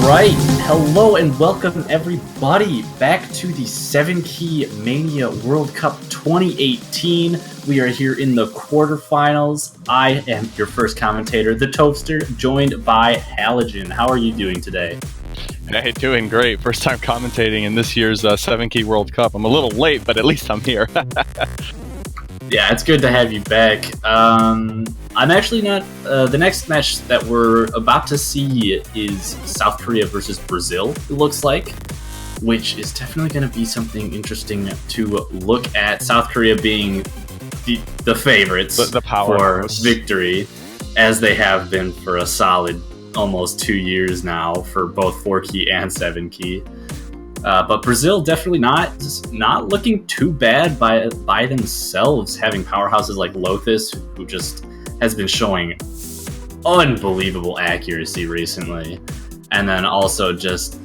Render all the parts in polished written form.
right, hello and welcome everybody back to the 7-Key Mania World Cup 2018. We are here in the quarterfinals. I am your first commentator, the Toaster, joined by Halogen. How are you doing today? Hey, doing great. First time commentating in this year's 7-Key World Cup. I'm a little late, but at least I'm here. Yeah, it's good to have you back. I'm actually not... the next match that we're about to see is South Korea versus Brazil, it looks like, which is definitely going to be something interesting to look at. South Korea being the favorites the for victory, as they have been for a solid almost 2 years now for both 4-Key and 7-Key. But Brazil definitely not looking too bad by themselves, having powerhouses like Lothus, who just has been showing unbelievable accuracy recently, and then also just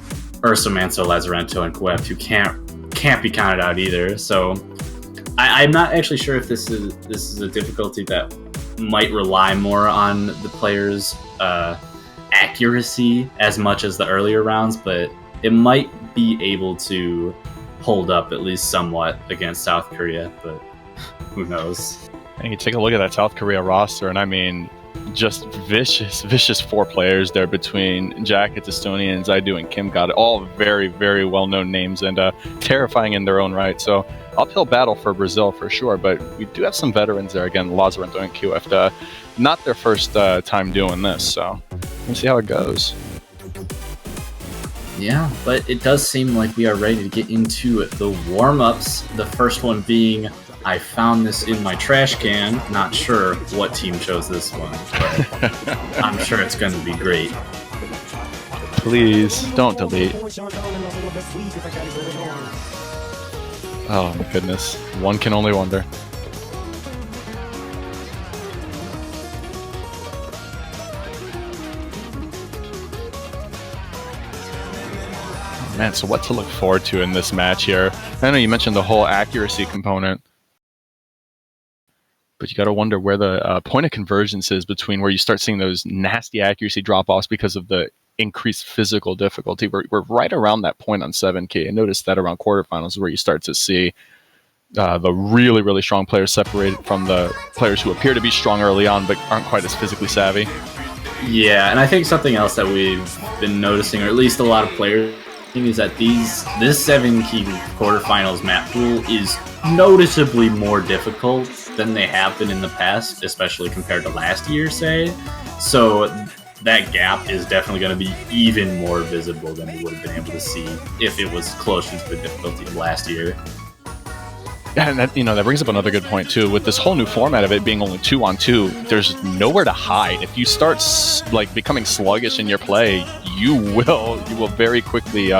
Ursa Manso, Lazarento, and Queft, who can't be counted out either. So I'm not actually sure if this is a difficulty that might rely more on the players' accuracy as much as the earlier rounds, but it might be able to hold up at least somewhat against South Korea, but who knows? And you take a look at that South Korea roster, and I mean, just vicious 4 players there between Jacket, Estonia, and Zaidu and Kim got it. All very, very well-known names and terrifying in their own right. So uphill battle for Brazil for sure, but we do have some veterans there. Again, Lazarento and QF, not their first time doing this, so we'll see how it goes. Yeah, but it does seem like we are ready to get into the warm-ups. The first one being, I found this in my trash can. Not sure what team chose this one, but I'm sure it's going to be great. Please, don't delete. Oh my goodness. One can only wonder. Man, so what to look forward to in this match here? I know you mentioned the whole accuracy component, but you got to wonder where the point of convergence is between where you start seeing those nasty accuracy drop-offs because of the increased physical difficulty. We're right around that point on 7K. I noticed that around quarterfinals where you start to see the really, really strong players separated from the players who appear to be strong early on but aren't quite as physically savvy. Yeah, and I think something else that we've been noticing, or at least a lot of players, is that this 7-Key quarterfinals map pool is noticeably more difficult than they have been in the past, especially compared to last year, say. So that gap is definitely going to be even more visible than we would have been able to see if it was closer to the difficulty of last year. Yeah, and that brings up another good point too. With this whole new format of it being only 2-on-2, there's nowhere to hide. If you start becoming sluggish in your play, you will very quickly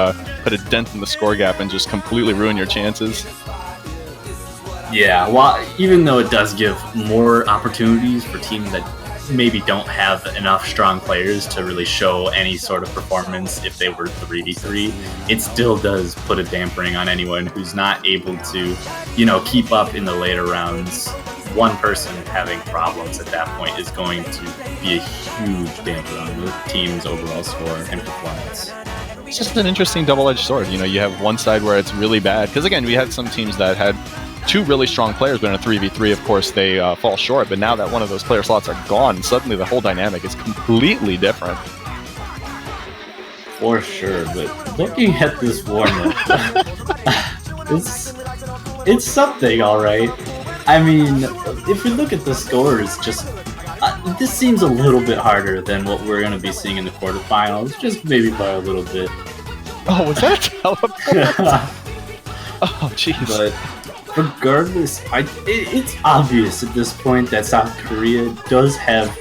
put a dent in the score gap and just completely ruin your chances. Yeah, well, even though it does give more opportunities for teams that maybe don't have enough strong players to really show any sort of performance if they were 3v3, it still does put a dampering on anyone who's not able to, keep up in the later rounds. One person having problems at that point is going to be a huge damper on the team's overall score and performance. It's just an interesting double-edged sword. You have one side where it's really bad, because again, we had some teams that had 2 really strong players, but in a 3v3, of course, they fall short. But now that one of those player slots are gone, suddenly the whole dynamic is completely different. For sure, but looking at this warm-up, it's something, all right. I mean, if we look at the scores, this seems a little bit harder than what we're going to be seeing in the quarterfinals, just maybe by a little bit. Oh, was that a teleport? Oh, jeez. But regardless, it's obvious at this point that South Korea does have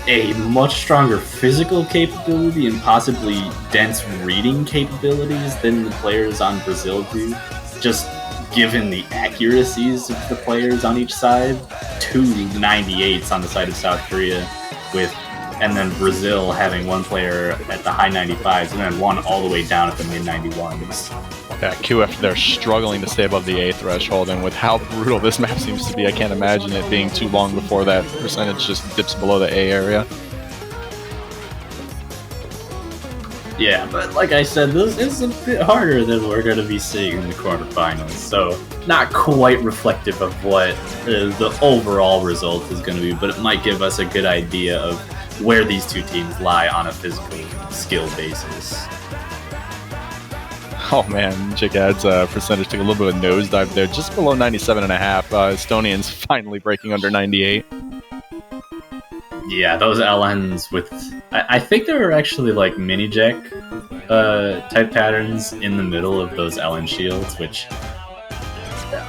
a much stronger physical capability and possibly dense reading capabilities than the players on Brazil do, just given the accuracies of the players on each side. 2 98s on the side of South Korea, and then Brazil having one player at the high 95s and then one all the way down at the mid 91s. Yeah, QF, they're struggling to stay above the A threshold, and with how brutal this map seems to be, I can't imagine it being too long before that percentage just dips below the A area. Yeah, but like I said, this is a bit harder than we're going to be seeing in the quarterfinals, so not quite reflective of what the overall result is going to be, but it might give us a good idea of where these two teams lie on a physical skill basis. Oh man, Jacad's percentage took a little bit of a nosedive there, just below 97.5. Estonians finally breaking under 98. Yeah, those LNs with... I think there were actually like mini jack type patterns in the middle of those LN shields, which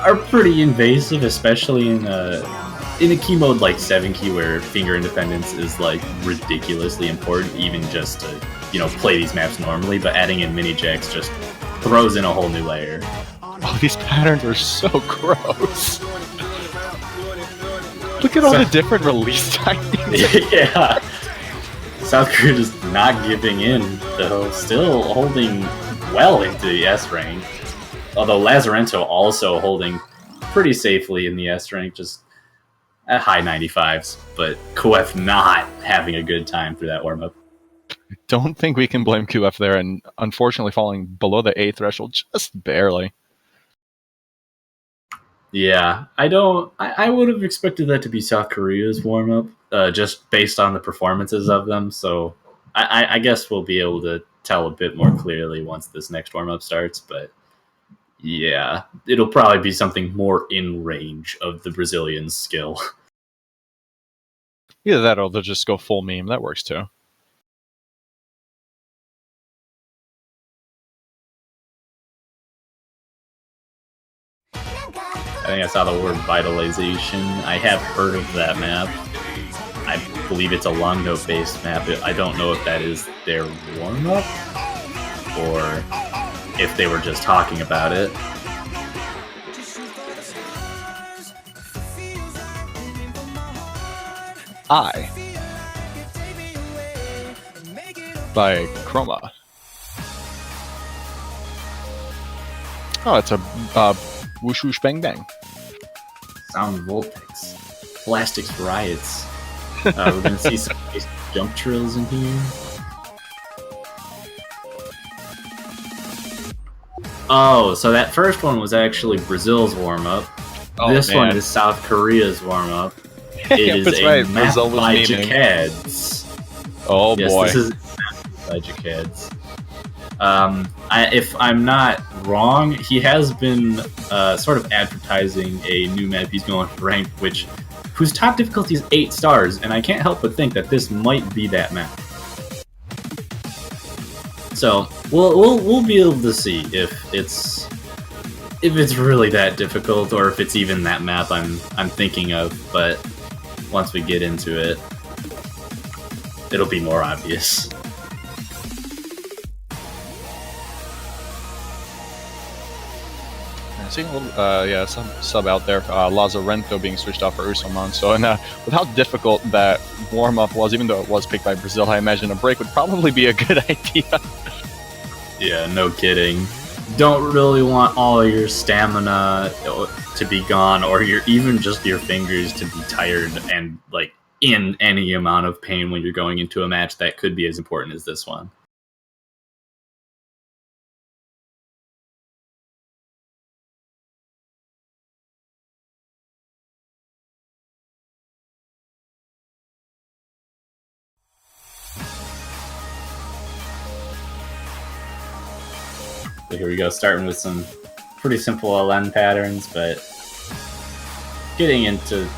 are pretty invasive, especially in a key mode like 7 key where finger independence is like ridiculously important, even just to, you know, play these maps normally, but adding in mini jacks just throws in a whole new layer. Oh, these patterns are so gross. Look at all the different release timings. Yeah. South Korea just not giving in, though, still holding well into the S rank. Although Lazarento also holding pretty safely in the S rank, just at high 95s, but QF not having a good time through that warm-up. Don't think we can blame QF there, and unfortunately falling below the A threshold just barely. Yeah, I would have expected that to be South Korea's warm-up, just based on the performances of them, so I guess we'll be able to tell a bit more clearly once this next warm-up starts, but yeah, it'll probably be something more in range of the Brazilians' skill. Either that or they'll just go full meme. That works too. I think I saw the word vitalization. I have heard of that map. I believe it's a long note based map. I don't know if that is their warm-up or if they were just talking about it. I by Chroma. Oh, it's a whoosh whoosh bang bang. Sound Voltex. Plastics Riots. We're going to see some jump trills in here. Oh, so that first one was actually Brazil's warm-up. Oh, this man. one is South Korea's warm-up. It is a map by Jacads. Oh, yes, boy. This is a map by Jacads. If I'm not wrong, he has been sort of advertising a new map he's going for ranked, whose top difficulty is 8 stars, and I can't help but think that this might be that map. So we'll be able to see if it's really that difficult or if it's even that map I'm thinking of. But once we get into it, it'll be more obvious. Seeing a little, some sub out there. Lazarento being switched off for Usoman. So, and with how difficult that warm-up was, even though it was picked by Brazil, I imagine a break would probably be a good idea. Yeah, no kidding. Don't really want all your stamina to be gone, or even just your fingers to be tired and like in any amount of pain when you're going into a match that could be as important as this one. So here we go, starting with some pretty simple LN patterns, but getting into...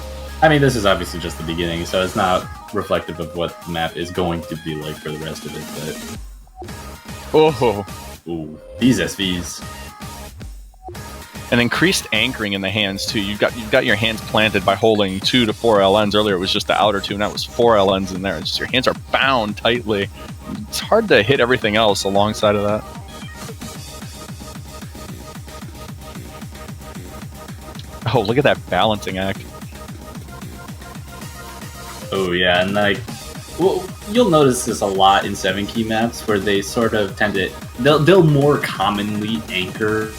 I mean, this is obviously just the beginning, so it's not reflective of what the map is going to be like for the rest of it, but... Oh. Ooh, these SVs. And increased anchoring in the hands, too. You've got your hands planted by holding 2 to 4 LNs. Earlier it was just the outer 2, now it was 4 LNs in there. It's just your hands are bound tightly. It's hard to hit everything else alongside of that. Oh, look at that balancing act. Oh yeah, and like, well, you'll notice this a lot in 7 key maps where they sort of tend to, they'll more commonly anchor,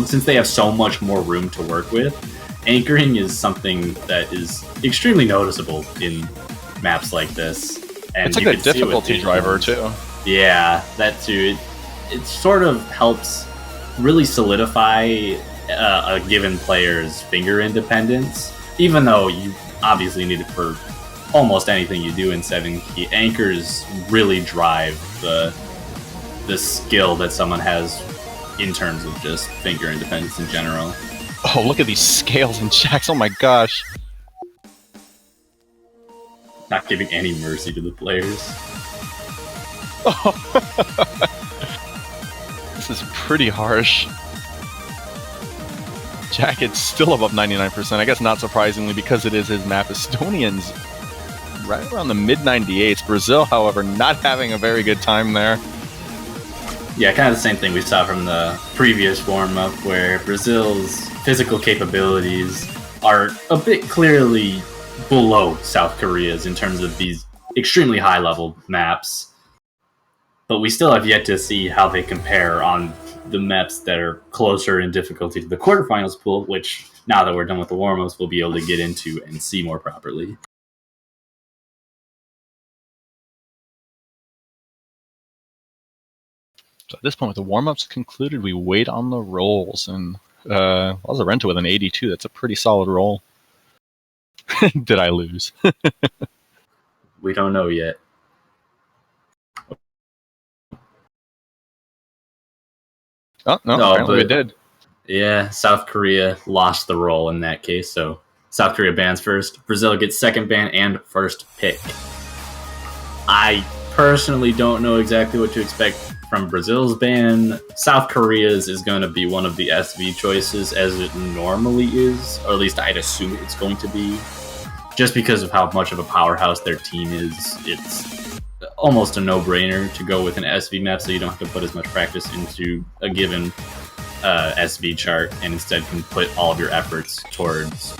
since they have so much more room to work with. Anchoring is something that is extremely noticeable in maps like this. And it's like a difficulty driver too. Yeah, that too. It sort of helps really solidify a given player's finger independence, even though you obviously need it for almost anything you do in 7 key. Anchors really drive the skill that someone has in terms of just finger independence in general. Oh, look at these scales and jacks. Oh my gosh. Not giving any mercy to the players. Oh. This is pretty harsh. Jacket's still above 99%. I guess not surprisingly because it is his map. Estonians right around the mid-98s. Brazil, however, not having a very good time there. Yeah, kind of the same thing we saw from the previous warm-up, where Brazil's physical capabilities are a bit clearly below South Korea's in terms of these extremely high-level maps. But we still have yet to see how they compare on the maps that are closer in difficulty to the quarterfinals pool, which, now that we're done with the warm-ups, we'll be able to get into and see more properly. So at this point, with the warm-ups concluded, we wait on the rolls. And Lazarento with an 82. That's a pretty solid roll. Did I lose? We don't know yet. Oh, no apparently we did. Yeah, South Korea lost the roll in that case, so South Korea bans first. Brazil gets second ban and first pick. I personally don't know exactly what to expect from Brazil's ban. South Korea's is going to be one of the SV choices, as it normally is, or at least I'd assume it's going to be. Just because of how much of a powerhouse their team is, it's almost a no-brainer to go with an SV map, so you don't have to put as much practice into a given SV chart, and instead can put all of your efforts towards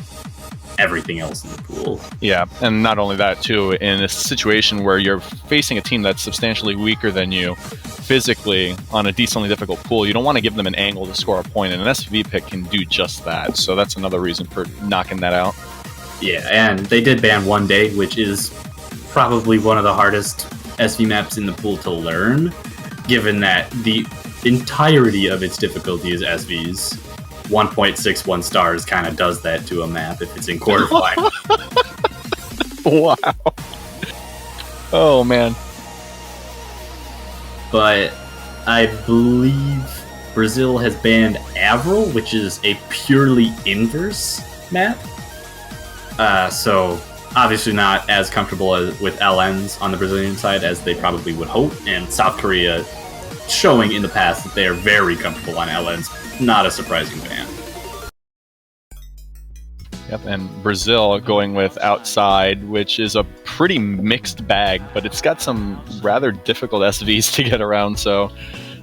everything else in the pool. Yeah, and not only that, too, in a situation where you're facing a team that's substantially weaker than you physically on a decently difficult pool, you don't want to give them an angle to score a point, and an SV pick can do just that. So that's another reason for knocking that out. Yeah, and they did ban One Day, which is probably one of the hardest SV maps in the pool to learn, given that the entirety of its difficulty is SVs. 1.61 stars kind of does that to a map if it's in quarterfinal. Wow. Oh, man. But I believe Brazil has banned Avril, which is a purely inverse map. So obviously not as comfortable with LNs on the Brazilian side as they probably would hope. And South Korea showing in the past that they are very comfortable on LNs. Not a surprising ban. Yep, and Brazil going with Outside, which is a pretty mixed bag, but it's got some rather difficult SVs to get around, so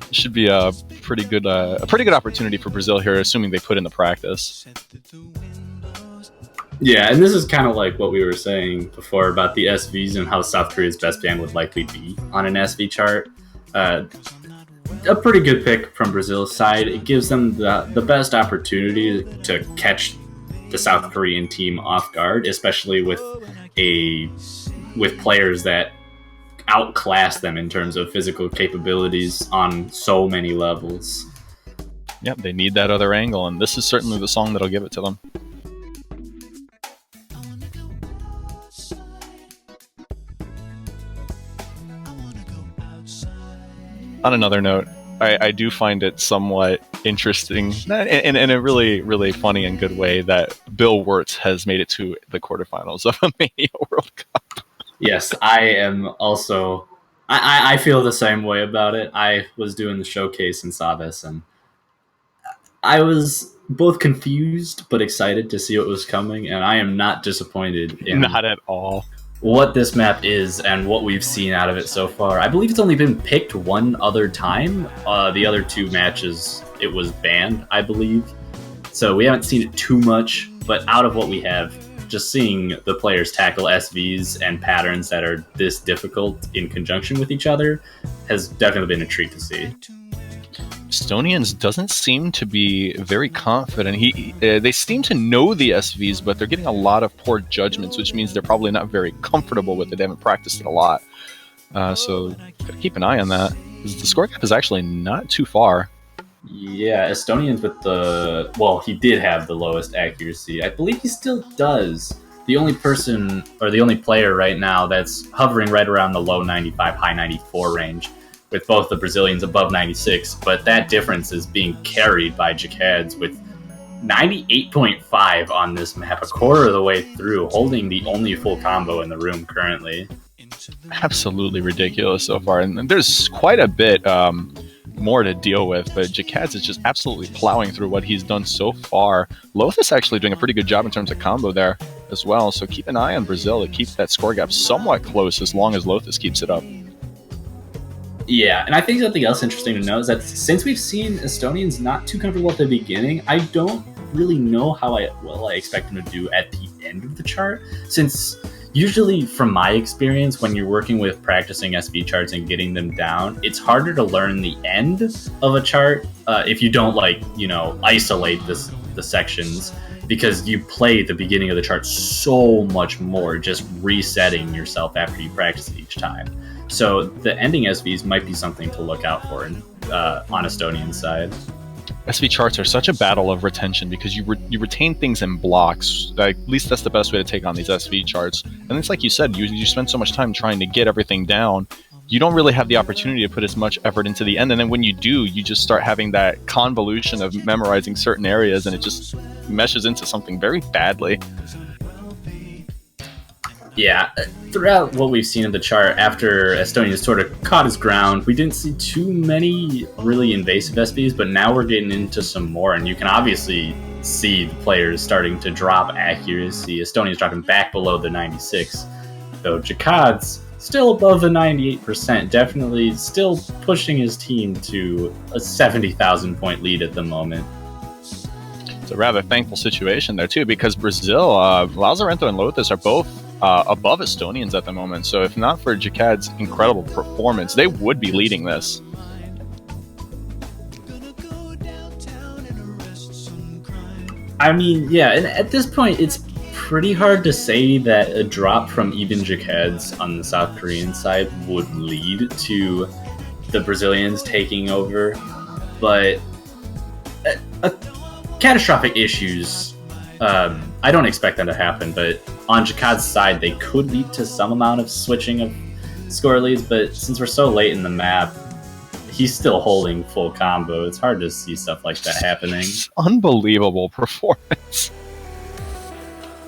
it should be a pretty good opportunity for Brazil here, assuming they put in the practice. Yeah, and this is kind of like what we were saying before about the SVs and how South Korea's best ban would likely be on an SV chart. A pretty good pick from Brazil's side. It gives them the best opportunity to catch the South Korean team off guard, especially with players that outclass them in terms of physical capabilities on so many levels. Yep, they need that other angle, and this is certainly the song that'll give it to them. On another note, I do find it somewhat interesting in a really, really funny and good way that Bill Wirtz has made it to the quarterfinals of a Mania World Cup. Yes, I am also... I feel the same way about it. I was doing the showcase and saw this, and I was both confused but excited to see what was coming, and I am not disappointed in... Not at all. What this map is and what we've seen out of it so far. I believe it's only been picked one other time. The other two matches, it was banned, I believe. So we haven't seen it too much, but out of what we have, just seeing the players tackle SVs and patterns that are this difficult in conjunction with each other has definitely been a treat to see. Estonians doesn't seem to be very confident. They seem to know the SVs, but they're getting a lot of poor judgments, which means they're probably not very comfortable with it. They haven't practiced it a lot. So gotta keep an eye on that. The score gap is actually not too far. Yeah, Estonians with he did have the lowest accuracy. I believe he still does. The only person, or the only player right now that's hovering right around the low 95, high 94 range, with both the Brazilians above 96, but that difference is being carried by Jacads with 98.5 on this map, a quarter of the way through, holding the only full combo in the room currently. Absolutely ridiculous so far, and there's quite a bit more to deal with, but Jacads is just absolutely plowing through what he's done so far. Lothus actually doing a pretty good job in terms of combo there as well, so keep an eye on Brazil to keep that score gap somewhat close as long as Lothus keeps it up. Yeah, and I think something else interesting to note is that since we've seen Estonians not too comfortable at the beginning, I don't really know how I expect them to do at the end of the chart, since usually, from my experience, when you're working with practicing SV charts and getting them down, it's harder to learn the end of a chart if you don't isolate the sections, because you play the beginning of the chart so much more, just resetting yourself after you practice it each time. So the ending SVs might be something to look out for on Estonian side. SV charts are such a battle of retention because you retain things in blocks. At least that's the best way to take on these SV charts. And it's like you said, you spend so much time trying to get everything down, you don't really have the opportunity to put as much effort into the end. And then when you do, you just start having that convolution of memorizing certain areas, and it just meshes into something very badly. Yeah, throughout what we've seen of the chart, after Estonia sort of caught his ground, we didn't see too many really invasive SBs, but now we're getting into some more, and you can obviously see the players starting to drop accuracy. Estonia's dropping back below the 96, though Jacads still above the 98%, definitely still pushing his team to a 70,000 point lead at the moment. It's a rather thankful situation there, too, because Brazil, Lazarento and Lothus are both above Estonians at the moment. So if not for Jacad's incredible performance, they would be leading this. I mean, yeah, and at this point, it's pretty hard to say that a drop from even Jacads on the South Korean side would lead to the Brazilians taking over, but catastrophic issues, I don't expect them to happen, but on Jacad's side, they could lead to some amount of switching of score leads, but since we're so late in the map, he's still holding full combo. It's hard to see stuff like that happening. Unbelievable performance.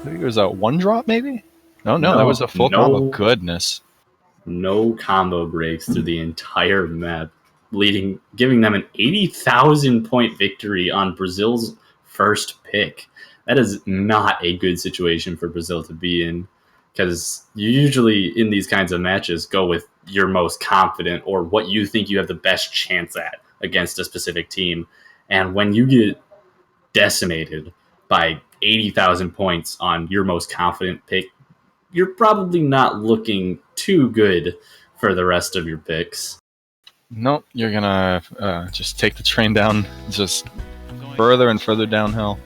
I think it was a one drop, maybe? No, that was a full combo. Goodness. No combo breaks through the entire map, giving them an 80,000 point victory on Brazil's first pick. That is not a good situation for Brazil to be in, because you usually, in these kinds of matches, go with your most confident or what you think you have the best chance at against a specific team. And when you get decimated by 80,000 points on your most confident pick, you're probably not looking too good for the rest of your picks. Nope, you're going to just take the train down just further and further downhill.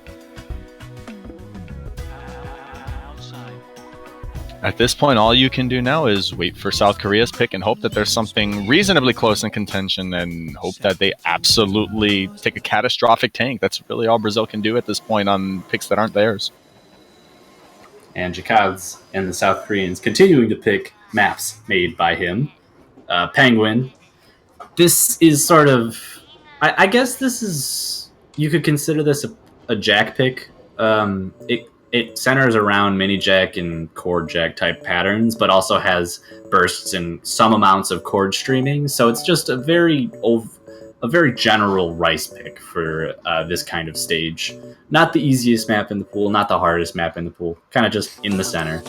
At this point, all you can do now is wait for South Korea's pick and hope that there's something reasonably close in contention, and hope that they absolutely take a catastrophic tank. That's really all Brazil can do at this point on picks that aren't theirs. And Jacads and the South Koreans continuing to pick maps made by him. Penguin. This is sort of... I guess this is... You could consider this a Jack pick. It centers around mini jack and chord jack type patterns, but also has bursts and some amounts of chord streaming. So it's just a very general rice pick for this kind of stage. Not the easiest map in the pool, not the hardest map in the pool, kind of just in the center.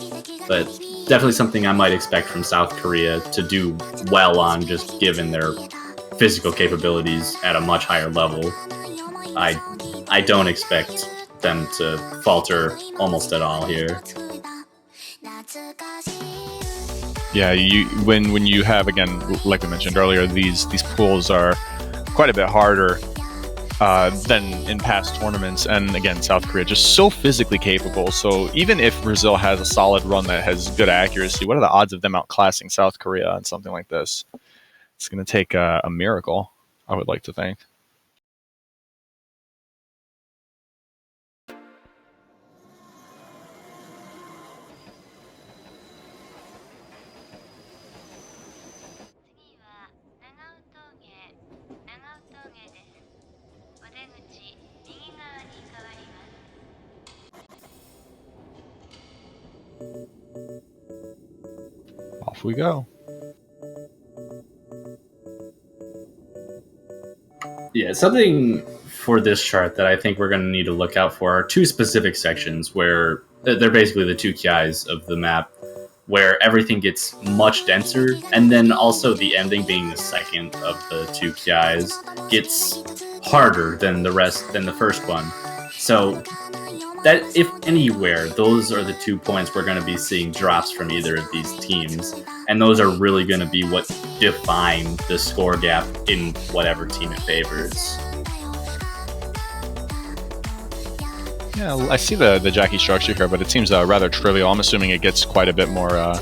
But definitely something I might expect from South Korea to do well on, just given their physical capabilities at a much higher level. I don't expect them to falter almost at all here. Yeah, when you have, again, like we mentioned earlier, these pools are quite a bit harder than in past tournaments. And again, South Korea just so physically capable. So even if Brazil has a solid run that has good accuracy, what are the odds of them outclassing South Korea on something like this? It's going to take a miracle, I would like to think. Off we go. Yeah, something for this chart that I think we're going to need to look out for are two specific sections where they're basically the two kiais of the map, where everything gets much denser, and then also the ending being the second of the two kiais gets harder than the first one. So that, if anywhere, those are the 2 points we're going to be seeing drops from either of these teams, and those are really going to be what define the score gap in whatever team it favors. Yeah, I see the Jackie structure here, but it seems rather trivial. I'm assuming it gets quite a bit more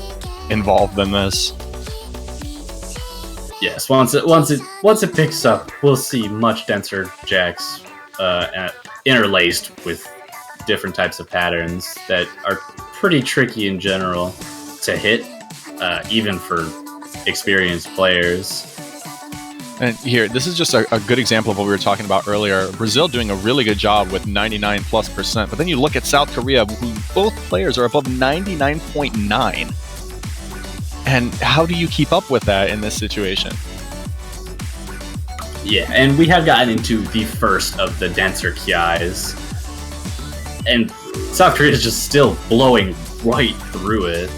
involved than this. Yes, once it picks up, we'll see much denser jacks interlaced with different types of patterns that are pretty tricky in general to hit, even for experienced players. And here, this is just a good example of what we were talking about earlier. Brazil doing a really good job with 99+%, but then you look at South Korea, who both players are above 99.9. And how do you keep up with that in this situation? Yeah, and we have gotten into the first of the denser kiais, and South Korea is just still blowing right through it.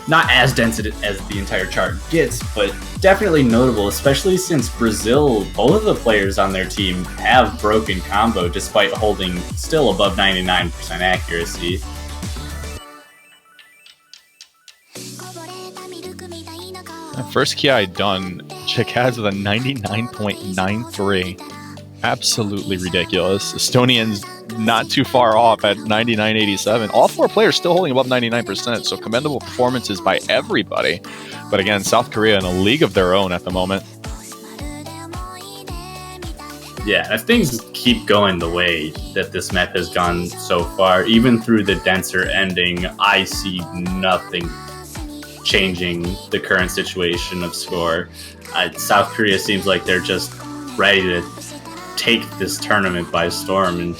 Not as dense as the entire chart gets, but definitely notable, especially since Brazil, both of the players on their team have broken combo despite holding still above 99% accuracy. First Ki done, Chikaz with a 99.93. Absolutely ridiculous. Estonians not too far off at 99.87. All four players still holding above 99%, so commendable performances by everybody. But again, South Korea in a league of their own at the moment. Yeah, if things keep going the way that this map has gone so far, even through the denser ending, I see nothing changing the current situation of score. South Korea seems like they're just ready to take this tournament by storm and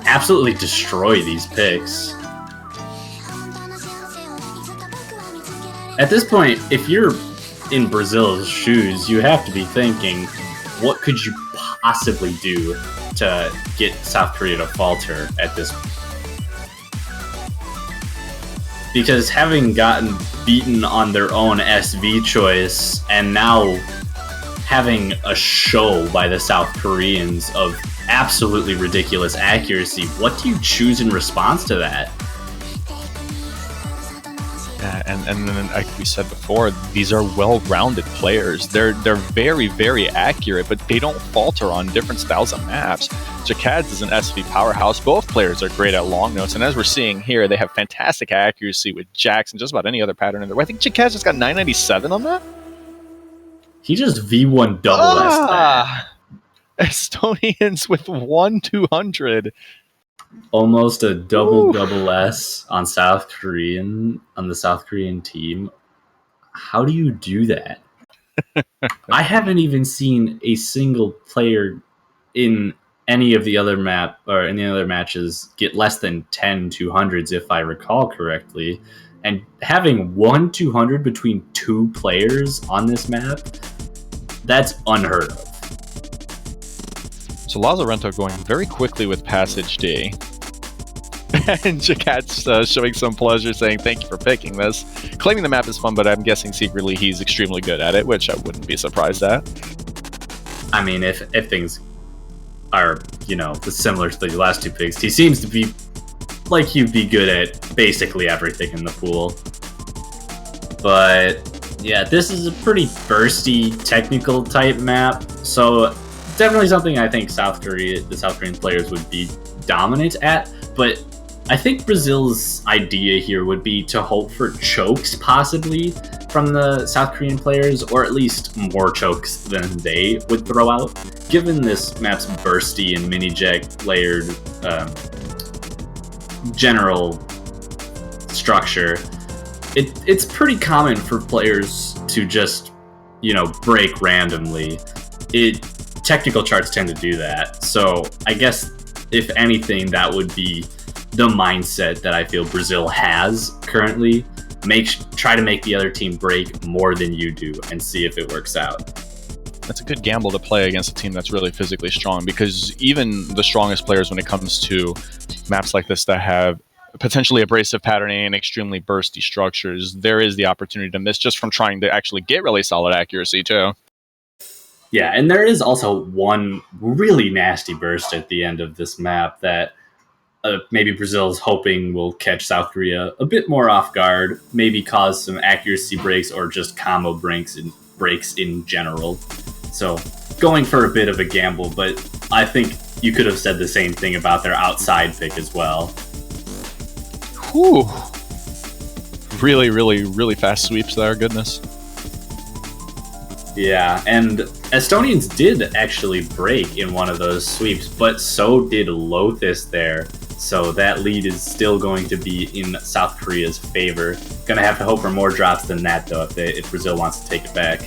absolutely destroy these picks. At this point, if you're in Brazil's shoes, you have to be thinking, what could you possibly do to get South Korea to falter at this point? Because having gotten beaten on their own SV choice, and now having a show by the South Koreans of absolutely ridiculous accuracy, what do you choose in response to that? And then, like we said before, these are well-rounded players. They're very, very accurate, but they don't falter on different styles of maps. Jacad's is an SV powerhouse. Both players are great at long notes, and as we're seeing here, they have fantastic accuracy with jacks and just about any other pattern in there. I think Jacad's just got 997 on that. He just V1 double S that. Estonians with 1-200. Almost a double S on the South Korean team. How do you do that? I haven't even seen a single player in any of the other matches get less than 10 200s, if I recall correctly. And having 1 200 between two players on this map, that's unheard of. So Lazarento going very quickly with Passage D. And Jacat's showing some pleasure, saying thank you for picking this. Claiming the map is fun, but I'm guessing secretly he's extremely good at it, which I wouldn't be surprised at. I mean, if things are, similar to the last two picks, he seems to be like he'd be good at basically everything in the pool. But yeah, this is a pretty bursty technical type map, so definitely something I think the South Korean players would be dominant at, but I think Brazil's idea here would be to hope for chokes possibly from the South Korean players, or at least more chokes than they would throw out. Given this map's bursty and mini-jack layered general structure, it's pretty common for players to just, break randomly. Technical charts tend to do that. So I guess, if anything, that would be the mindset that I feel Brazil has currently. Try to make the other team break more than you do and see if it works out. That's a good gamble to play against a team that's really physically strong, because even the strongest players, when it comes to maps like this that have potentially abrasive patterning and extremely bursty structures, there is the opportunity to miss just from trying to actually get really solid accuracy too. Yeah, and there is also one really nasty burst at the end of this map that maybe Brazil is hoping will catch South Korea a bit more off guard, maybe cause some accuracy breaks or just combo breaks in general. So going for a bit of a gamble, but I think you could have said the same thing about their outside pick as well. Whew. Really, really, really fast sweeps there, goodness. Yeah, and Estonians did actually break in one of those sweeps, but so did Lothis there. So that lead is still going to be in South Korea's favor. Gonna have to hope for more drops than that, though, if Brazil wants to take it back.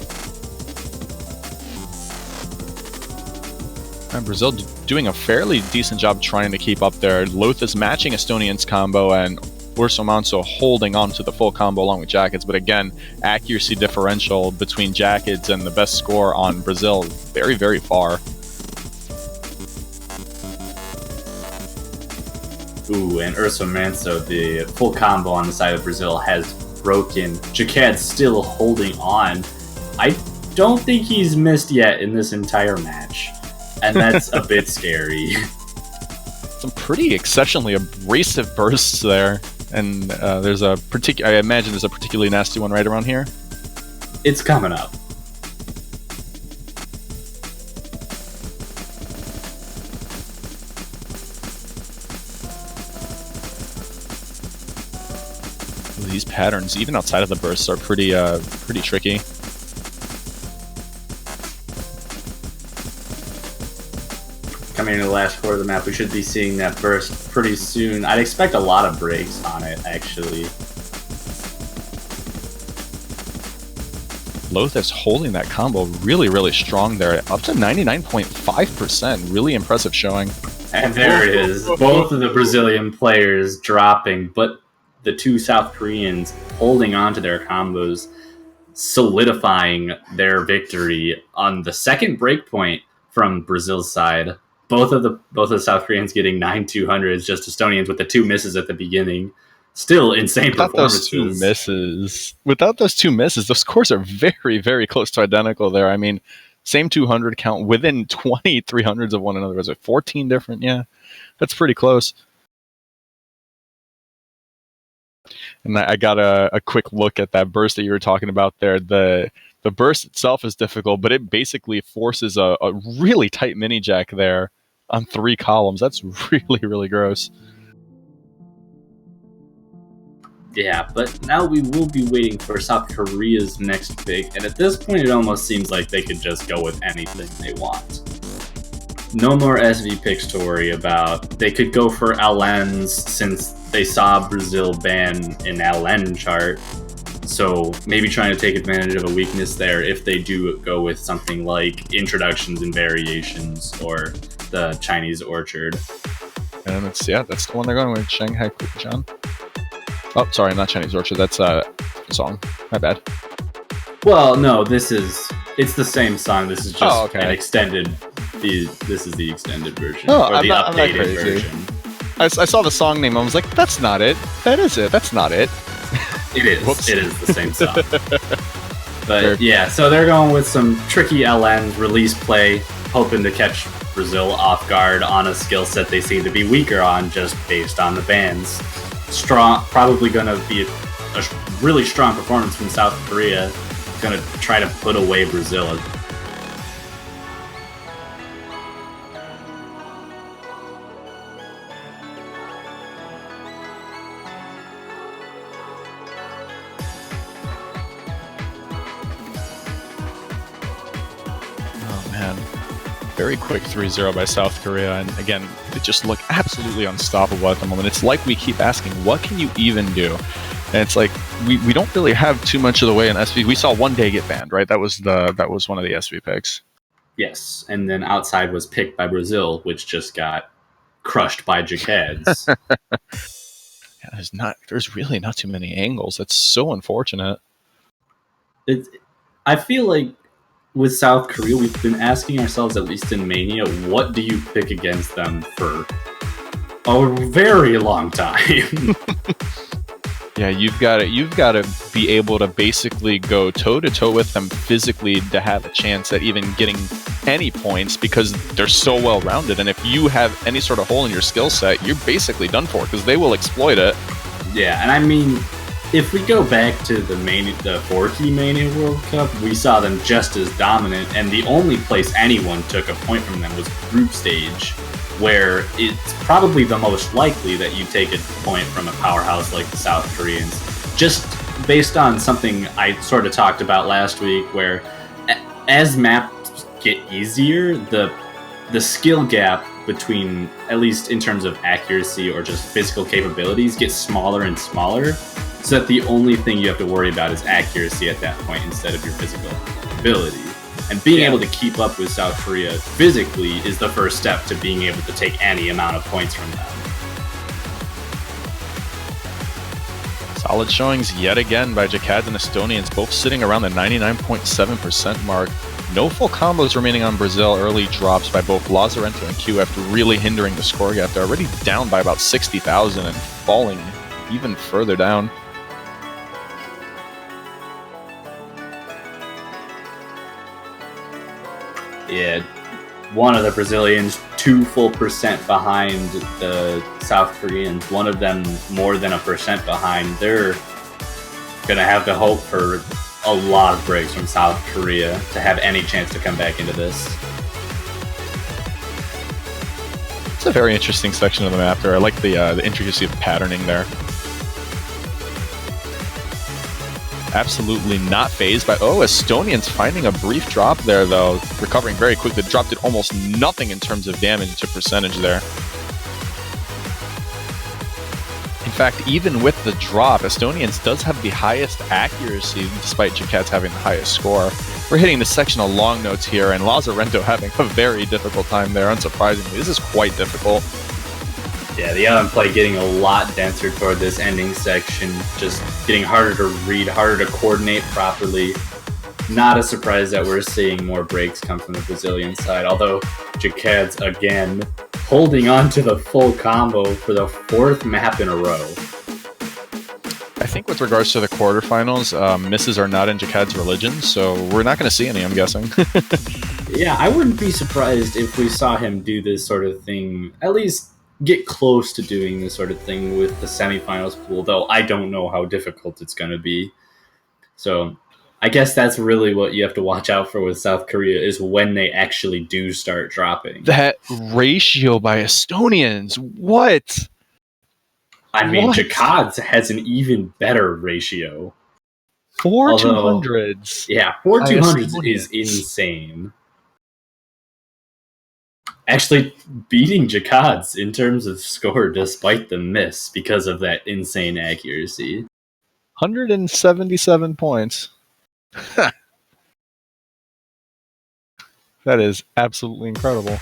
And Brazil doing a fairly decent job trying to keep up there. Lothis matching Estonian's combo, and Urso Manso holding on to the full combo along with Jackets. But again, accuracy differential between Jackets and the best score on Brazil very, very far. Ooh, and Urso Manso, the full combo on the side of Brazil, has broken. Jacket's still holding on. I don't think he's missed yet in this entire match, and that's a bit scary. Some pretty exceptionally abrasive bursts there. And I imagine there's a particularly nasty one right around here. It's coming up. These patterns, even outside of the bursts, are pretty tricky. Coming into the last quarter of the map, we should be seeing that burst pretty soon. I'd expect a lot of breaks on it, actually. Lothis holding that combo really, really strong there, up to 99.5%. Really impressive showing. And there it is. Both of the Brazilian players dropping, but the two South Koreans holding on to their combos, solidifying their victory on the second breakpoint from Brazil's side. Both of the South Koreans getting 9-200s, just Estonians with the two misses at the beginning. Still insane performances. Without those two misses, the scores are very, very close to identical there. I mean, same 200 count within 20 300s of one another. Was it 14 different? Yeah, that's pretty close. And I got a quick look at that burst that you were talking about there. The burst itself is difficult, but it basically forces a really tight mini jack there on 3 columns. That's really, really gross. Yeah, but now we will be waiting for South Korea's next pick, and at this point it almost seems like they could just go with anything they want. No more SV picks to worry about. They could go for LNs since they saw Brazil ban an LN chart, so maybe trying to take advantage of a weakness there if they do go with something like introductions and variations or the Chinese Orchard. And that's the one they're going with, Shanghai Kuchan. Oh, sorry, not Chinese Orchard. That's a song. My bad. Well, no, it's the same song. This is just an extended. This is the extended version, or the updated version. I saw the song name. I was like, "That's not it. That is it. That's not it." It is. Whoops. It is the same song. But yeah, so they're going with some tricky LN release play, hoping to catch Brazil off guard on a skill set they seem to be weaker on, just based on the bans. Probably going to be a really strong performance from South Korea. Going to try to put away Brazil. Very quick 3-0 by South Korea, and again, they just look absolutely unstoppable at the moment. It's like we keep asking, what can you even do? And it's like we don't really have too much of the way in SV. We saw one day get banned, right? That was one of the SV picks. Yes, and then outside was picked by Brazil, which just got crushed by Jacads. Yeah, there's really not too many angles. That's so unfortunate. I feel like with South Korea, we've been asking ourselves, at least in Mania, what do you pick against them for a very long time? Yeah, you've got to be able to basically go toe to toe with them physically to have a chance at even getting any points, because they're so well rounded. And if you have any sort of hole in your skill set, you're basically done for, because they will exploit it. Yeah, and I mean, if we go back to the 4-key Mania World Cup, we saw them just as dominant, and the only place anyone took a point from them was group stage, where it's probably the most likely that you take a point from a powerhouse like the South Koreans, just based on something I sort of talked about last week, where as maps get easier, the skill gap between, at least in terms of accuracy or just physical capabilities, gets smaller and smaller, so that the only thing you have to worry about is accuracy at that point instead of your physical ability. And being able to keep up with South Korea physically is the first step to being able to take any amount of points from them. Solid showings yet again by Jacads and Estonians, both sitting around the 99.7% mark. No full combos remaining on Brazil. Early drops by both Lazarento and Q after really hindering the score gap. They're already down by about 60,000 and falling even further down. Yeah, one of the Brazilians 2 full percent behind the South Koreans, one of them more than 1% behind. They're gonna have to hope for a lot of breaks from South Korea to have any chance to come back into this. It's a very interesting section of the map there. I like the intricacy of patterning there. Absolutely not phased by... Oh, Estonians finding a brief drop there, though. Recovering very quickly. Dropped it almost nothing in terms of damage to percentage there. In fact, even with the drop, Estonians does have the highest accuracy, despite Jacads having the highest score. We're hitting the section of long notes here, and Lazarento having a very difficult time there, unsurprisingly. This is quite difficult. Yeah, the element play getting a lot denser toward this ending section, just getting harder to read, harder to coordinate properly. Not a surprise that we're seeing more breaks come from the Brazilian side, although Jacads, again, holding on to the full combo for the 4th map in a row. I think with regards to the quarterfinals, misses are not in Jacads' religion, so we're not going to see any, I'm guessing. Yeah, I wouldn't be surprised if we saw him do this sort of thing, at least get close to doing this sort of thing with the semifinals pool, though I don't know how difficult it's going to be. So I guess that's really what you have to watch out for with South Korea, is when they actually do start dropping. That ratio by Estonians, what? I mean, Jacads has an even better ratio. 4 200s. Yeah, 4 200s is insane. Actually beating Jacads in terms of score despite the miss because of that insane accuracy. 177 points. That is absolutely incredible.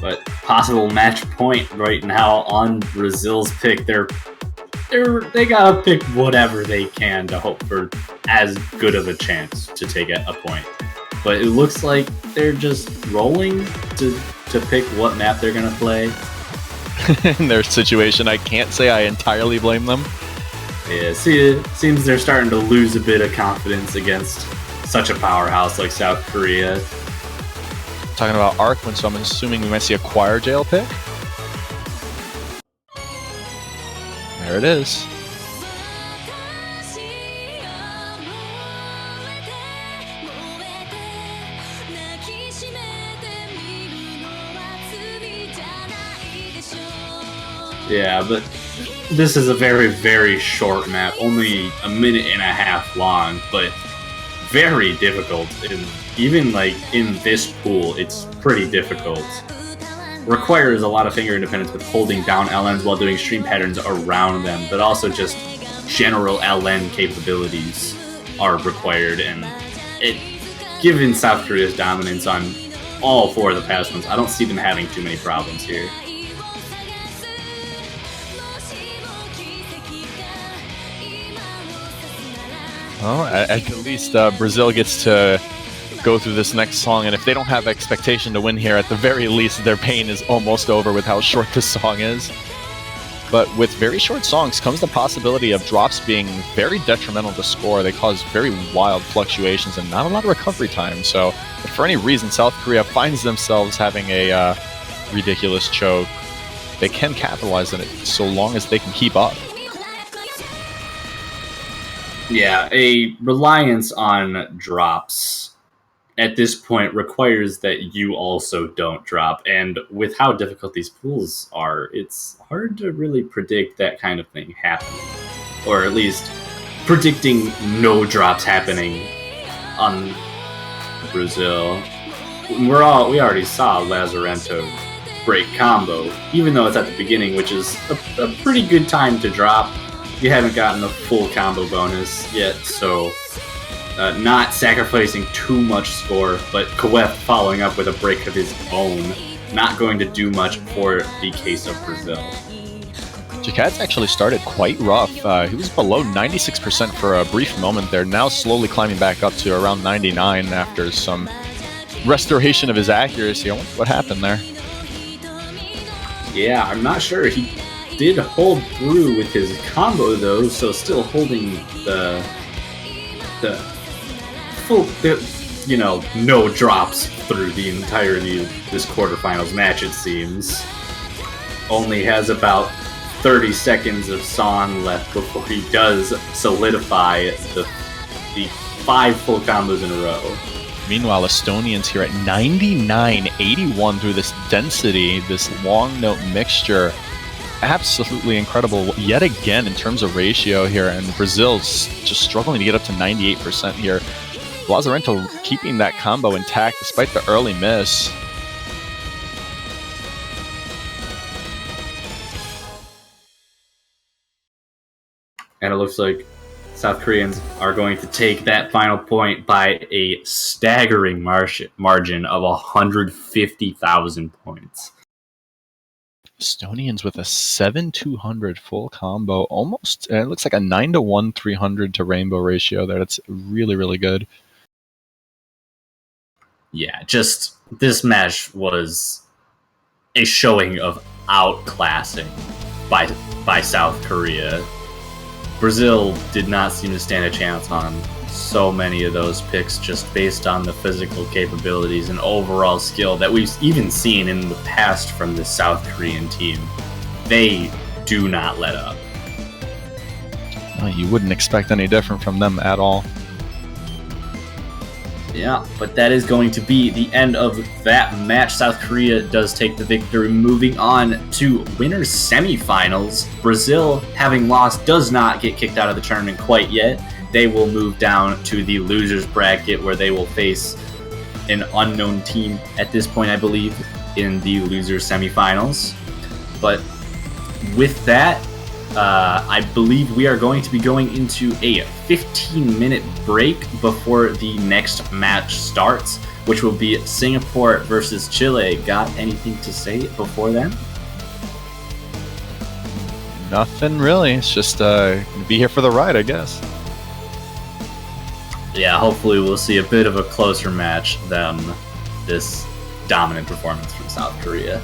But possible match point right now on Brazil's pick. They gotta pick whatever they can to hope for as good of a chance to take a point. But it looks like they're just rolling to pick what map they're going to play. In their situation, I can't say I entirely blame them. Yeah, see, it seems they're starting to lose a bit of confidence against such a powerhouse like South Korea. Talking about Arkwin, so I'm assuming we might see a choir jail pick. There it is. Yeah, but this is a very, very short map, only a minute and a half long, but very difficult in even like in this pool, it's pretty difficult. Requires a lot of finger independence with holding down LNs while doing stream patterns around them, but also just general LN capabilities are required, and given South Korea's dominance on all four of the past ones, I don't see them having too many problems here. Well, at least Brazil gets to go through this next song, and if they don't have expectation to win here, at the very least their pain is almost over with how short this song is. But with very short songs comes the possibility of drops being very detrimental to score. They cause very wild fluctuations and not a lot of recovery time. So if for any reason South Korea finds themselves having a ridiculous choke, they can capitalize on it so long as they can keep up. Yeah, a reliance on drops at this point requires that you also don't drop. And with how difficult these pools are, it's hard to really predict that kind of thing happening. Or at least predicting no drops happening on Brazil. We already saw Lazarento break combo, even though it's at the beginning, which is a pretty good time to drop. You haven't gotten the full combo bonus yet, so not sacrificing too much score, but Kaweth following up with a break of his own, not going to do much for the case of Brazil. Jakad's actually started quite rough. He was below 96% for a brief moment there, now slowly climbing back up to around 99 after some restoration of his accuracy. I wonder what happened there. Yeah, I'm not sure. He did hold through with his combo though, so still holding the full, no drops through the entirety of this quarterfinals match, it seems. Only has about 30 seconds of song left before he does solidify the 5 full combos in a row. Meanwhile, Estonians here at 99.81 through this density, this long note mixture. Absolutely incredible yet again in terms of ratio here, and Brazil's just struggling to get up to 98% here. Lazarento keeping that combo intact despite the early miss. And it looks like South Koreans are going to take that final point by a staggering margin of 150,000 points. Estonians with a 7-200 full combo, almost, it looks like a 9-1 300 to rainbow ratio there. That's really, really good. Yeah, just this match was a showing of outclassing by South Korea. Brazil did not seem to stand a chance on so many of those picks just based on the physical capabilities and overall skill that we've even seen in the past from the South Korean team. They do not let up. Well, you wouldn't expect any different from them at all. Yeah, but that is going to be the end of that match. South Korea does take the victory. Moving on to winners semifinals. Brazil, having lost, does not get kicked out of the tournament quite yet. They will move down to the losers bracket where they will face an unknown team at this point, I believe, in the losers semifinals. But with that, I believe we are going to be going into a 15-minute break before the next match starts, which will be Singapore versus Chile. Got anything to say before then? Nothing really. It's just be here for the ride, I guess. Yeah, hopefully we'll see a bit of a closer match than this dominant performance from South Korea.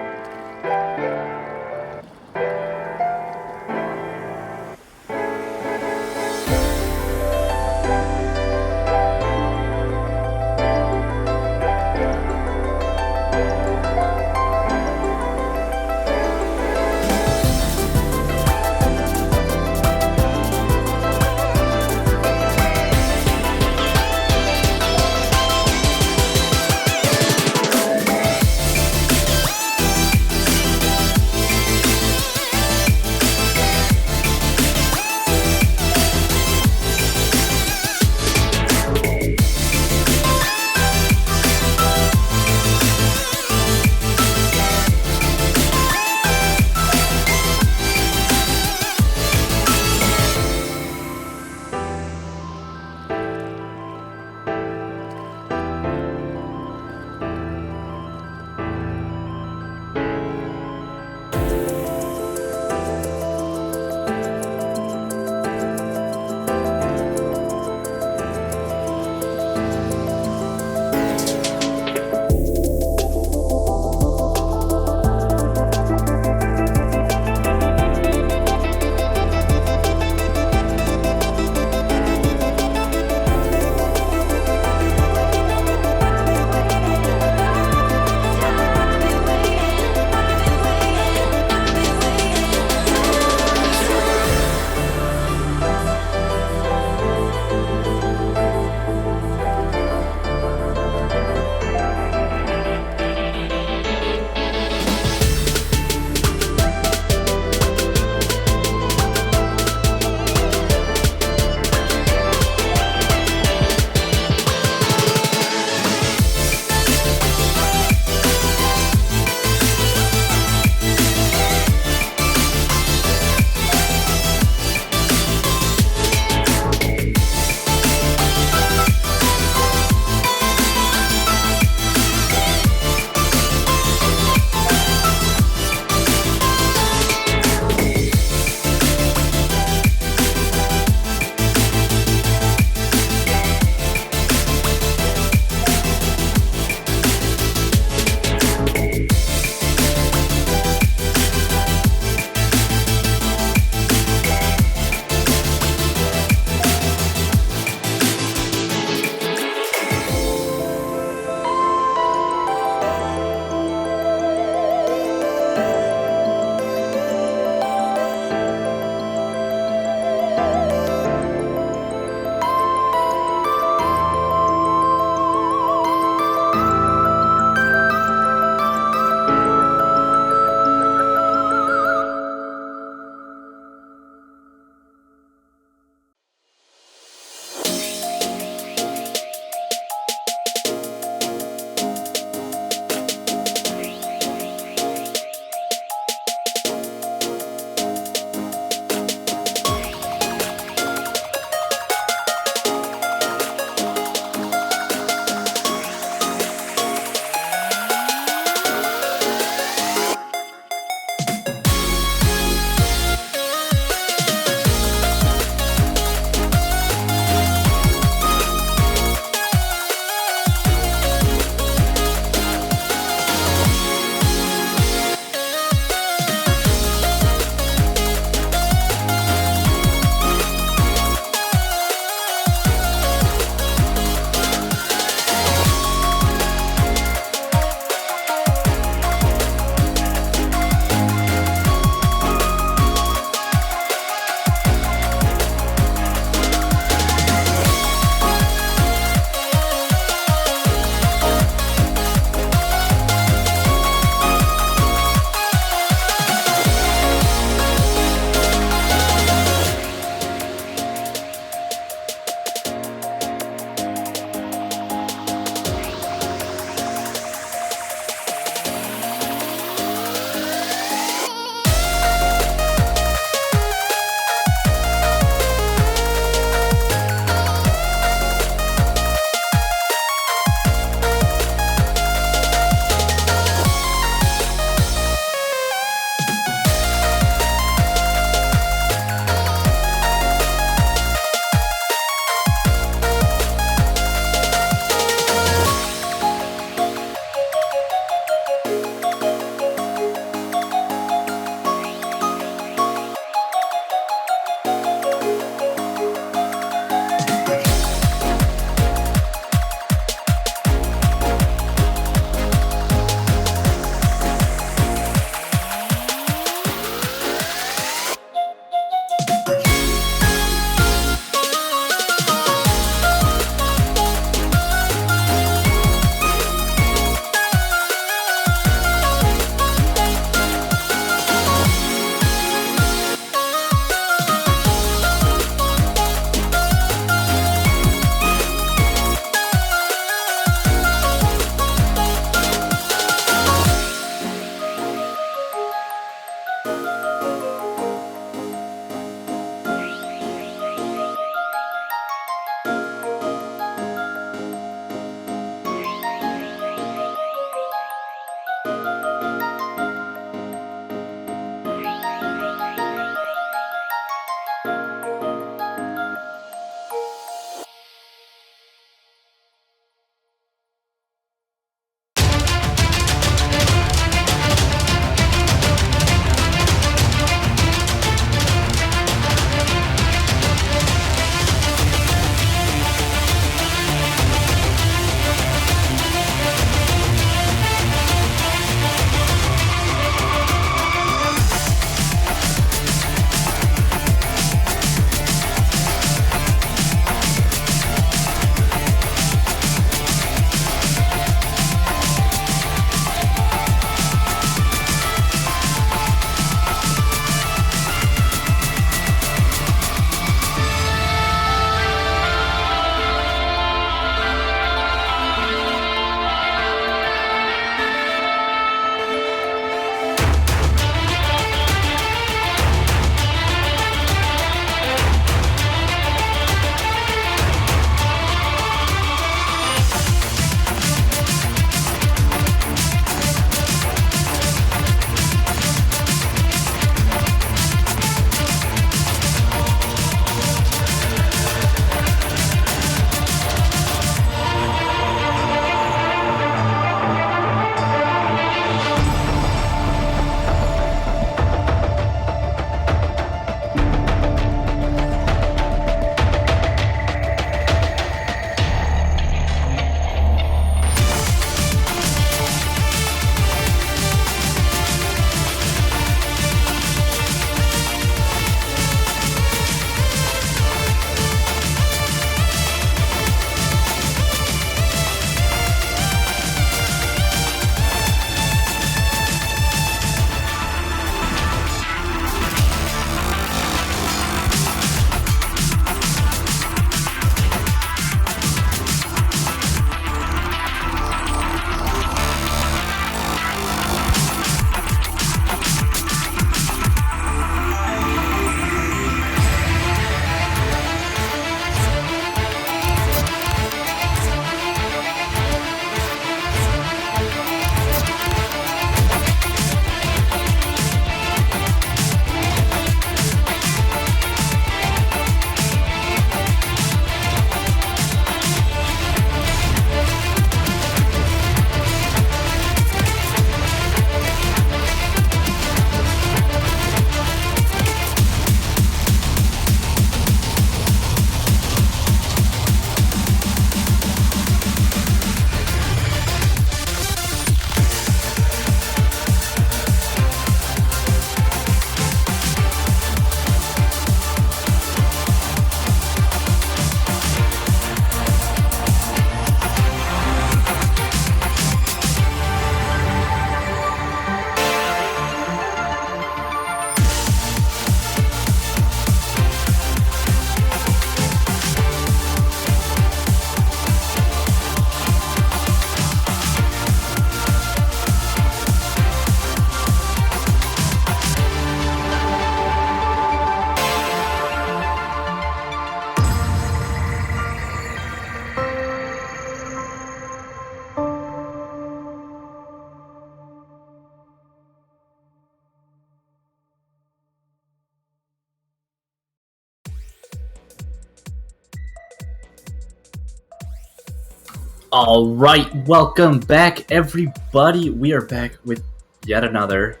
All right, welcome back, everybody. We are back with yet another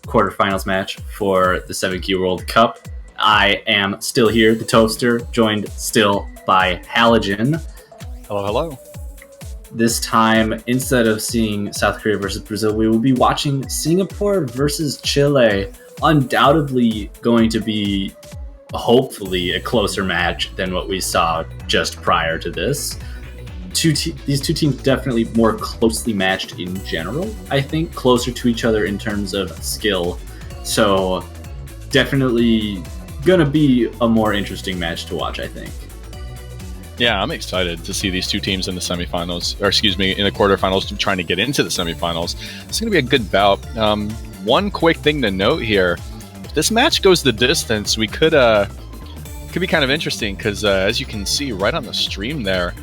quarterfinals match for the 7Q World Cup. I am still here, the Toaster, joined still by Halogen. Hello, hello. This time, instead of seeing South Korea versus Brazil, we will be watching Singapore versus Chile. Undoubtedly going to be, hopefully, a closer match than what we saw just prior to this. These two teams definitely more closely matched in general, I think, closer to each other in terms of skill. So definitely gonna be a more interesting match to watch, I think. Yeah, I'm excited to see these two teams in the semifinals, or excuse me, in the quarterfinals, trying to get into the semifinals. It's going to be a good bout. One quick thing to note here: if this match goes the distance, we could be kind of interesting because, as you can see right on the stream there,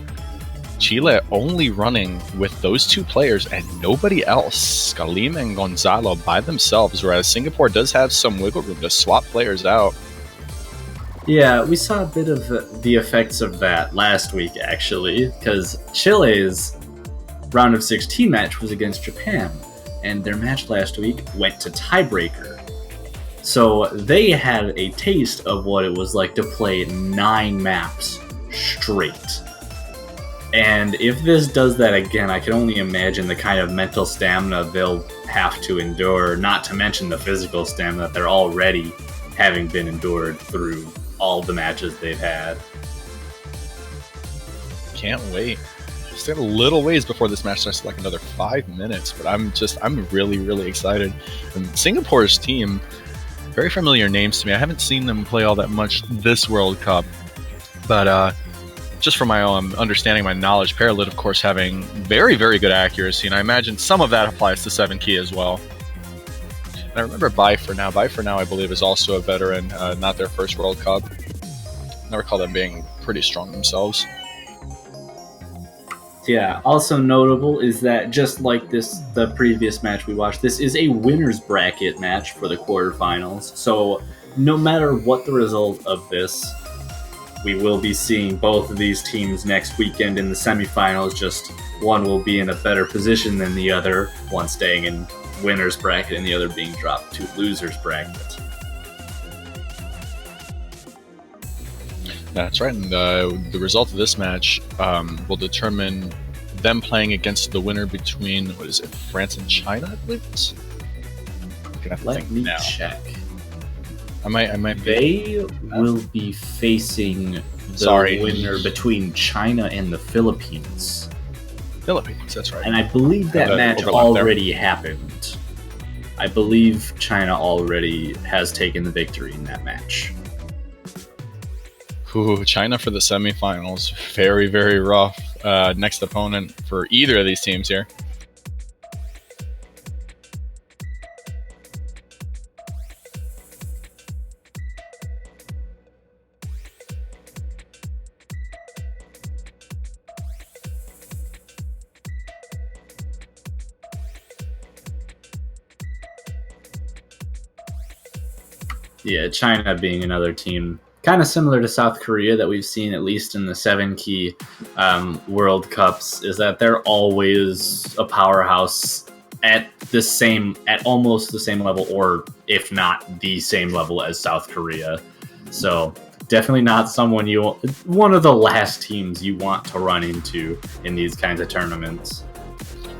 Chile only running with those two players and nobody else, Scalim and Gonzalo by themselves, whereas Singapore does have some wiggle room to swap players out. Yeah, we saw a bit of the effects of that last week, actually, because Chile's round of 16 match was against Japan, and their match last week went to tiebreaker. So they had a taste of what it was like to play 9 maps straight. And if this does that again, I can only imagine the kind of mental stamina they'll have to endure, not to mention the physical stamina that they're already having been endured through all the matches they've had. Can't wait. Just got a little ways before this match starts, like another 5 minutes, but I'm really, really excited. And Singapore's team, very familiar names to me. I haven't seen them play all that much this World Cup, but just from my own understanding, my knowledge, Paralit, of course, having very, very good accuracy, and I imagine some of that applies to 7Key as well. And I remember Bye For Now, I believe, is also a veteran, not their first World Cup. I recall them being pretty strong themselves. Yeah, also notable is that just like the previous match we watched, this is a winner's bracket match for the quarterfinals. So no matter what the result of this, we will be seeing both of these teams next weekend in the semifinals. Just one will be in a better position than the other, one staying in winner's bracket and the other being dropped to loser's bracket. That's right, and the result of this match will determine them playing against the winner between, what is it, France and China, I believe it's? Let me check. I might. They will be facing the winner between China and the Philippines. Philippines, that's right. And I believe that match already happened. I believe China already has taken the victory in that match. Ooh, China for the semifinals. Very, very rough. Next opponent for either of these teams here. Yeah, China being another team kind of similar to South Korea that we've seen at least in the 7Key World Cups, is that they're always a powerhouse at almost the same level, or if not the same level as South Korea. So definitely not one of the last teams you want to run into in these kinds of tournaments.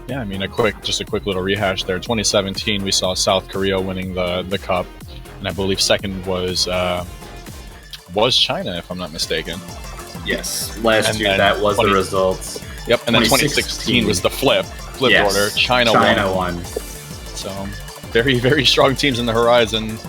Yeah, I mean, a quick little rehash there. 2017, we saw South Korea winning the cup, and I believe second was China, if I'm not mistaken. Yes, last year that was the results. Yep, and then 2016 was the flip yes, order. China won. So very, very strong teams in the horizon.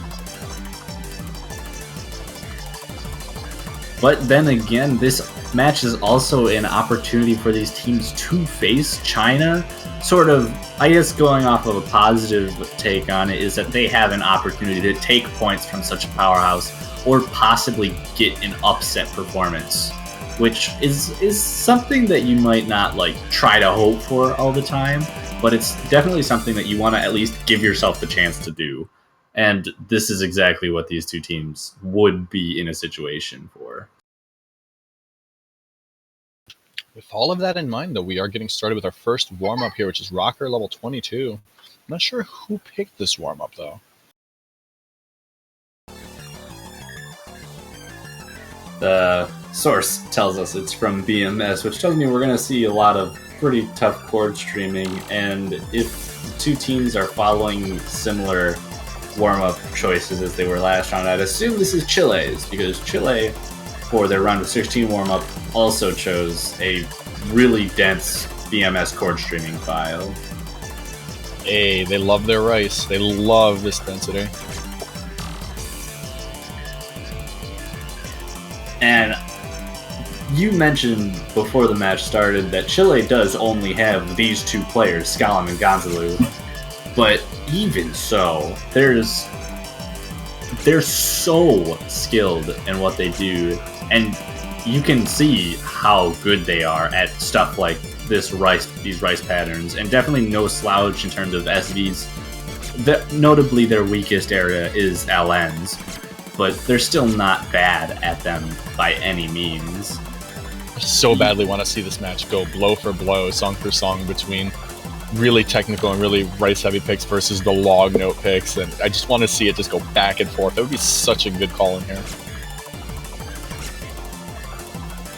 But then again, this match is also an opportunity for these teams to face China. Sort of, I guess, going off of a positive take on it is that they have an opportunity to take points from such a powerhouse, or possibly get an upset performance, which is something that you might not try to hope for all the time, but it's definitely something that you want to at least give yourself the chance to do. And this is exactly what these two teams would be in a situation for. With all of that in mind, though, we are getting started with our first warm-up here, which is Rocker level 22. I'm not sure who picked this warm-up, though. The source tells us it's from BMS, which tells me we're going to see a lot of pretty tough chord streaming, and if the two teams are following similar warm-up choices as they were last round, I'd assume this is Chile's, because Chile, for their round of 16 warm-up, also chose a really dense BMS chord streaming file. Hey, they love their rice. They love this density. And you mentioned before the match started that Chile does only have these two players, Scalum and Gonzalo. But even so, they're so skilled in what they do, and you can see how good they are at stuff like these rice patterns, and definitely no slouch in terms of SVs. Notably, their weakest area is LNs, but they're still not bad at them by any means. I so badly want to see this match go blow for blow, song for song, between really technical and really rice-heavy picks versus the log note picks, and I just want to see it just go back and forth. That would be such a good call in here.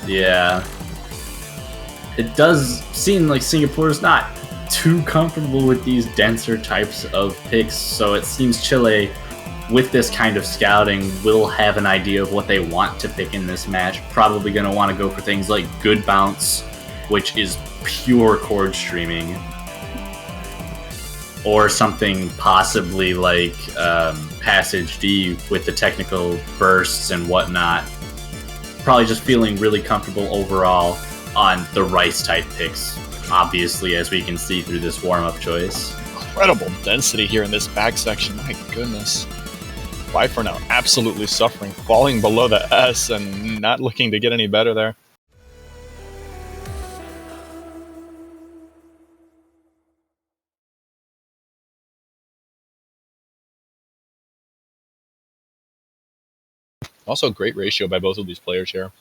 Yeah. It does seem like Singapore's not too comfortable with these denser types of picks, so it seems Chile, with this kind of scouting, will have an idea of what they want to pick in this match. Probably going to want to go for things like Good Bounce, which is pure chord streaming, or something possibly like Passage D with the technical bursts and whatnot. Probably just feeling really comfortable overall on the rice type picks, obviously, as we can see through this warm-up choice. Incredible density here in this back section, my goodness. Viper now absolutely suffering, falling below the S and not looking to get any better there. Also, great ratio by both of these players here.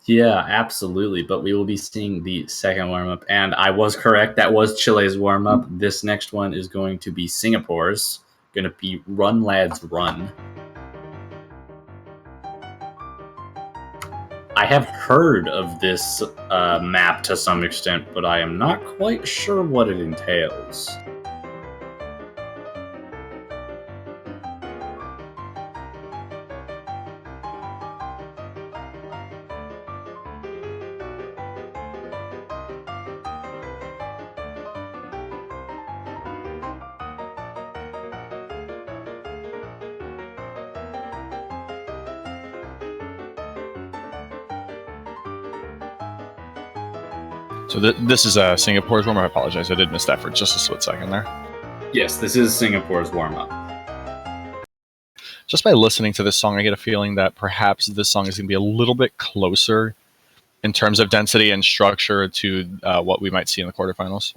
Yeah, absolutely. But we will be seeing the second warm-up. And I was correct. That was Chile's warm-up. This next one is going to be Singapore's. Going to be Run Lads Run. I have heard of this map to some extent, but I am not quite sure what it entails. So this is Singapore's warm-up. I apologize, I did miss that for just a split second there. Yes, this is Singapore's warm-up. Just by listening to this song, I get a feeling that perhaps this song is going to be a little bit closer in terms of density and structure to what we might see in the quarterfinals.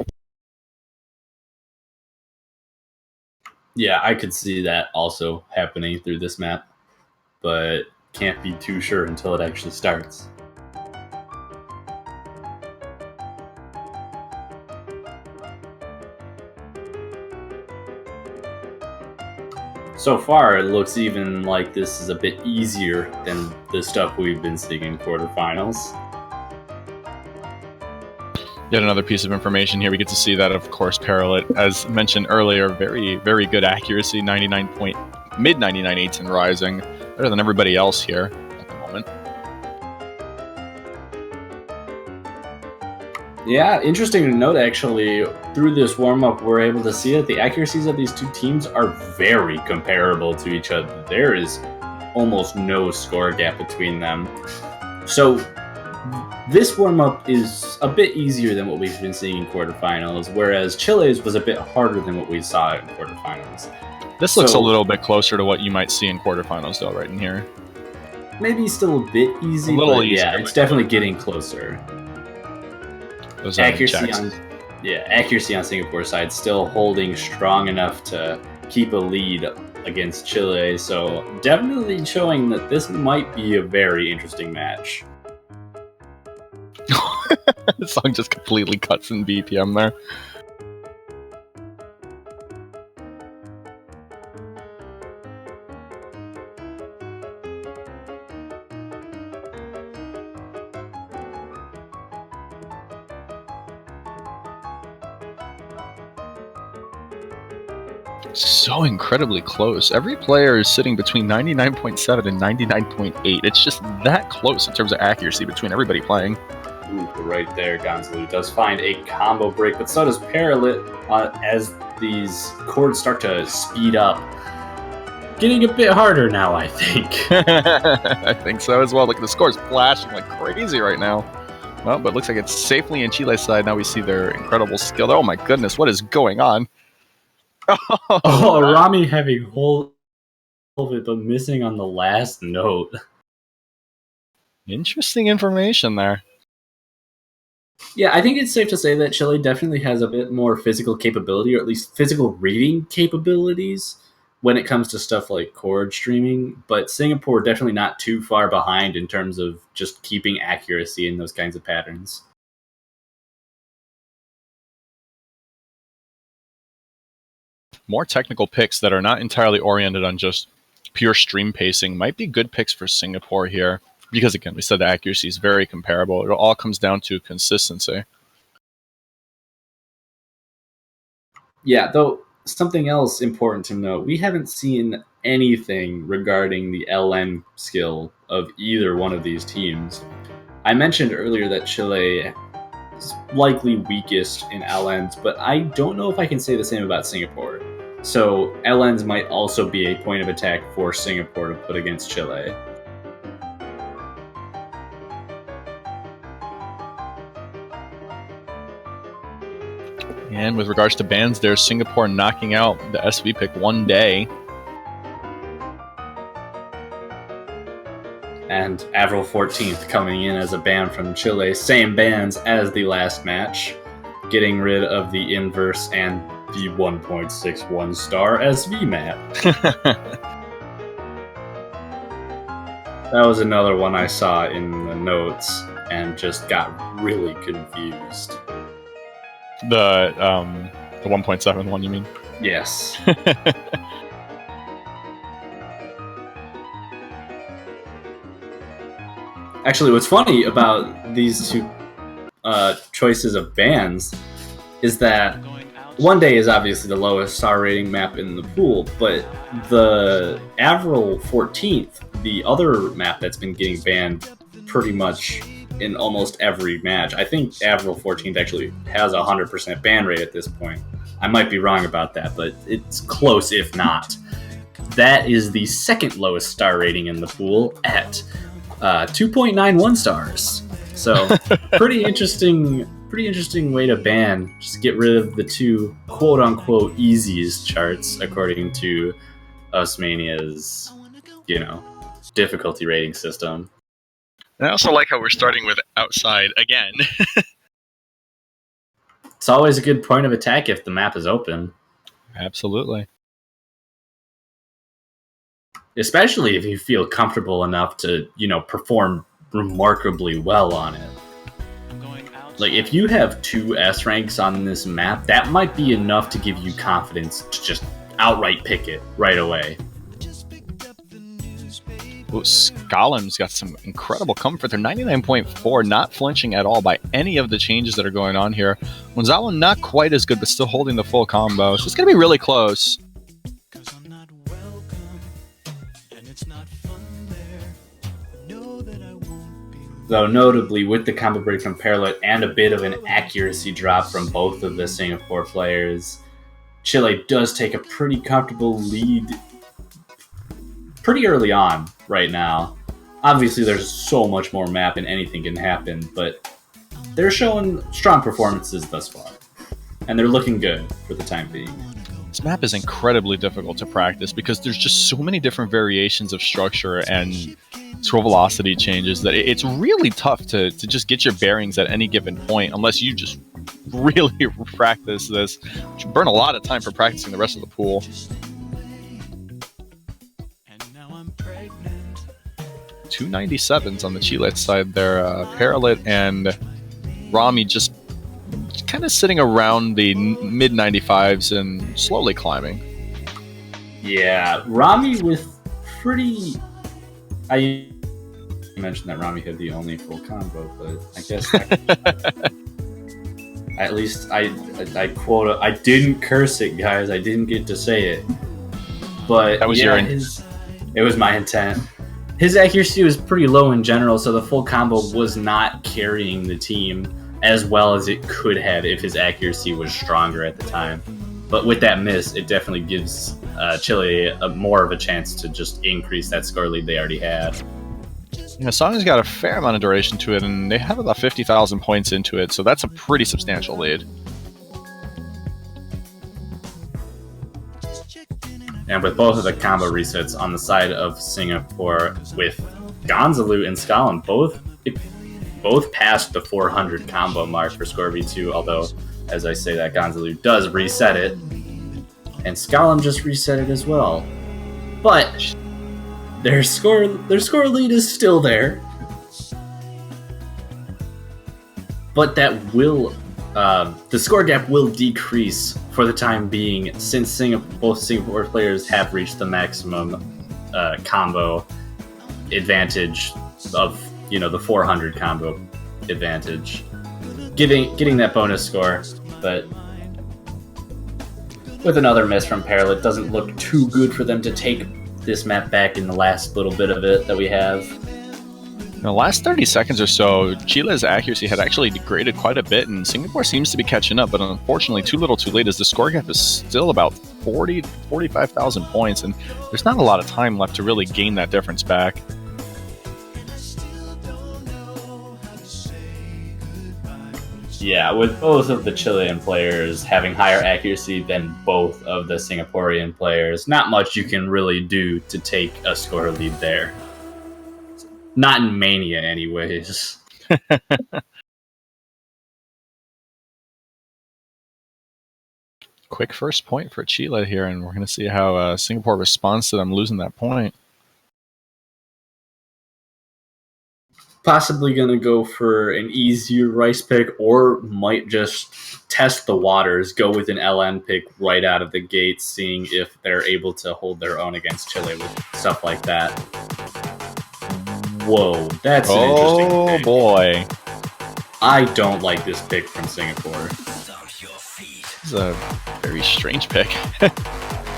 Yeah, I could see that also happening through this map, but can't be too sure until it actually starts. So far, it looks even like this is a bit easier than the stuff we've been seeing in quarterfinals. Yet another piece of information here. We get to see that, of course, Parallel, as mentioned earlier, very, very good accuracy, mid-99.8s and rising, better than everybody else here at the moment. Yeah, interesting to note, actually, through this warm-up, we're able to see that the accuracies of these two teams are very comparable to each other. There is almost no score gap between them. So this warm-up is a bit easier than what we've been seeing in quarterfinals, whereas Chile's was a bit harder than what we saw in quarterfinals. This looks a little bit closer to what you might see in quarterfinals, though, right in here. Maybe still a bit easy, but yeah, it's definitely getting closer. Accuracy on Singapore's side still holding strong enough to keep a lead against Chile, so definitely showing that this might be a very interesting match. The song just completely cuts in BPM there. So incredibly close. Every player is sitting between 99.7 and 99.8. It's just that close in terms of accuracy between everybody playing. Ooh, right there, Gonzalo does find a combo break, but so does Paralit as these chords start to speed up. Getting a bit harder now, I think. I think so as well. Look, the score's flashing like crazy right now. Well, but it looks like it's safely in Chile's side. Now we see their incredible skill. Oh my goodness, what is going on? Oh, Rami having hold of it, but missing on the last note. Interesting information there. Yeah, I think it's safe to say that Chile definitely has a bit more physical capability, or at least physical reading capabilities, when it comes to stuff like chord streaming. But Singapore definitely not too far behind in terms of just keeping accuracy in those kinds of patterns. More technical picks that are not entirely oriented on just pure stream pacing might be good picks for Singapore here. Because again, we said the accuracy is very comparable. It all comes down to consistency. Yeah, though something else important to note, we haven't seen anything regarding the LN skill of either one of these teams. I mentioned earlier that Chile is likely weakest in LNs, but I don't know if I can say the same about Singapore. So LNs might also be a point of attack for Singapore to put against Chile. And with regards to bands, there's Singapore knocking out the SV pick one day. And Avril 14th coming in as a band from Chile, same bands as the last match, getting rid of the inverse and the 1.61 star SV map. That was another one I saw in the notes and just got really confused. The 1.71, you mean? Yes. Actually, what's funny about these two choices of bands is that One Day is obviously the lowest star rating map in the pool, but the Avril 14th, the other map that's been getting banned pretty much in almost every match. I think Avril 14th actually has a 100% ban rate at this point. I might be wrong about that, but it's close if not. That is the second lowest star rating in the pool at 2.91 stars. So pretty interesting way to ban. Just get rid of the two quote unquote easiest charts according to Usmania's, difficulty rating system. And I also like how we're starting with outside again. It's always a good point of attack if the map is open. Absolutely. Especially if you feel comfortable enough to, perform remarkably well on it. Like, if you have 2 S ranks on this map, that might be enough to give you confidence to just outright pick it right away. Ooh, Scollum's got some incredible comfort. They're 99.4, not flinching at all by any of the changes that are going on here. Gonzalo not quite as good, but still holding the full combo. So it's going to be really close. Though notably, with the combo break from Paralit and a bit of an accuracy drop from both of the Singapore players, Chile does take a pretty comfortable lead pretty early on right now. Obviously, there's so much more map and anything can happen, but they're showing strong performances thus far. And they're looking good for the time being. This map is incredibly difficult to practice because there's just so many different variations of structure and scroll velocity changes that it's really tough to just get your bearings at any given point unless you just really practice this. You burn a lot of time for practicing the rest of the pool. 297s on the Chile side there. Paralit and Rami just kind of sitting around the mid 95s and slowly climbing. Yeah, Rami with pretty. I mentioned that Rami had the only full combo, but I guess at least I quote. I didn't curse it, guys. I didn't get to say it, but that was yeah, your it was my intent. His accuracy was pretty low in general, so the full combo was not carrying the team as well as it could have if his accuracy was stronger at the time. But with that miss, it definitely gives Chile more of a chance to just increase that score lead they already had. The song's got a fair amount of duration to it, and they have about 50,000 points into it, so that's a pretty substantial lead. And with both of the combo resets on the side of Singapore, with Gonzalou and Skalem both passed the 400 combo mark for score V2, although, as I say that, Gonzalou does reset it, and Skalem just reset it as well. But their score lead is still there. But that will the score gap will decrease for the time being, since both Singapore players have reached the maximum combo advantage of the 400 combo advantage, getting that bonus score. But with another miss from Peril, it doesn't look too good for them to take this map back in the last little bit of it that we have. In the last 30 seconds or so, Chile's accuracy had actually degraded quite a bit, and Singapore seems to be catching up, but unfortunately too little too late, as the score gap is still about 45,000 points, and there's not a lot of time left to really gain that difference back. Yeah, with both of the Chilean players having higher accuracy than both of the Singaporean players, not much you can really do to take a score lead there. Not in Mania, anyways. Quick first point for Chile here, and we're going to see how Singapore responds to them losing that point. Possibly going to go for an easier rice pick, or might just test the waters, go with an LN pick right out of the gate, seeing if they're able to hold their own against Chile with stuff like that. Whoa, that's an interesting pick. Oh boy. I don't like this pick from Singapore. This is a very strange pick.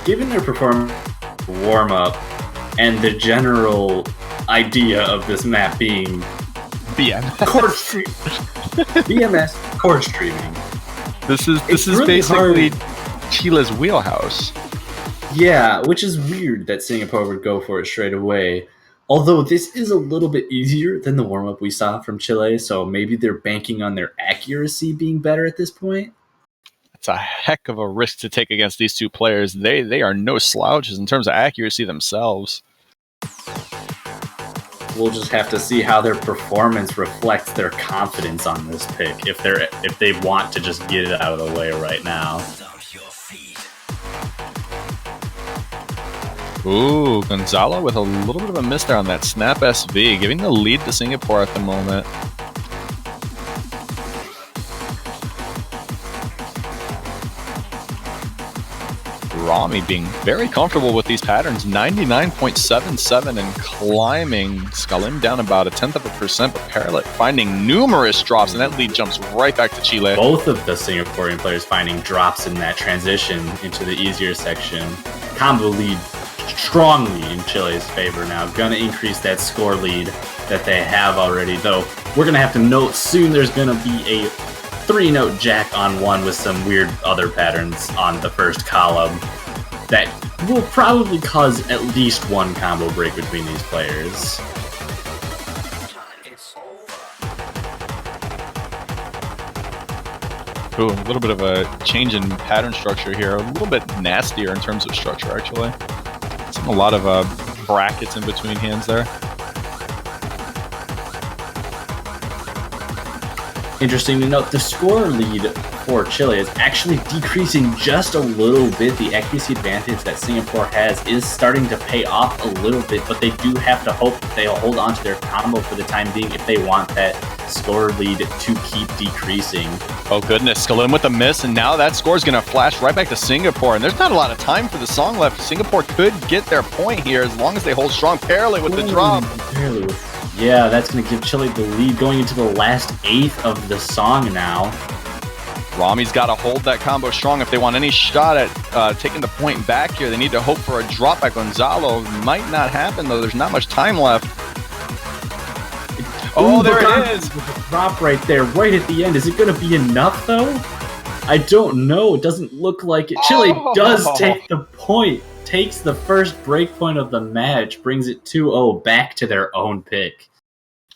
Given their performance warm-up and the general idea of this map being chord streaming, BMS chord streaming. This is really basically hard. Chile's wheelhouse. Yeah, which is weird that Singapore would go for it straight away. Although this is a little bit easier than the warm-up we saw from Chile, so maybe they're banking on their accuracy being better at this point. It's a heck of a risk to take against these two players. They are no slouches in terms of accuracy themselves. We'll just have to see how their performance reflects their confidence on this pick, if they want to just get it out of the way right now. Ooh, Gonzalo with a little bit of a miss there on that snap SV, giving the lead to Singapore at the moment. Rami being very comfortable with these patterns, 99.77 and climbing. Skalem down about 0.1%, but Paralit finding numerous drops, and that lead jumps right back to Chile. Both of the Singaporean players finding drops in that transition into the easier section. Combo lead strongly in Chile's favor now. Gonna increase that score lead that they have already, though we're gonna have to note soon there's gonna be a 3-note jack on one with some weird other patterns on the first column that will probably cause at least one combo break between these players. Ooh, a little bit of a change in pattern structure here, a little bit nastier in terms of structure actually. A lot of brackets in between hands there. Interesting to note, the score lead for Chile is actually decreasing just a little bit. The accuracy advantage that Singapore has is starting to pay off a little bit, but they do have to hope that they'll hold on to their combo for the time being if they want that score lead to keep decreasing. Oh goodness, Skalim with a miss, and now that score is going to flash right back to Singapore, and there's not a lot of time for the song left. Singapore could get their point here as long as they hold strong. Perle with the drop. Yeah, that's going to give Chile the lead going into the last eighth of the song now. Rami's got to hold that combo strong if they want any shot at taking the point back here. They need to hope for a drop by Gonzalo. Might not happen, though. There's not much time left. Oh, there it is! Drop right there, right at the end. Is it going to be enough, though? I don't know. It doesn't look like it. Chile does take the point. Takes the first break point of the match. Brings it 2-0 back to their own pick.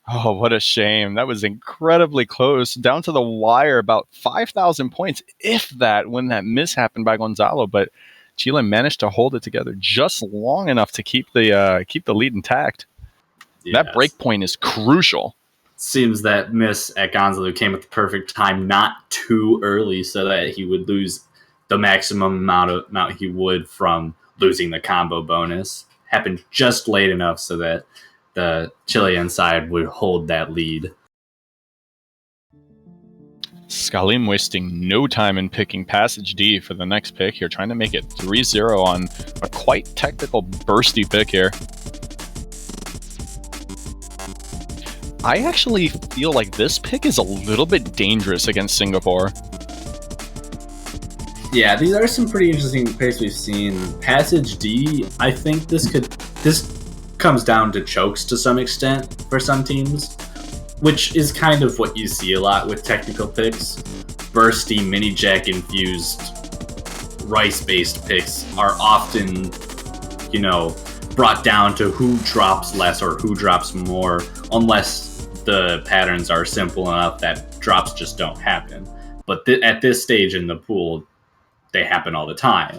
Oh, what a shame. That was incredibly close. Down to the wire, about 5,000 points, if that, when that miss happened by Gonzalo. But Chile managed to hold it together just long enough to keep the lead intact. Yes. That break point is crucial. Seems that miss at Gonzalo came at the perfect time, not too early, so that he would lose the maximum amount he would from losing the combo bonus. Happened just late enough so that the Chilean side would hold that lead. Skalim wasting no time in picking Passage D for the next pick here, trying to make it 3-0 on a quite technical bursty pick here. I actually feel like this pick is a little bit dangerous against Singapore. Yeah, these are some pretty interesting picks we've seen. Passage D, I think this comes down to chokes to some extent for some teams, which is kind of what you see a lot with technical picks. Bursty, mini-jack infused, rice-based picks are often, brought down to who drops less or who drops more, unless the patterns are simple enough that drops just don't happen. But at this stage in the pool, they happen all the time.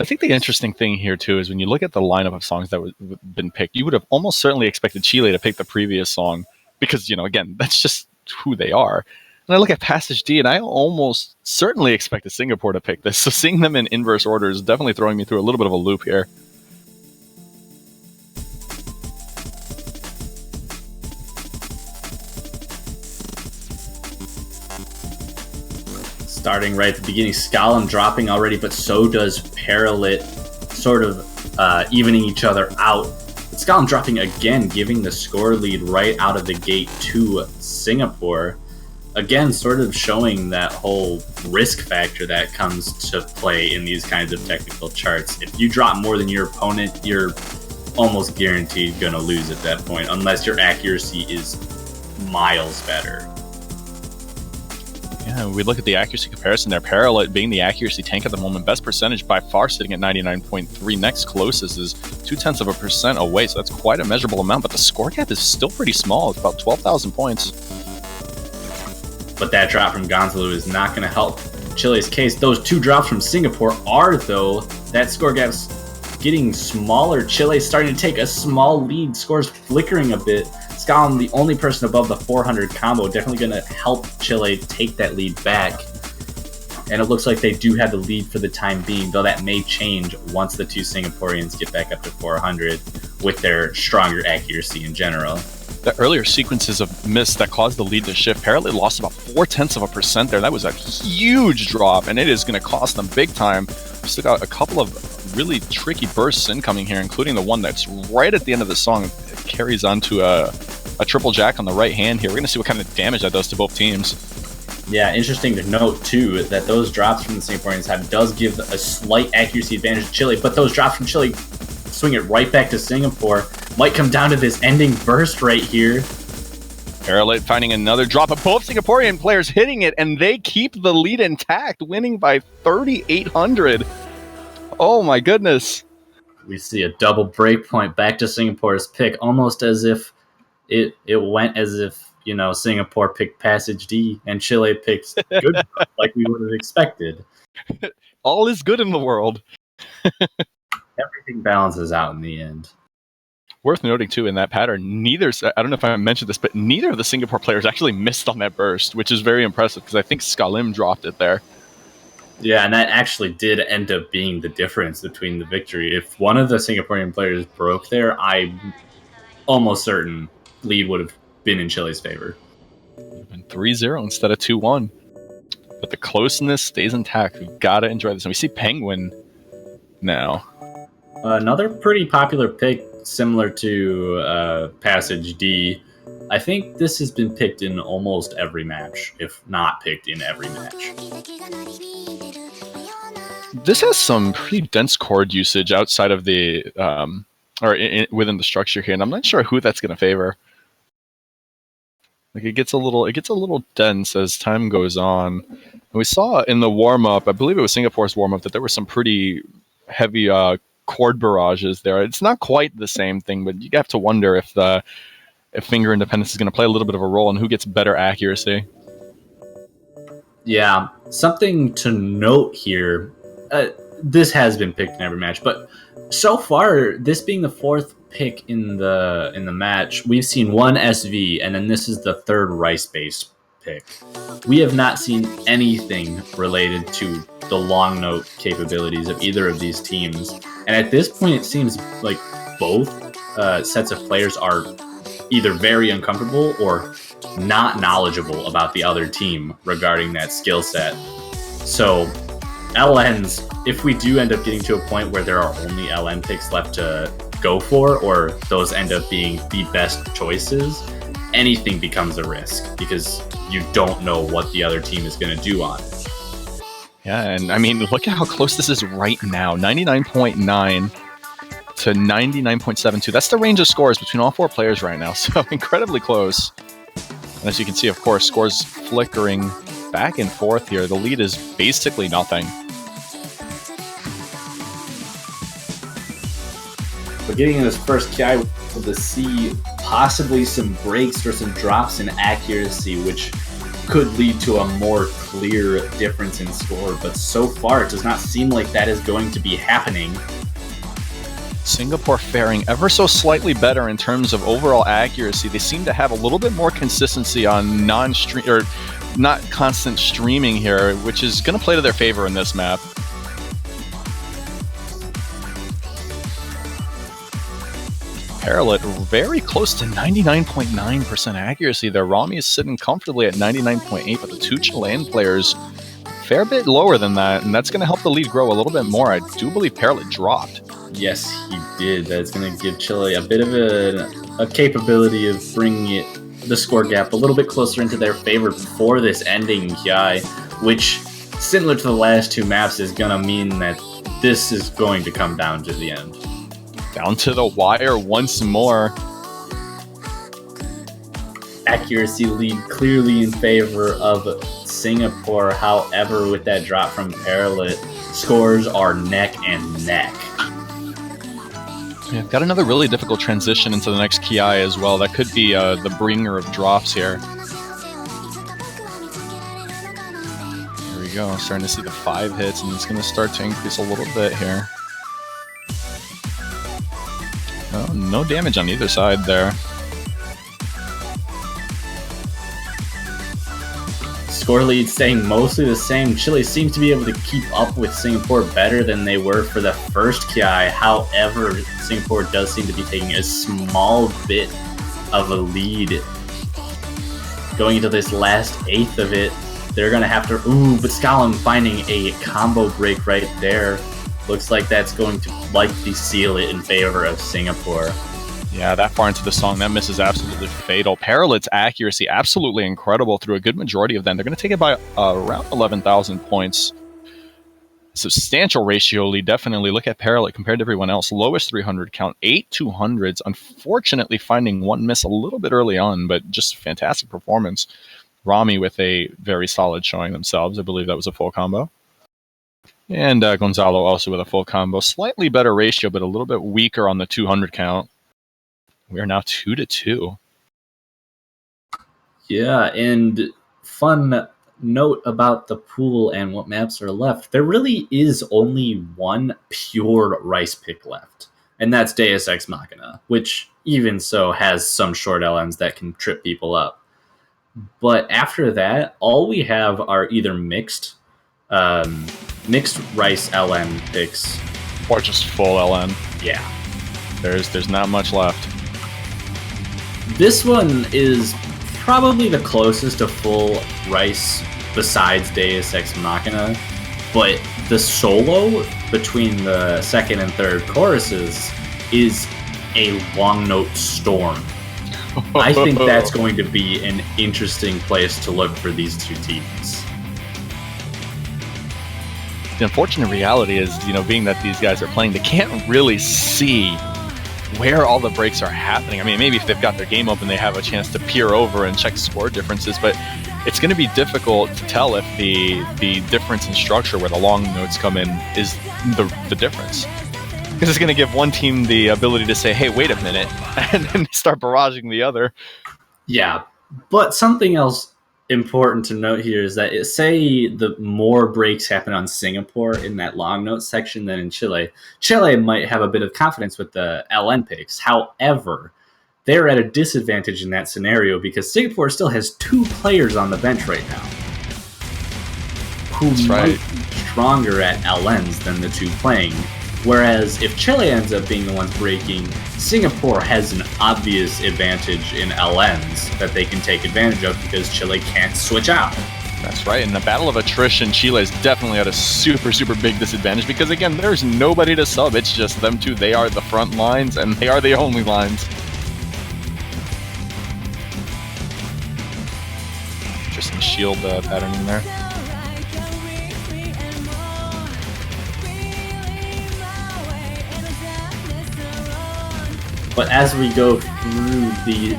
I think the interesting thing here, too, is when you look at the lineup of songs that have been picked, you would have almost certainly expected Chile to pick the previous song because, again, that's just who they are. And I look at Passage D, and I almost certainly expected Singapore to pick this. So seeing them in inverse order is definitely throwing me through a little bit of a loop here. Starting right at the beginning, Skalim dropping already, but so does Paralit, sort of evening each other out. But Skalim dropping again, giving the score lead right out of the gate to Singapore. Again, sort of showing that whole risk factor that comes to play in these kinds of technical charts. If you drop more than your opponent, you're almost guaranteed going to lose at that point, unless your accuracy is miles better. Yeah, we look at the accuracy comparison there. Paralit being the accuracy tank at the moment, best percentage by far, sitting at 99.3. Next closest is 0.2% away, so that's quite a measurable amount. But the score gap is still pretty small. It's about 12,000 points. But that drop from Gonzalo is not going to help Chile's case. Those two drops from Singapore are, though. That score gap's getting smaller. Chile's starting to take a small lead. Scores flickering a bit. Skalim, the only person above the 400 combo, definitely going to help Chile take that lead back. And it looks like they do have the lead for the time being, though that may change once the two Singaporeans get back up to 400 with their stronger accuracy in general. The earlier sequences of miss that caused the lead to shift, Paralit lost about 0.4% there. That was a huge drop, and it is going to cost them big time. We've still got a couple of really tricky bursts incoming here, including the one that's right at the end of the song. It carries on to a triple jack on the right hand here. We're going to see what kind of damage that does to both teams. Yeah, interesting to note, too, that those drops from the Singaporeans does give a slight accuracy advantage to Chile, but those drops from Chile swing it right back to Singapore. Might come down to this ending burst right here. Paralit finding another drop, but both Singaporean players hitting it, and they keep the lead intact, winning by 3,800. Oh my goodness. We see a double break point back to Singapore's pick, almost as if it went as if, Singapore picked Passage D and Chile picked good like we would have expected. All is good in the world. Everything balances out in the end. Worth noting, too, in that pattern, I don't know if I mentioned this, but neither of the Singapore players actually missed on that burst, which is very impressive because I think Skalim dropped it there. Yeah, and that actually did end up being the difference between the victory. If one of the Singaporean players broke there, I'm almost certain lead would have been in Chile's favor. Even 3-0 instead of 2-1. But the closeness stays intact. We've got to enjoy this. And we see Penguin now. Another pretty popular pick, similar to Passage D. I think this has been picked in almost every match, if not picked in every match. This has some pretty dense chord usage outside of the within the structure here, and I'm not sure who that's going to favor. Like it gets a little dense as time goes on. And we saw in the warm up, I believe it was Singapore's warm up, that there were some pretty heavy chord barrages there. It's not quite the same thing, but you have to wonder if finger independence is going to play a little bit of a role in who gets better accuracy. Yeah, something to note here. This has been picked in every match, but so far, this being the fourth pick in the match, we've seen one SV, and then this is the third rice-based pick. We have not seen anything related to the long note capabilities of either of these teams, and at this point, it seems like both sets of players are either very uncomfortable or not knowledgeable about the other team regarding that skill set. So LNs, if we do end up getting to a point where there are only LN picks left to go for, or those end up being the best choices, anything becomes a risk because you don't know what the other team is going to do on it. Yeah, and I mean, look at how close this is right now. 99.9 to 99.72. That's the range of scores between all four players right now, so incredibly close. And as you can see, of course, scores flickering back and forth here. The lead is basically nothing. But getting in this first KI, we'll see possibly some breaks or some drops in accuracy, which could lead to a more clear difference in score. But so far, it does not seem like that is going to be happening. Singapore faring ever so slightly better in terms of overall accuracy. They seem to have a little bit more consistency on not constant streaming here, which is going to play to their favor in this map. Parallel very close to 99.9% accuracy there. Rami is sitting comfortably at 99.8, but the two Chilean players a fair bit lower than that, and that's going to help the lead grow a little bit more. I do believe Parallel dropped. Yes, he did. That's going to give Chile a bit of a capability of bringing the score gap a little bit closer into their favor before this ending KI, which, similar to the last two maps, is going to mean that this is going to come down to the end. Down to the wire once more. Accuracy lead clearly in favor of Singapore. However, with that drop from Parallel, scores are neck and neck. Yeah, got another really difficult transition into the next KI as well. That could be the bringer of drops here. There we go. Starting to see the 5 hits, and it's going to start to increase a little bit here. Oh, no damage on either side there. Score lead staying mostly the same. Chile seems to be able to keep up with Singapore better than they were for the first KI. However, Singapore does seem to be taking a small bit of a lead. Going into this last eighth of it, they're going to have to... Ooh, but Skalim finding a combo break right there. Looks like that's going to likely seal it in favor of Singapore. Yeah, that far into the song, that miss is absolutely fatal. Parallel's accuracy, absolutely incredible through a good majority of them. They're going to take it by around 11,000 points. Substantial ratio lead, definitely. Look at Parallel compared to everyone else. Lowest 300 count, 8 200s. Unfortunately, finding one miss a little bit early on, but just fantastic performance. Rami with a very solid showing themselves. I believe that was a full combo. And Gonzalo also with a full combo. Slightly better ratio, but a little bit weaker on the 200 count. We are now 2-2. Yeah, and fun note about the pool and what maps are left. There really is only one pure rice pick left. and that's Deus Ex Machina, which even so has some short LNs that can trip people up. But after that, all we have are either mixed rice LN picks, or just full LN. Yeah, there's not much left. This one is probably the closest to full rice besides Deus Ex Machina, but the solo between the second and third choruses is a long note storm. I think that's going to be an interesting place to look for these two teams. The unfortunate reality is, being that these guys are playing, they can't really see where all the breaks are happening. I mean, maybe if they've got their game open, they have a chance to peer over and check score differences, but it's going to be difficult to tell if the difference in structure where the long notes come in is the difference. Because it's going to give one team the ability to say, hey, wait a minute, and then start barraging the other. Yeah, but something else important to note here is that say the more breaks happen on Singapore in that long note section than in Chile. Chile might have a bit of confidence with the LN picks. However, they're at a disadvantage in that scenario because Singapore still has 2 players on the bench right now who might be stronger at LNs than the 2 playing. Whereas if Chile ends up being the ones breaking, Singapore has an obvious advantage in LNs that they can take advantage of because Chile can't switch out. That's right. In the battle of attrition, Chile is definitely at a super, super big disadvantage because, again, there's nobody to sub. It's just them two. They are the front lines, and they are the only lines. Interesting shield patterning there. But as we go through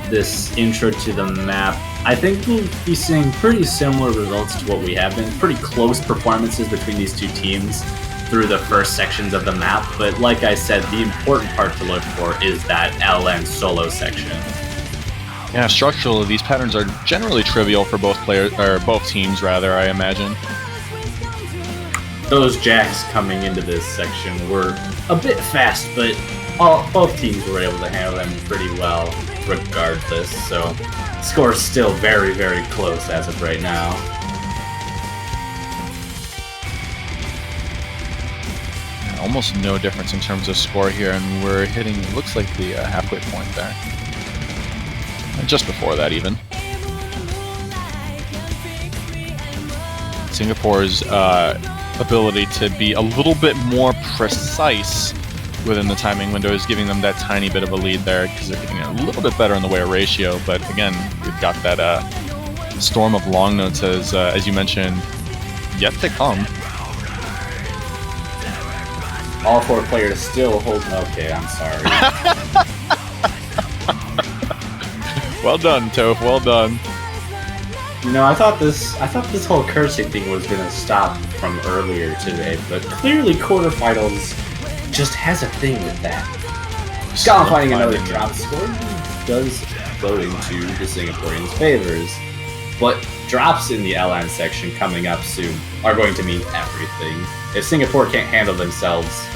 this intro to the map, I think we'll be seeing pretty similar results to what we have been. Pretty close performances between these two teams through the first sections of the map. But like I said, the important part to look for is that LN solo section. Yeah, structurally, these patterns are generally trivial for both teams, rather, I imagine. Those jacks coming into this section were a bit fast, but both teams were able to handle them pretty well regardless, so score's still very, very close as of right now. Almost no difference in terms of score here, and we're hitting, looks like, the halfway point there. Just before that, even. Singapore's ability to be a little bit more precise within the timing window is giving them that tiny bit of a lead there because they're getting a little bit better in the way of ratio. But again, we've got that storm of long notes, as you mentioned, yet to come. All 4 players still holding. Okay, I'm sorry. Well done, Toph. Well done. I thought this whole cursing thing was gonna stop from earlier today, but clearly quarterfinals just has a thing with that. Scott finding another drop score does go into the Singaporeans' favors, but drops in the LN section coming up soon are going to mean everything. If Singapore can't handle themselves,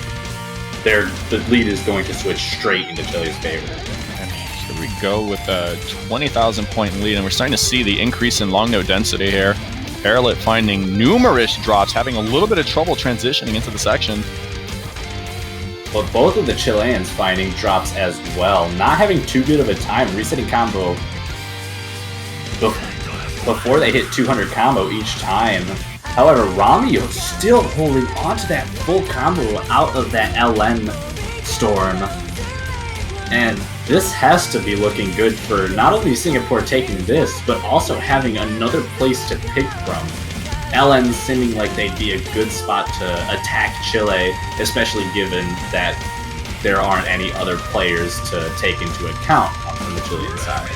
the lead is going to switch straight into Chile's favor. And here we go with a 20,000 point lead, and we're starting to see the increase in long note density here. Airlit finding numerous drops, having a little bit of trouble transitioning into the section. But both of the Chileans finding drops as well, not having too good of a time resetting combo before they hit 200 combo each time. However, Ramio still holding onto that full combo out of that LN storm. And this has to be looking good for not only Singapore taking this, but also having another place to pick from. LN seeming like they'd be a good spot to attack Chile, especially given that there aren't any other players to take into account from the Chilean side.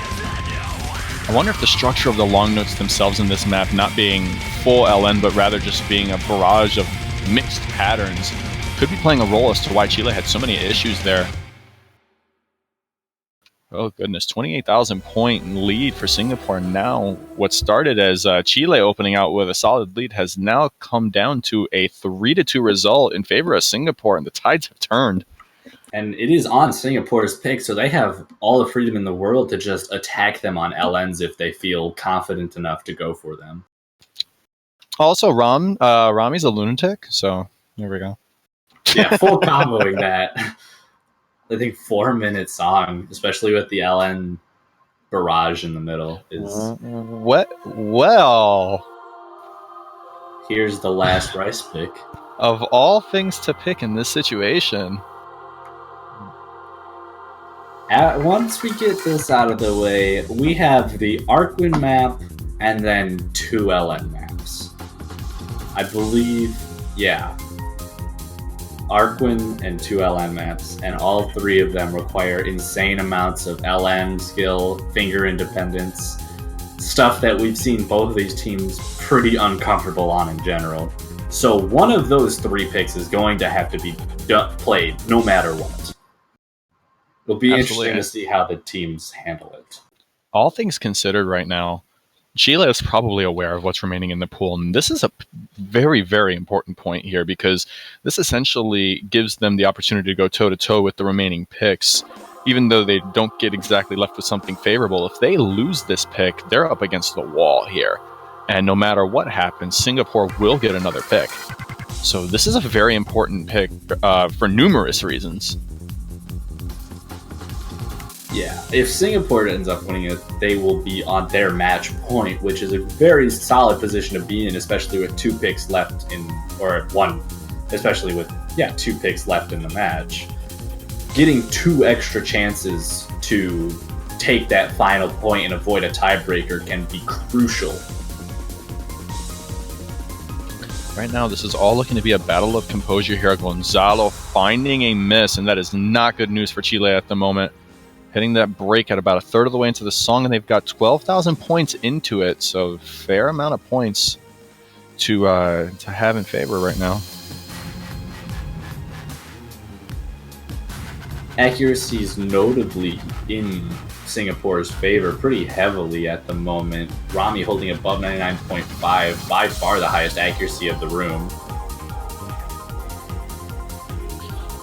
I wonder if the structure of the long notes themselves in this map not being full LN, but rather just being a barrage of mixed patterns could be playing a role as to why Chile had so many issues there. Oh goodness, 28,000 point lead for Singapore now. What started as Chile opening out with a solid lead has now come down to a 3-2 result in favor of Singapore, and the tides have turned. And it is on Singapore's pick, so they have all the freedom in the world to just attack them on LNs if they feel confident enough to go for them. Also, Rami's a lunatic, so there we go. Yeah, full comboing that. I think 4-minute song, especially with the LN barrage in the middle, is. What? Well, here's the last rice pick. Of all things to pick in this situation. Once we get this out of the way, we have the Arkwin map and then 2 LN maps. I believe, yeah. Arkwin and 2 LN maps, and all 3 of them require insane amounts of LN skill, finger independence, stuff that we've seen both of these teams pretty uncomfortable on in general. So one of those 3 picks is going to have to be played no matter what. It'll be interesting to see how the teams handle it. All things considered right now, Chile is probably aware of what's remaining in the pool, and this is a very, very important point here because this essentially gives them the opportunity to go toe-to-toe with the remaining picks, even though they don't get exactly left with something favorable. If they lose this pick, they're up against the wall here, and no matter what happens, Singapore will get another pick. So this is a very important pick for numerous reasons. Yeah, if Singapore ends up winning it, they will be on their match point, which is a very solid position to be in, especially with 2 picks left especially with 2 picks left in the match. Getting 2 extra chances to take that final point and avoid a tiebreaker can be crucial. Right now, this is all looking to be a battle of composure here. Gonzalo finding a miss, and that is not good news for Chile at the moment. Hitting that break at about a third of the way into the song, and they've got 12,000 points into it, so fair amount of points to have in favor right now. Accuracy is notably in Singapore's favor pretty heavily at the moment. Rami holding above 99.5, by far the highest accuracy of the room.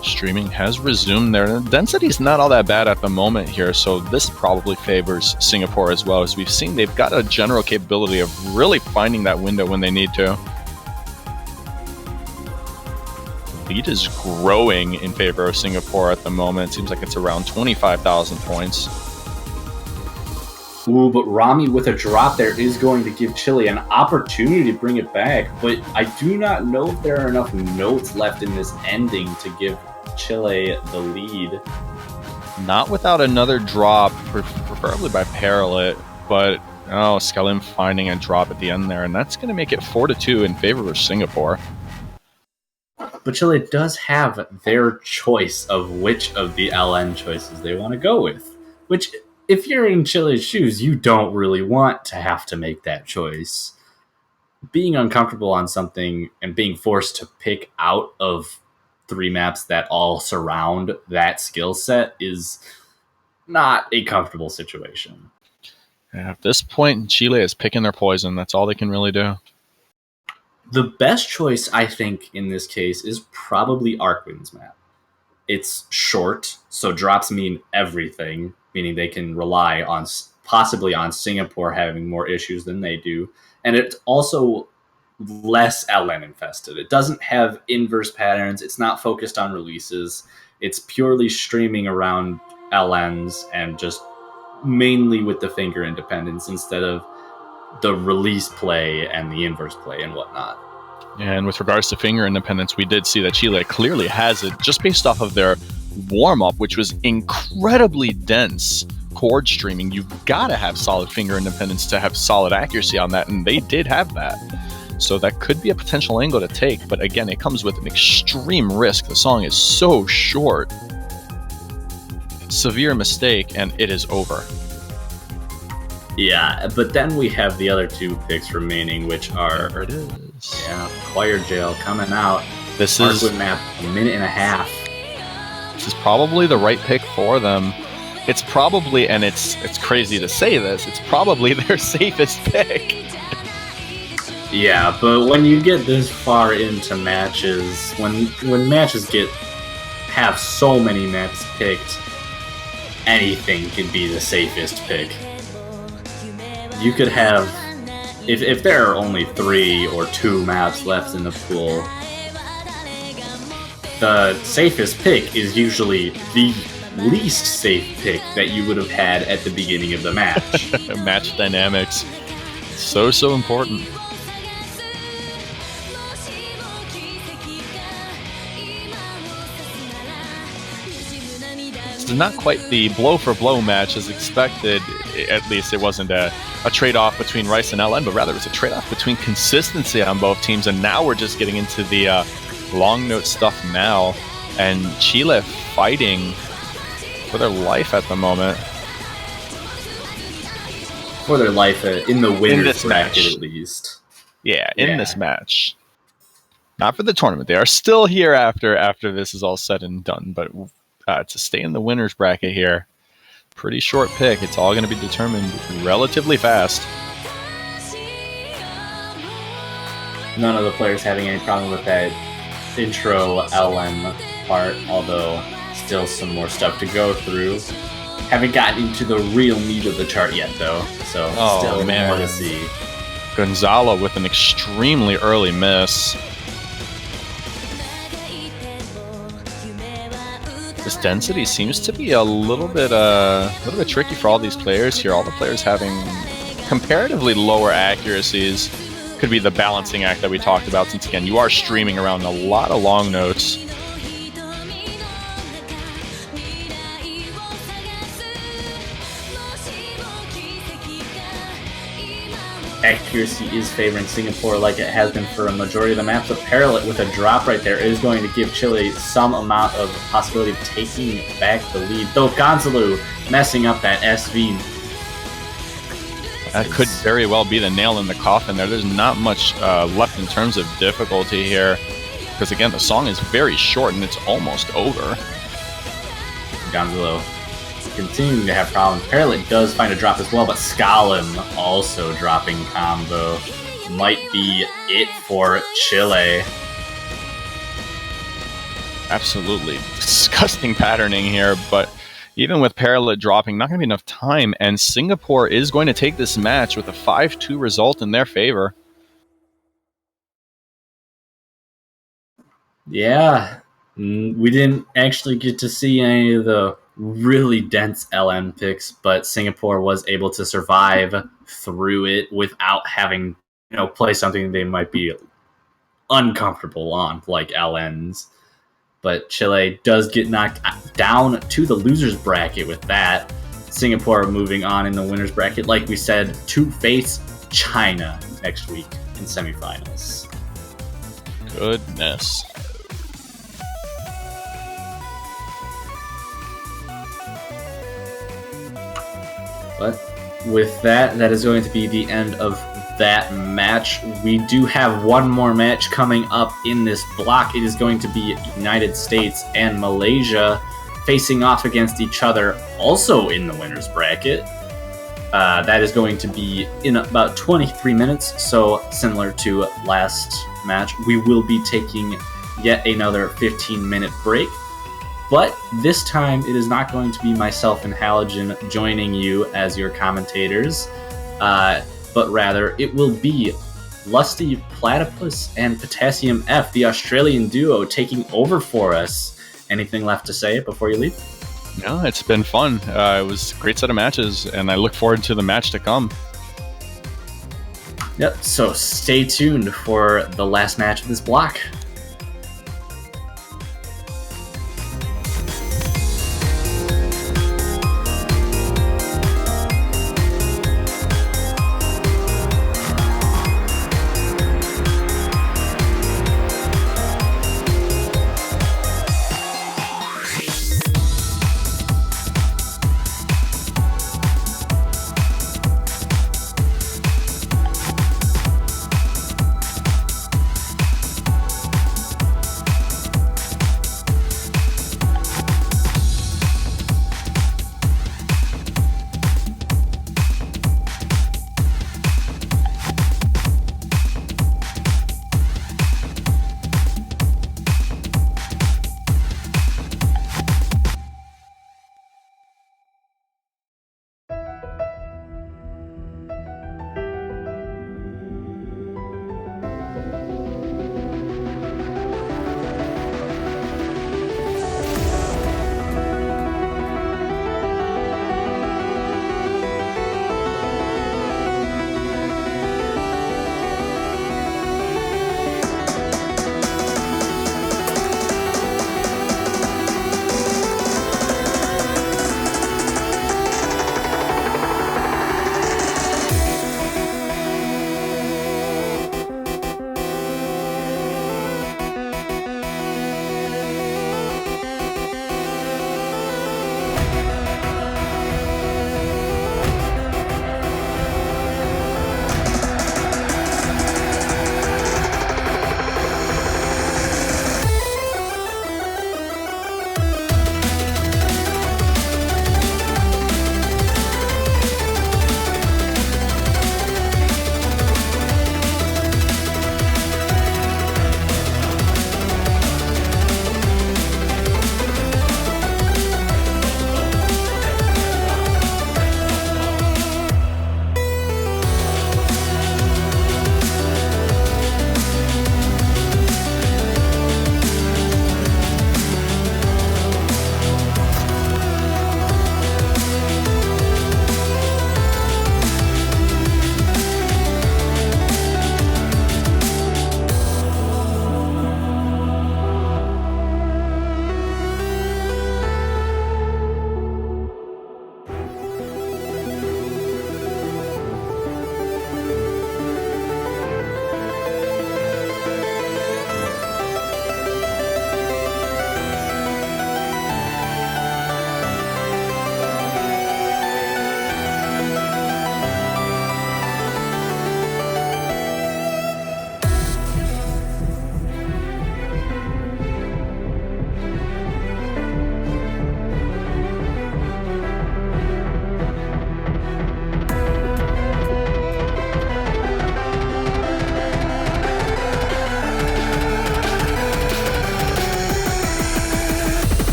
Streaming has resumed there. Density's not all that bad at the moment here, so this probably favors Singapore as well. As we've seen, they've got a general capability of really finding that window when they need to. Lead is growing in favor of Singapore at the moment. It seems like it's around 25,000 points. Ooh, but Rami with a drop there is going to give Chile an opportunity to bring it back, but I do not know if there are enough notes left in this ending to give Chile the lead. Not without another drop, preferably by Paralit, but Skellim finding a drop at the end there, and that's going to make it 4-2 in favor of Singapore. But Chile does have their choice of which of the LN choices they want to go with, which, if you're in Chile's shoes, you don't really want to have to make that choice. Being uncomfortable on something and being forced to pick out of 3 maps that all surround that skill set is not a comfortable situation. At this point, Chile is picking their poison. That's all they can really do. The best choice, I think, in this case is probably Arkwin's map. It's short, so drops mean everything, meaning they can rely on possibly on Singapore having more issues than they do. And it's also less LN infested. It doesn't have inverse patterns. It's not focused on releases. It's purely streaming around LNs and just mainly with the finger independence instead of the release play and the inverse play and whatnot. And with regards to finger independence, we did see that Chile clearly has it just based off of their warm-up, which was incredibly dense chord streaming. You've got to have solid finger independence to have solid accuracy on that, and they did have that. So that could be a potential angle to take, but again, it comes with an extreme risk. The song is so short. Severe mistake, and it is over. Yeah, but then we have the other 2 picks remaining, which are... There it is. Yeah, Choir Jail coming out. This Arkwin map, 1.5 minutes. This is probably the right pick for them. It's probably, and it's crazy to say this, it's probably their safest pick. Yeah, but when you get this far into matches, when matches get have so many maps picked, anything can be the safest pick. You could have, if there are only 3 or 2 maps left in the pool, the safest pick is usually the least safe pick that you would have had at the beginning of the match. Match dynamics. So important. It's not quite the blow-for-blow match as expected. At least it wasn't a trade-off between Rice and LN, but rather it was a trade-off between consistency on both teams. And now we're just getting into the long note stuff now. And Chile fighting for their life at the moment. For their life in the winner's bracket, at least. Yeah, in this match. Not for the tournament. They are still here after this is all said and done. But to stay in the winner's bracket here, pretty short pick. It's all going to be determined relatively fast. None of the players having any problem with that intro LM part, although still some more stuff to go through. Haven't gotten into the real meat of the chart yet, though, so still more to see. Gonzalo with an extremely early miss. This density seems to be a little bit tricky for all these players here. All the players having comparatively lower accuracies. Could be the balancing act that we talked about, since again you are streaming around a lot of long notes. Accuracy is favoring Singapore like it has been for a majority of the maps, but Parallel with a drop right there is going to give Chile some amount of possibility of taking back the lead. Though Gonzalo messing up that SV. That could very well be the nail in the coffin there. There's not much left in terms of difficulty here, because again the song is very short and it's almost over. Gonzalo continuing to have problems. Parallel does find a drop as well, but Scalim also dropping combo. Might be it for Chile. Absolutely disgusting patterning here, but even with Parallel dropping, not going to be enough time, and Singapore is going to take this match with a 5-2 result in their favor. Yeah, we didn't actually get to see any of the really dense LN picks, but Singapore was able to survive through it without having, play something they might be uncomfortable on, like LNs. But Chile does get knocked down to the loser's bracket with that. Singapore moving on in the winner's bracket, like we said, to face China next week in semifinals. Goodness. But with that is going to be the end of that match. We do have one more match coming up in this block. It is going to be United States and Malaysia facing off against each other, also in the winner's bracket. That is going to be in about 23 minutes, so similar to last match. We will be taking yet another 15-minute break. But this time, it is not going to be myself and Halogen joining you as your commentators, but rather it will be Lusty Platypus and Potassium F, the Australian duo, taking over for us. Anything left to say before you leave? No, it's been fun. It was a great set of matches, and I look forward to the match to come. Yep, so stay tuned for the last match of this block.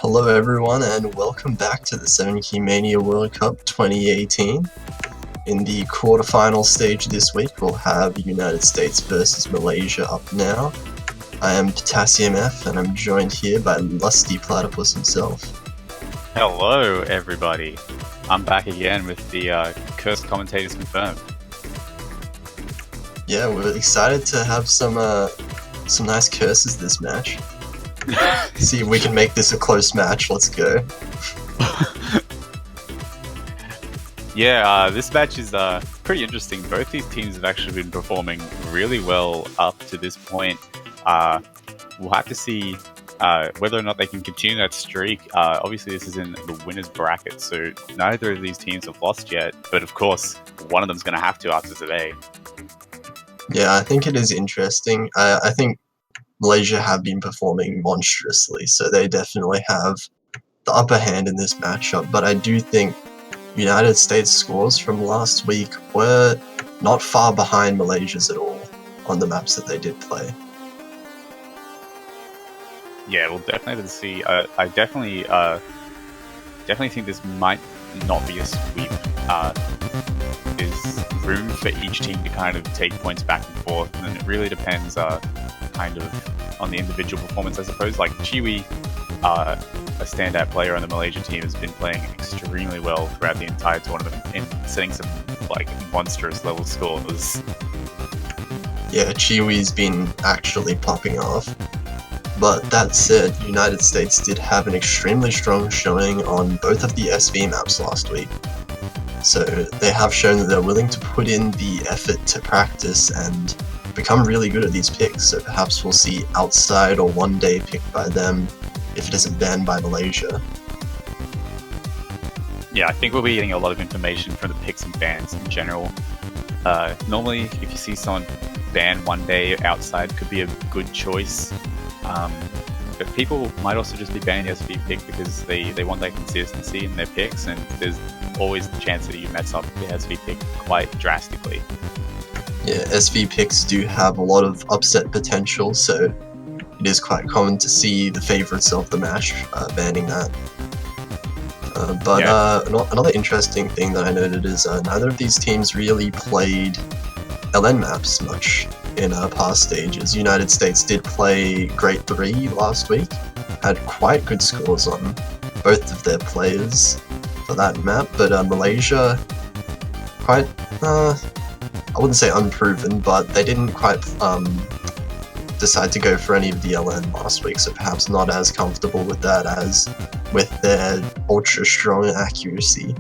Hello everyone and welcome back to the 7 Key Mania World Cup 2018. In the quarterfinal stage this week we'll have United States versus Malaysia up now. I am Potassium F and I'm joined here by Lusty Platypus himself. Hello everybody, I'm back again with the Cursed Commentators Confirmed. Yeah, we're excited to have some nice curses this match. See if we can make this a close match. Let's go. Yeah, this match is pretty interesting. Both these teams have actually been performing really well up to this point. We'll have to see whether or not they can continue that streak. Obviously, this is in the winner's bracket, so neither of these teams have lost yet. But of course, one of them's going to have to after today. Yeah, I think it is interesting. I think Malaysia have been performing monstrously, so they definitely have the upper hand in this matchup, but I do think United States scores from last week were not far behind Malaysia's at all on the maps that they did play. Yeah, we'll definitely have to see. I definitely think this might not be a sweep. There's room for each team to kind of take points back and forth, and then it really depends kind of on the individual performance, I suppose. Like Chiwi, a standout player on the Malaysia team, has been playing extremely well throughout the entire tournament and setting some like monstrous level scores. Yeah, Chiwi's been actually popping off. But that said, United States did have an extremely strong showing on both of the SV maps last week. So they have shown that they're willing to put in the effort to practice and become really good at these picks, so perhaps we'll see outside or one day picked by them if it isn't banned by Malaysia. Yeah, I think we'll be getting a lot of information from the picks and bans in general. Normally, if you see someone ban one day outside, could be a good choice. But people might also just be banning the SV pick because they want that consistency in their picks, and there's always the chance that you mess up the SV pick quite drastically. Yeah, SV picks do have a lot of upset potential, so it is quite common to see the favourites of the match banning that. Another interesting thing that I noted is neither of these teams really played LN maps much in past stages. United States did play Grade 3 last week, had quite good scores on both of their players for that map, but Malaysia, quite, I wouldn't say unproven, but they didn't quite decide to go for any of the LN last week, so perhaps not as comfortable with that as with their ultra strong accuracy.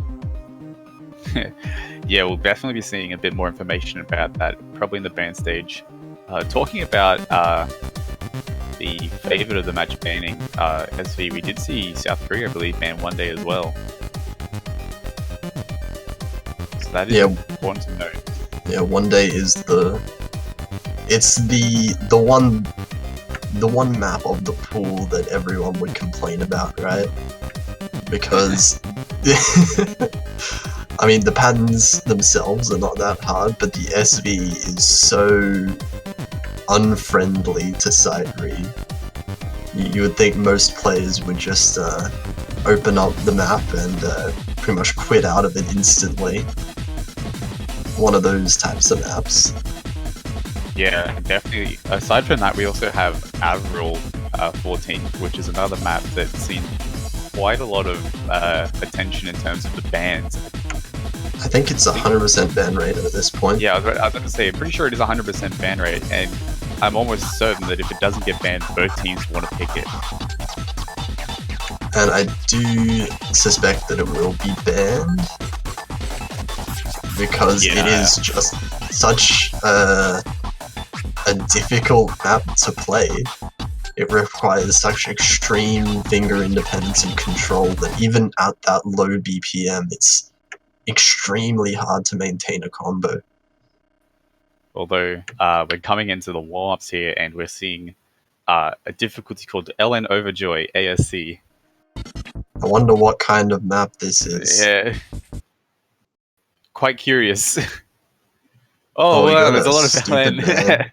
Yeah, we'll definitely be seeing a bit more information about that, probably in the ban stage. Talking about the favourite of the match banning, SV, we did see South Korea, I believe, ban one day as well. So that is important to note. Yeah, one day is the one map of the pool that everyone would complain about, right? Because I mean, the patterns themselves are not that hard, but the SV is so unfriendly to sight read. You would think most players would just open up the map and pretty much quit out of it instantly. One of those types of maps. Yeah, definitely. Aside from that, we also have Avril 14, which is another map that's seen quite a lot of attention in terms of the bans. I think it's 100% ban rate at this point. Yeah, I was about to say, I'm pretty sure it is 100% ban rate, and I'm almost certain that if it doesn't get banned, both teams want to pick it. And I do suspect that it will be banned, because it is just such a difficult map to play. It requires such extreme finger independence and control that even at that low BPM, it's extremely hard to maintain a combo. Although we're coming into the warm-ups here and we're seeing a difficulty called LN Overjoy ASC. I wonder what kind of map this is. Yeah. Quite curious. Oh, wow, there's a lot of LN. Man.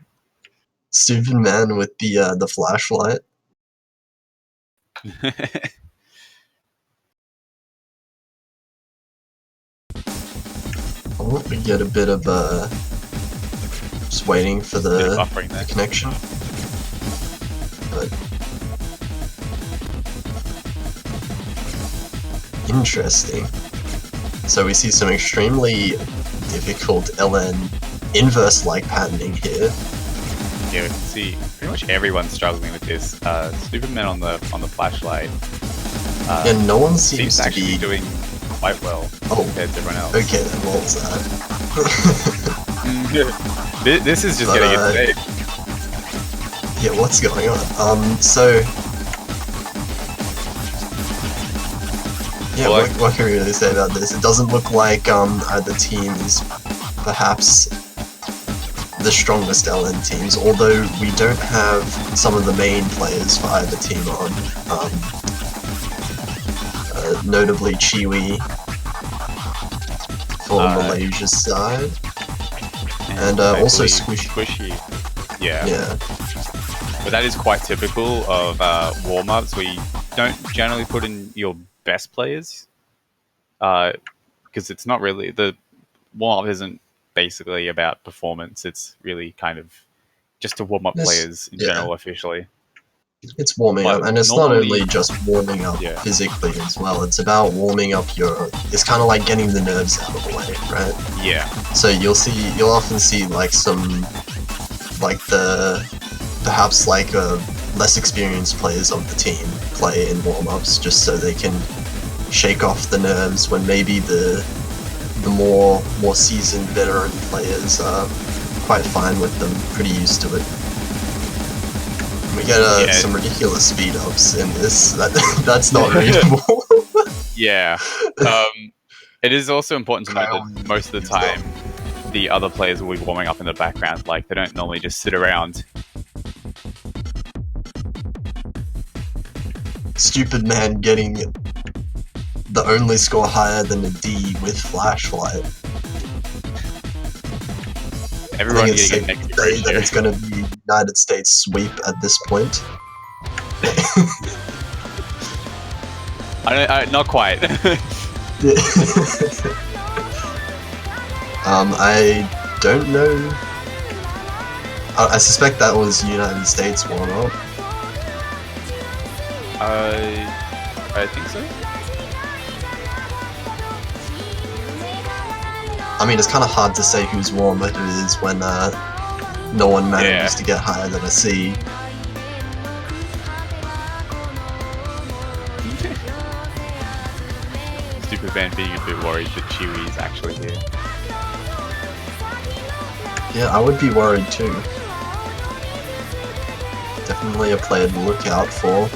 Stupid man with the flashlight. Oh, we get a bit of just waiting for Bit of the buffering there. connection. But interesting. So we see some extremely difficult LN inverse-like patterning here. Yeah, we can see pretty much everyone's struggling with this. Superman on the flashlight. And no one seems Seems to to actually be doing quite well Oh, compared to everyone else. okay, then what was that? This is just But, getting insane. Yeah, what's going on? So yeah, Well, what can we really say about this? It doesn't look like either team is perhaps the strongest LN teams, although we don't have some of the main players for either team on. Notably Chiwi for Malaysia's side, and I also believe Squishy. Yeah. Yeah, But that is quite typical of warm-ups. We don't generally put in your best players because it's not really the warm-up isn't basically about performance. It's really kind of just to warm up Yes, players in yeah. general officially. it's warming But up, and it's normally- not only just warming up Yeah. physically as well. It's about warming up your. It's kind of like getting the nerves out of the way, right? Yeah, So you'll often see like some, like perhaps like less experienced players of the team play in warm-ups just so they can shake off the nerves when maybe the more seasoned veteran players are quite fine with them, pretty used to it. We get Yeah. some ridiculous speed ups in this. That's not readable. yeah. It is also important to note that most of the time, the other players will be warming up in the background. Like they don't normally just sit around. Stupid man getting the only score higher than a D with flashlight. I Everyone think it's getting safe a to negative say that ratio. it's going to be United States sweep at this point. Not quite. I don't know. I suspect that was United States warm-up. I think so. I mean, it's kind of hard to say who's warm and who is when no one manages Yeah. to get higher than a C. Stupid Van being a bit worried that Chewie is actually here. Yeah, I would be worried too. Definitely a player to look out for.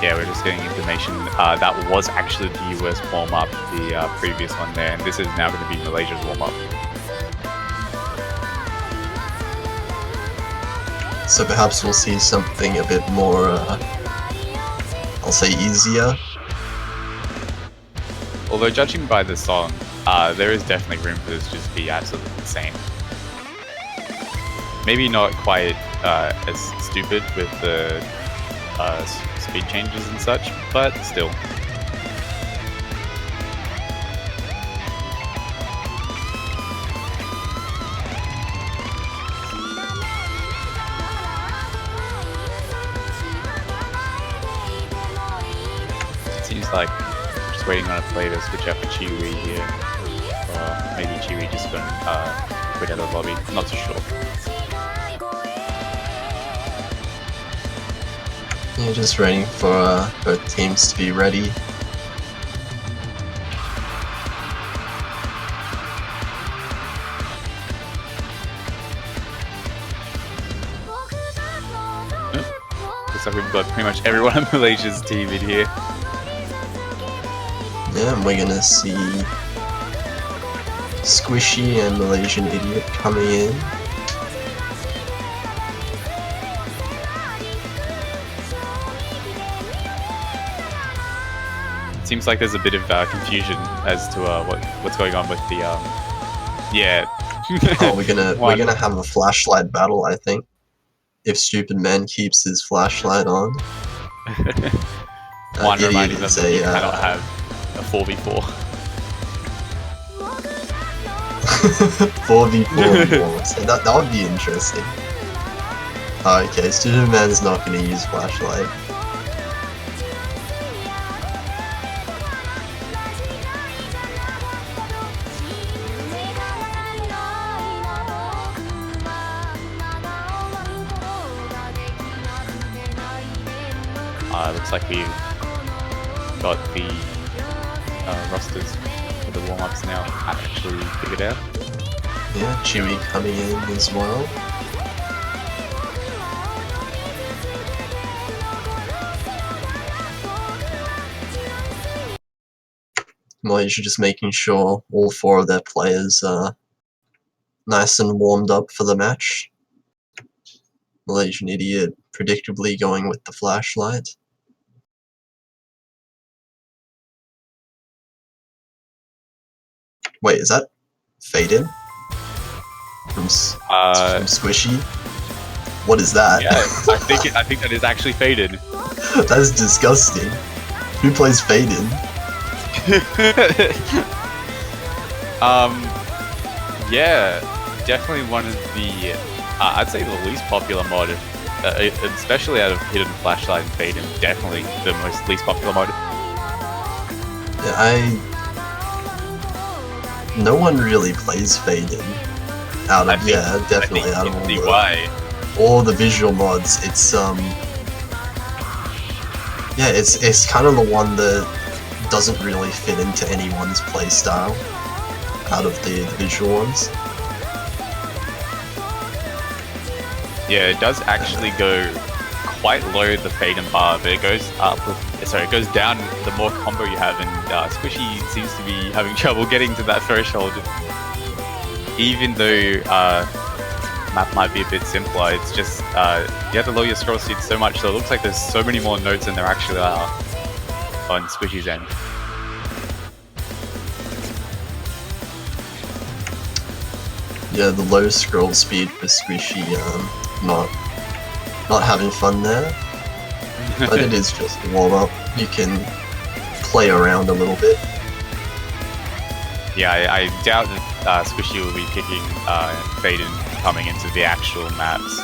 Yeah, we're just getting information. That was actually the US warm-up, the previous one there, and this is now going to be Malaysia's warm-up. So perhaps we'll see something a bit more, I'll say easier. Although judging by the song, there is definitely room for this to just be absolutely insane. Maybe not quite as stupid with the speed changes and such, but still. Seems like I'm just waiting on a player to switch out for Chiwi here. Or maybe Chiwi just gonna quit out of the lobby. I'm not too sure. Yeah, just waiting for both teams to be ready. Looks like we've got pretty much everyone on Malaysia's team in here. Yeah, and we're gonna see Squishy and Malaysian Idiot coming in. Seems like there's a bit of confusion as to what's going on with the yeah. Oh, we're gonna have a flashlight battle, I think. If Stupid Man keeps his flashlight on. One Idiot reminding them is that you a, cannot have a 4v4. 4v4 wars. That would be interesting. Okay, Student Man's not going to use flashlight. Looks like we've got the rosters for the warm-ups now actually figured out. Yeah, Chewie coming in as well. Malaysia just making sure all 4 of their players are nice and warmed up for the match. Malaysian Idiot predictably going with the flashlight. Wait, is that Fade-In? From Squishy? What is that? Yeah, I think that is actually faded. That's disgusting. Who plays Fade-In? Yeah, definitely one of the, I'd say the least popular mod, especially out of Hidden Flashlight and Fade-In, definitely the least popular mod. Yeah, no one really plays Fade-In. Definitely out of all the visual mods. It's it's kind of the one that doesn't really fit into anyone's playstyle out of the visual ones. Yeah, it does actually go quite low, the Fade-In bar, but it goes up with, it goes down the more combo you have, and Squishy seems to be having trouble getting to that threshold. Even though map might be a bit simpler, it's just you have to lower your scroll speed so much, so it looks like there's so many more nodes than there actually are on Squishy's end. Yeah, the low scroll speed for Squishy, not having fun there. But it is just a warm up. You can play around a little bit. Yeah, I doubt that Squishy will be picking Fade-In coming into the actual maps.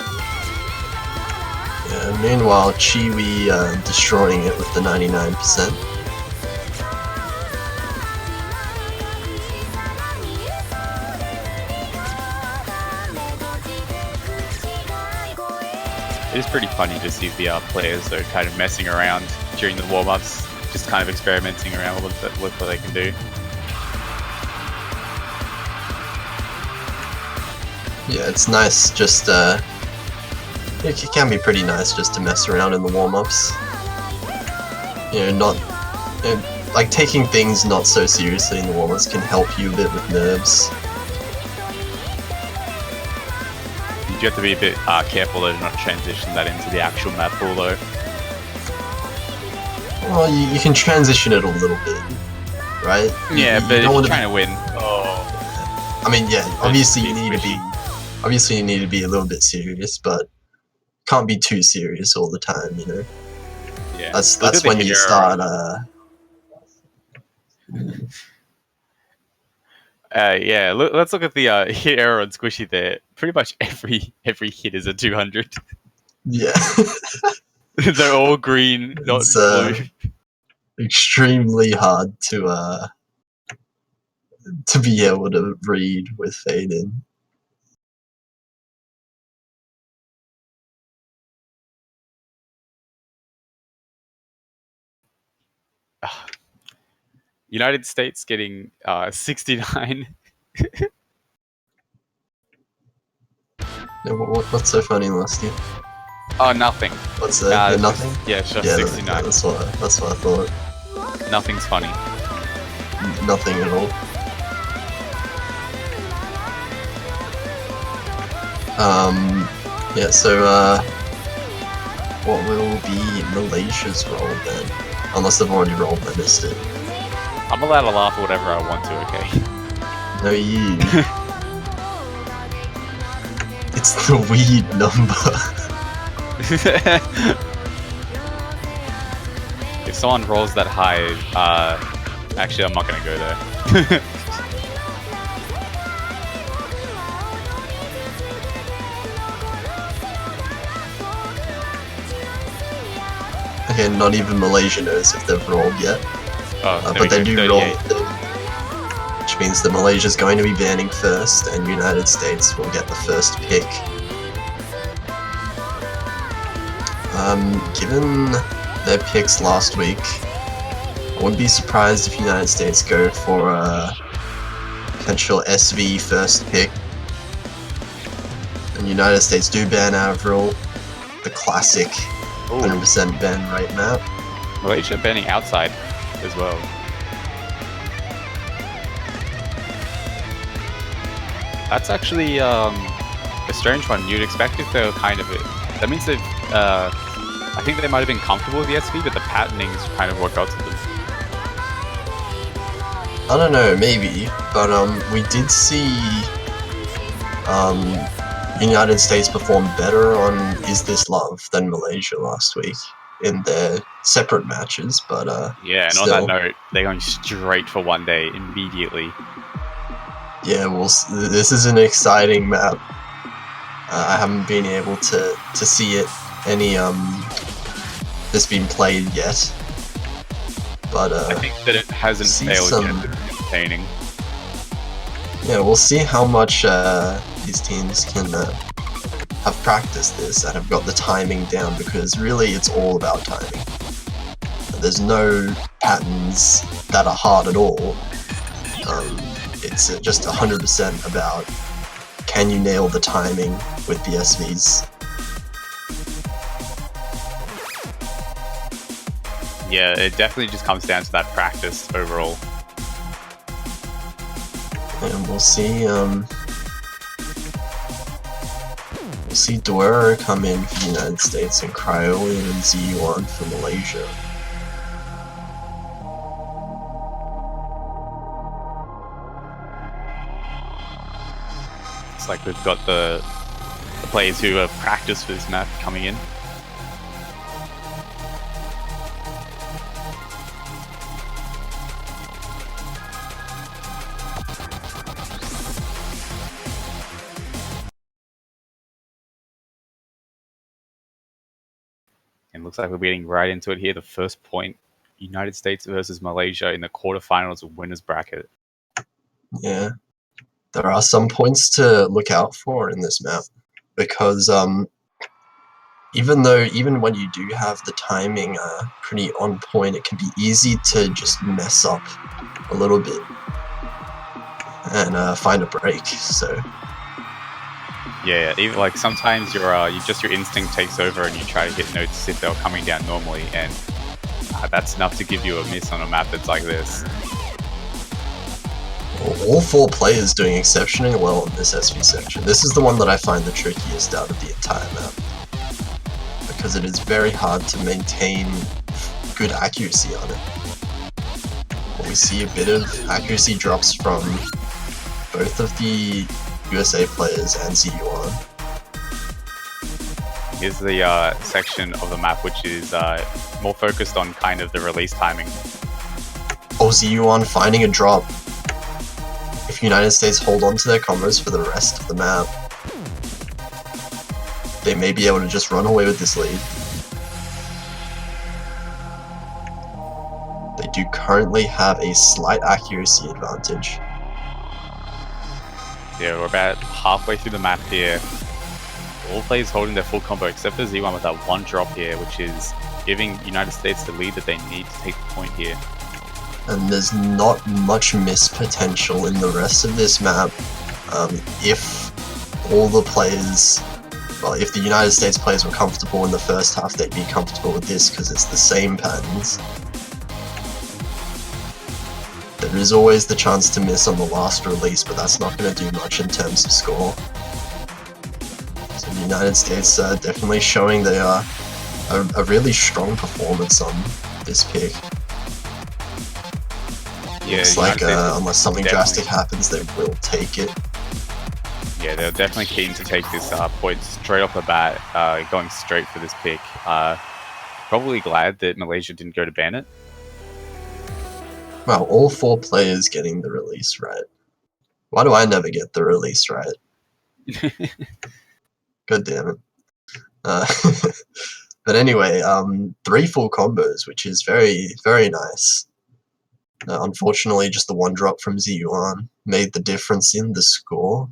Yeah, meanwhile, Chewie destroying it with the 99%. It is pretty funny to see the players though kind of messing around during the warm-ups, just kind of experimenting around with what they can do. Yeah, it's nice just, it can be pretty nice just to mess around in the warm-ups. Like taking things not so seriously in the warm-ups can help you a bit with nerves. You do have to be a bit careful though to not transition that into the actual map pool though. Well, you can transition it a little bit, right? Yeah, but if you're trying to win... I mean, yeah, obviously you need to be a little bit serious, but can't be too serious all the time, you know? Yeah. That's when you start, yeah, let's look at the hit error on Squishy there. Pretty much every hit is a 200. Yeah. They're all green, not blue. Extremely hard to be able to read with Fade-In. United States getting 69. Yeah, what's so funny, Lusty? Oh, nothing. What's that? Nothing? Yeah, sure, Yeah, 69. that's what I thought. Nothing's funny. Nothing at all. Yeah, so, what will be Malaysia's role then? Unless they've already rolled and I missed it. I'm allowed to laugh at whatever I want to, okay? No, you. It's the weed number. if someone rolls that high, actually, I'm not gonna go there. Okay, not even Malaysia knows if they've rolled yet. Oh, But they do roll 38. third, which means that Malaysia's going to be banning first, and United States will get the first pick. Given their picks last week, I wouldn't be surprised if United States go for a potential SV first pick. And United States do ban Avril, the classic 100% ban rate map. Malaysia banning outside as well. That's actually a strange one. You'd expect if they were kind of that means they've. I think they might have been comfortable with the SV, but the patterning is kind of what got to them. I don't know, maybe, but we did see United States perform better on Is This Love than Malaysia last week in their separate matches, but Yeah, and still, on that note, they're going straight for one day immediately. yeah, this is an exciting map. I haven't been able to see it any this been played yet, but I think that it hasn't failed yet. It's entertaining. Yeah, we'll see how much these teams can have practiced this and have got the timing down, because really it's all about timing. There's no patterns that are hard at all. It's just 100% about can you nail the timing with the SVs. Yeah, it definitely just comes down to that practice overall. And we'll see Duero come in for the United States and Cryolia and Z1 for Malaysia. It's like we've got the players who have practiced for this map coming in. And looks like we're getting right into it here. The first point, United States versus Malaysia in the quarterfinals of winners bracket. Yeah, there are some points to look out for in this map, because even when you do have the timing pretty on point, it can be easy to just mess up a little bit and find a break. So yeah, even like sometimes your instinct takes over and you try to hit notes if they're coming down normally, and that's enough to give you a miss on a map that's like this. all four players doing exceptionally well in this SV section. This is the one that I find the trickiest out of the entire map, because it is very hard to maintain good accuracy on it. We see a bit of accuracy drops from both of the USA players and ZU1. Here's the section of the map which is more focused on kind of the release timing. Oh, ZU1 finding a drop. If United States hold on to their combos for the rest of the map, they may be able to just run away with this lead. They do currently have a slight accuracy advantage. Yeah, we're about halfway through the map here. All players holding their full combo except for Z1 with that one drop here, which is giving United States the lead that they need to take the point here. And there's not much miss potential in the rest of this map. If all the players, well, if the United States players were comfortable in the first half, they'd be comfortable with this because it's the same patterns. There is always the chance to miss on the last release, but that's not going to do much in terms of score. So the United States are definitely showing they are a really strong performance on this pick. Yeah, it's like unless something drastic happens, they will take it. Yeah, they're definitely keen to take this point straight off the bat, going straight for this pick. probably glad that Malaysia didn't go to ban it. Wow, all 4 players getting the release right. Why do I never get the release right? God damn it. But anyway, 3 full combos, which is very, very nice. Unfortunately, just the 1 drop from Ziyuan made the difference in the score.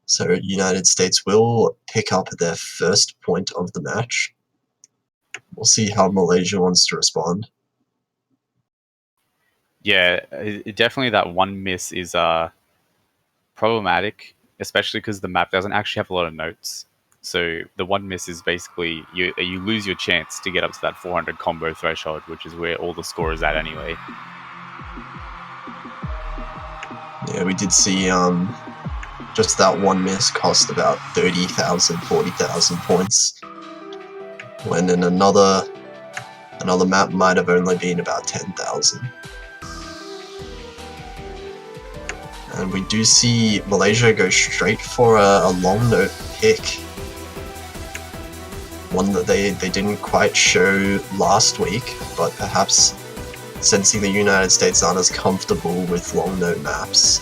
So United States will pick up their first point of the match. We'll see how Malaysia wants to respond. Yeah, definitely that 1 miss is problematic, especially because the map doesn't actually have a lot of notes. So the 1 miss is basically you lose your chance to get up to that 400 combo threshold, which is where all the score is at anyway. Yeah, we did see just that 1 miss cost about 30,000, 40,000 points, when in another map might have only been about 10,000. And we do see Malaysia go straight for a long note pick. One that they didn't quite show last week, but perhaps sensing the United States aren't as comfortable with long note maps.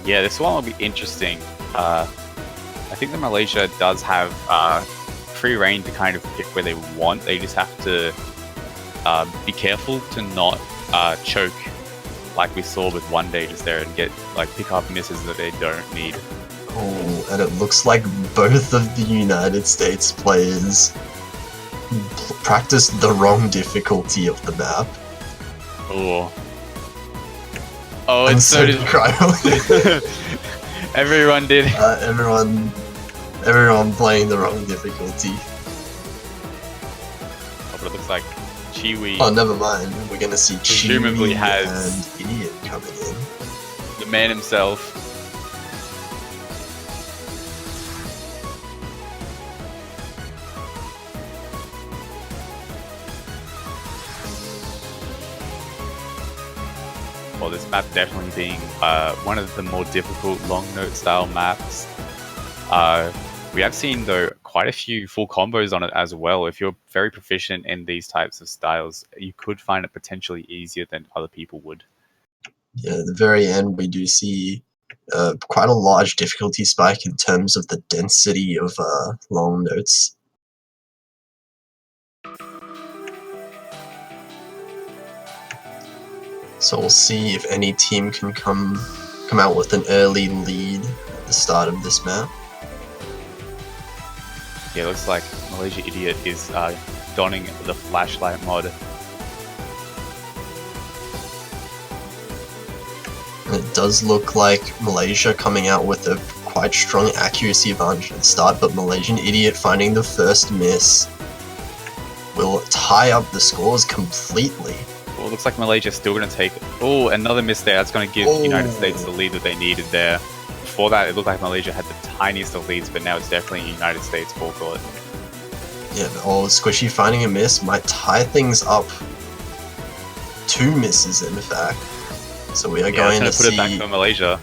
Yeah, this one will be interesting. I think that Malaysia does have free reign to kind of pick where they want. They just have to be careful to not choke like we saw with One Day just there and get pick up misses that they don't need. Oh, and it looks like both of the United States players practiced the wrong difficulty of the map. Oh, And and so did Cryo. everyone did. Everyone playing the wrong difficulty. Oh, but it looks like Chiwi, Oh, never mind. We're gonna see Presumably Chiwi has- and Idiot coming in. the man himself. Well, this map definitely being one of the more difficult long note style maps. We have seen, though, quite a few full combos on it as well. If you're very proficient in these types of styles, you could find it potentially easier than other people would. Yeah, at the very end, we do see quite a large difficulty spike in terms of the density of long notes. So we'll see if any team can come out with an early lead at the start of this map. Yeah, it looks like Malaysia Idiot is donning the flashlight mod. And it does look like Malaysia coming out with a quite strong accuracy advantage at the start, but Malaysian Idiot finding the first miss will tie up the scores completely. Well, it looks like Malaysia's still going to take... Oh, another miss there. That's going to give the United States the lead that they needed there. Before that, it looked like Malaysia had the tiniest of leads, but now it's definitely United States forecourt. Yeah, but Squishy finding a miss might tie things up. 2 misses, in fact. So we are going to put see it back for Malaysia.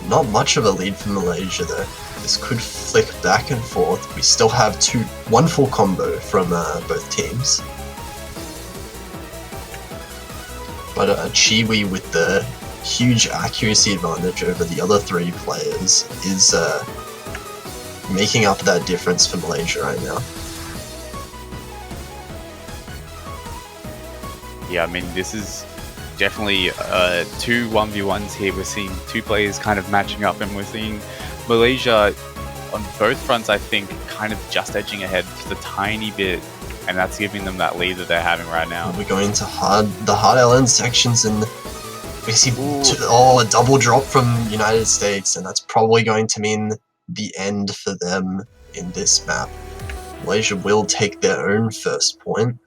not much of a lead for Malaysia, though. This could flick back and forth. We still have 1 full combo from both teams. But Chiwi, with the huge accuracy advantage over the other 3 players, is making up that difference for Malaysia right now. Yeah, I mean, this is definitely 2 1v1s here. We're seeing 2 players kind of matching up, and we're seeing Malaysia on both fronts, I think, kind of just edging ahead just a tiny bit, and that's giving them that lead that they're having right now. We're going to the hard LN sections, and we see a double drop from United States, and that's probably going to mean the end for them in this map. Malaysia will take their own first point,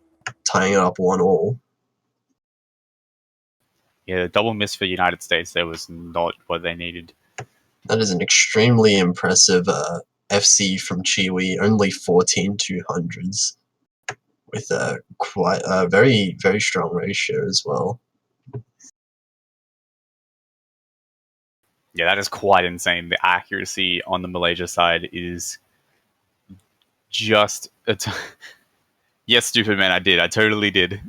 tying it up 1-1. Yeah, the double miss for United States there was not what they needed. That is an extremely impressive FC from Chiwi, only 14 200s, with quite a very, very strong ratio as well. Yeah, that is quite insane. The accuracy on the Malaysia side is just yes, stupid man, I did. I totally did.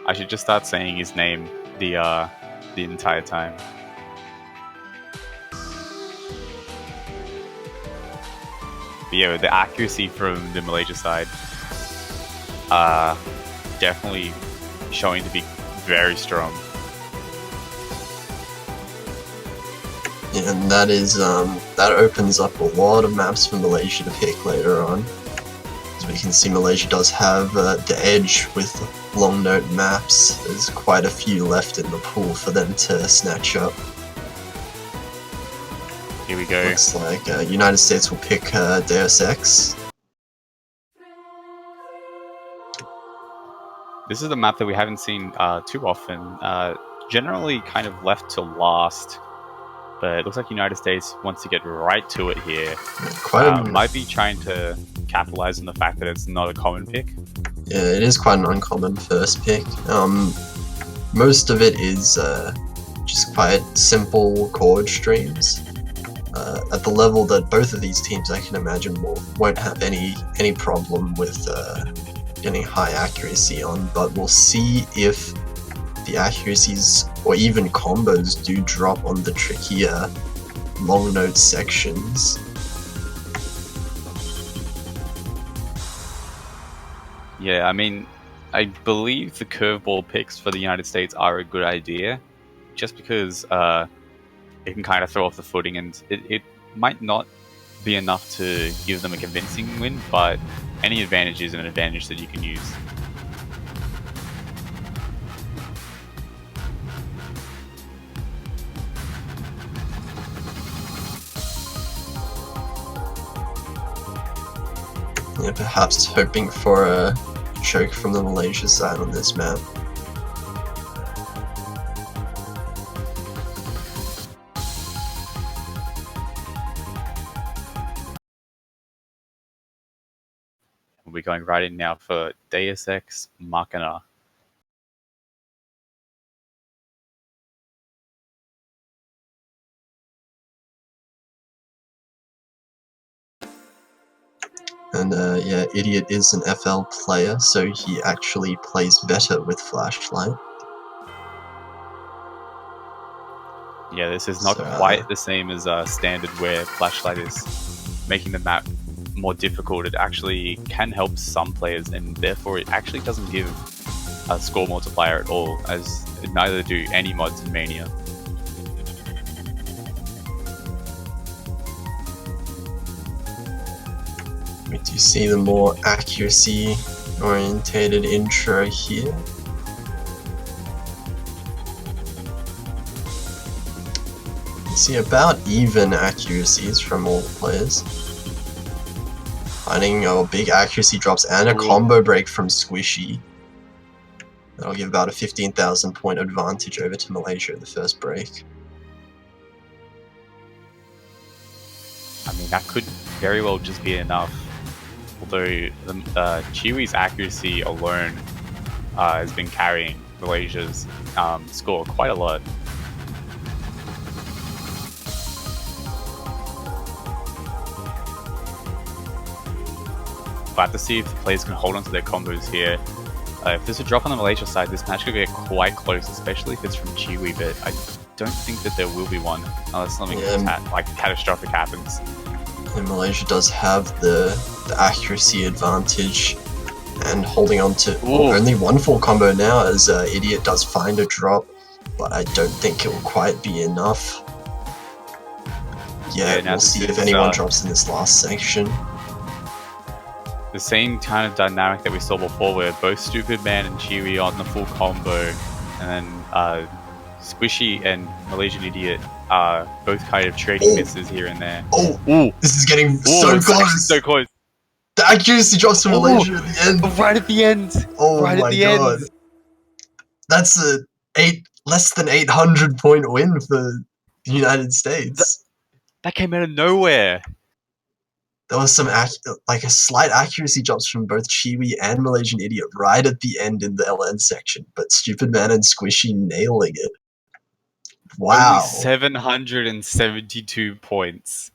I should just start saying his name the entire time. But yeah, the accuracy from the Malaysia side, definitely showing to be very strong. Yeah, and that is that opens up a lot of maps for Malaysia to pick later on. As we can see, Malaysia does have the edge with long note maps. There's quite a few left in the pool for them to snatch up. Here we go. Looks like United States will pick Deus Ex. This is a map that we haven't seen too often. Generally kind of left to last. But it looks like United States wants to get right to it here. Might be trying to capitalize on the fact that it's not a common pick. Yeah, it is quite an uncommon first pick. Most of it is just quite simple chord streams. At the level that both of these teams, I can imagine, won't have any problem with getting high accuracy on. But we'll see if the accuracies or even combos do drop on the trickier long note sections. Yeah, I mean, I believe the curveball picks for the United States are a good idea, just because it can kind of throw off the footing, and it might not be enough to give them a convincing win, but any advantage is an advantage that you can use. Yeah, perhaps hoping for a choke from the Malaysia side on this map. We'll be going right in now for Deus Ex Machina. And yeah, Idiot is an FL player, so he actually plays better with Flashlight. Yeah, this is not quite the same as Standard, where Flashlight is making the map more difficult. It actually can help some players, and therefore it actually doesn't give a score multiplier at all, as neither do any mods in Mania. We do see the more accuracy orientated intro here. You see about even accuracies from all the players. Finding big accuracy drops and a combo break from Squishy. That'll give about a 15,000 point advantage over to Malaysia in the first break. I mean, that could very well just be enough. Although Chiwi's accuracy alone has been carrying Malaysia's score quite a lot. We'll have to see if the players can hold on to their combos here. If there's a drop on the Malaysia side, this match could get quite close, especially if it's from Chiwi, but I don't think that there will be one, unless something catastrophic happens. And Malaysia does have the accuracy advantage, and holding on to only one full combo now, as Idiot does find a drop, but I don't think it will quite be enough. Yeah, we'll see if anyone drops in this last section. The same kind of dynamic that we saw before, where both Stupid Man and Chiwi on the full combo, and then Squishy and Malaysian Idiot are both kind of trading misses here and there. This is getting so close! So close! The accuracy drops from Malaysia at the end! Right at the end! Oh right my at the god! End. That's a less than 800 point win for the United States. That came out of nowhere! There was some a slight accuracy drops from both Chiwi and Malaysian Idiot right at the end in the LN section, but Stupid Man and Squishy nailing it. Wow. Only 772 points.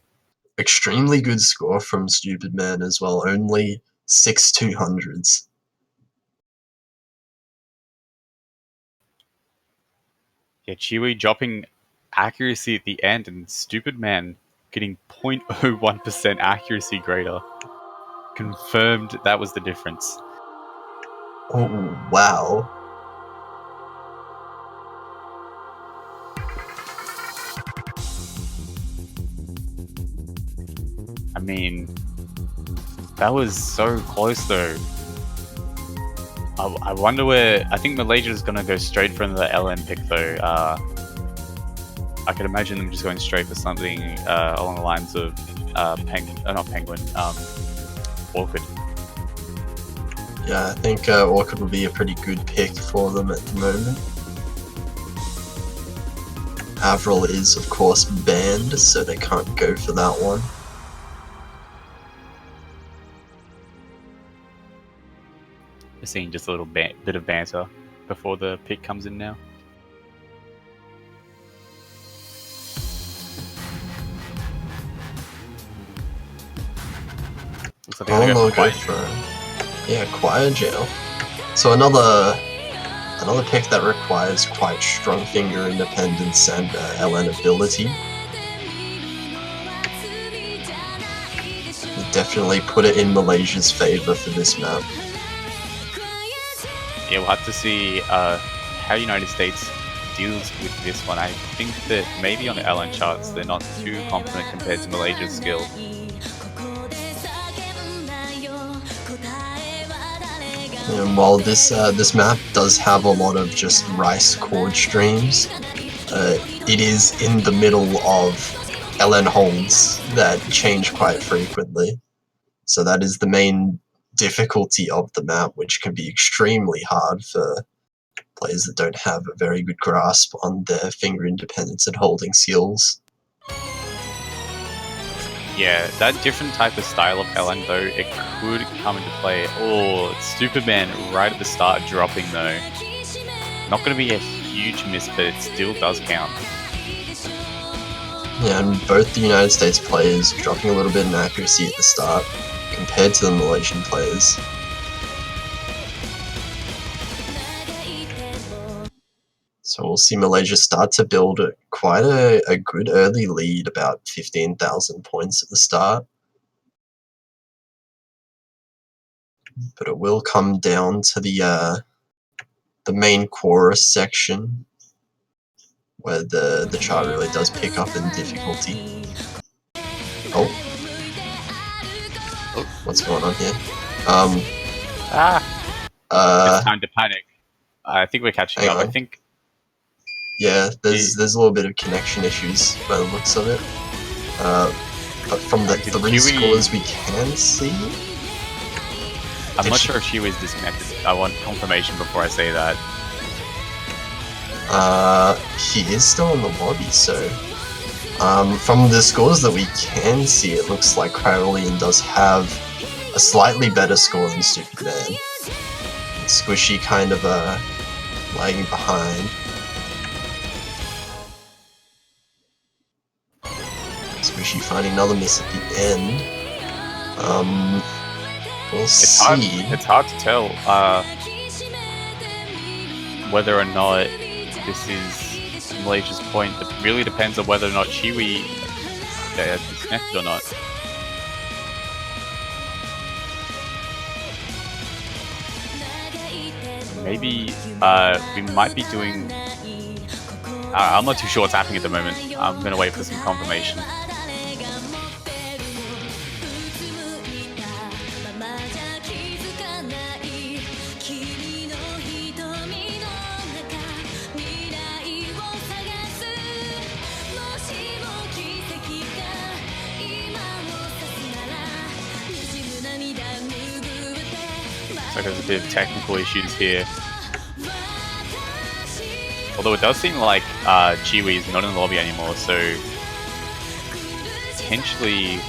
Extremely good score from Stupid Man as well. Only 6 200s. Yeah, Chiwi dropping accuracy at the end, and Stupid Man getting 0.01% accuracy greater. Confirmed that was the difference. Oh, wow. I mean, that was so close though. I wonder where. I think Malaysia's gonna go straight from the LN pick though. I could imagine them just going straight for something along the lines of not Penguin, Orchid. Yeah, I think Orchid will be a pretty good pick for them at the moment. Avril is, of course, banned, so they can't go for that one. We're seeing just a little bit of banter before the pick comes in now. Looks like they're gonna go for Quiet Jail. So another pick that requires quite strong finger independence and LN ability. Definitely put it in Malaysia's favor for this map. Yeah, we'll have to see how United States deals with this one. I think that maybe on the LN charts they're not too confident compared to Malaysia's skill. And while this map does have a lot of just rice chord streams, it is in the middle of LN holds that change quite frequently. So that is the main difficulty of the map, which can be extremely hard for players that don't have a very good grasp on their finger independence and holding skills. Yeah, that different type of style of LN though, it could come into play. Oh, Stupid Man right at the start dropping though. Not going to be a huge miss, but it still does count. Yeah, and both the United States players dropping a little bit in accuracy at the start compared to the Malaysian players. So we'll see Malaysia start to build quite a good early lead, about 15,000 points at the start. But it will come down to the main chorus section, where the chart really does pick up in difficulty. Oh. What's going on here? It's time to panic. I think we're catching up. I think. Yeah, there's a little bit of connection issues by the looks of it. But from the three scores we can see, I'm not sure if she was disconnected. I want confirmation before I say that. he is still in the lobby, so from the scores that we can see, it looks like Crowley does have a slightly better score than Stupid Man. Squishy kind of lagging behind. Squishy finding another miss at the end. We'll see. It's hard to tell whether or not this is Malaysia's point. It really depends on whether or not Chiwi is disconnected or not. Maybe we might be doing... I'm not too sure what's happening at the moment. I'm going to wait for some confirmation. So there's a bit of technical issues here. Although it does seem like Chiwi is not in the lobby anymore, so potentially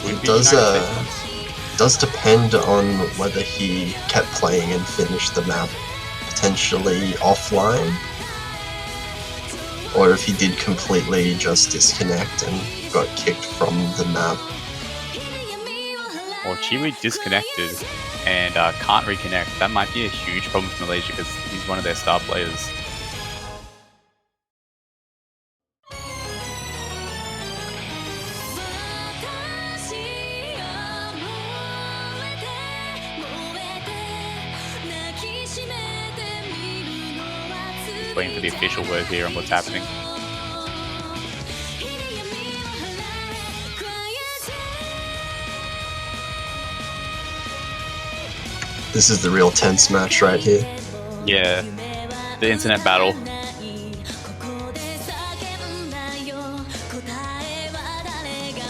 it does depend on whether he kept playing and finished the map potentially offline. or if he did completely just disconnect and got kicked from the map. Or Chiwi disconnected and can't reconnect. That might be a huge problem for Malaysia because he's one of their star players. Just waiting for the official word here on what's happening. This is the real tense match right here. Yeah, the internet battle.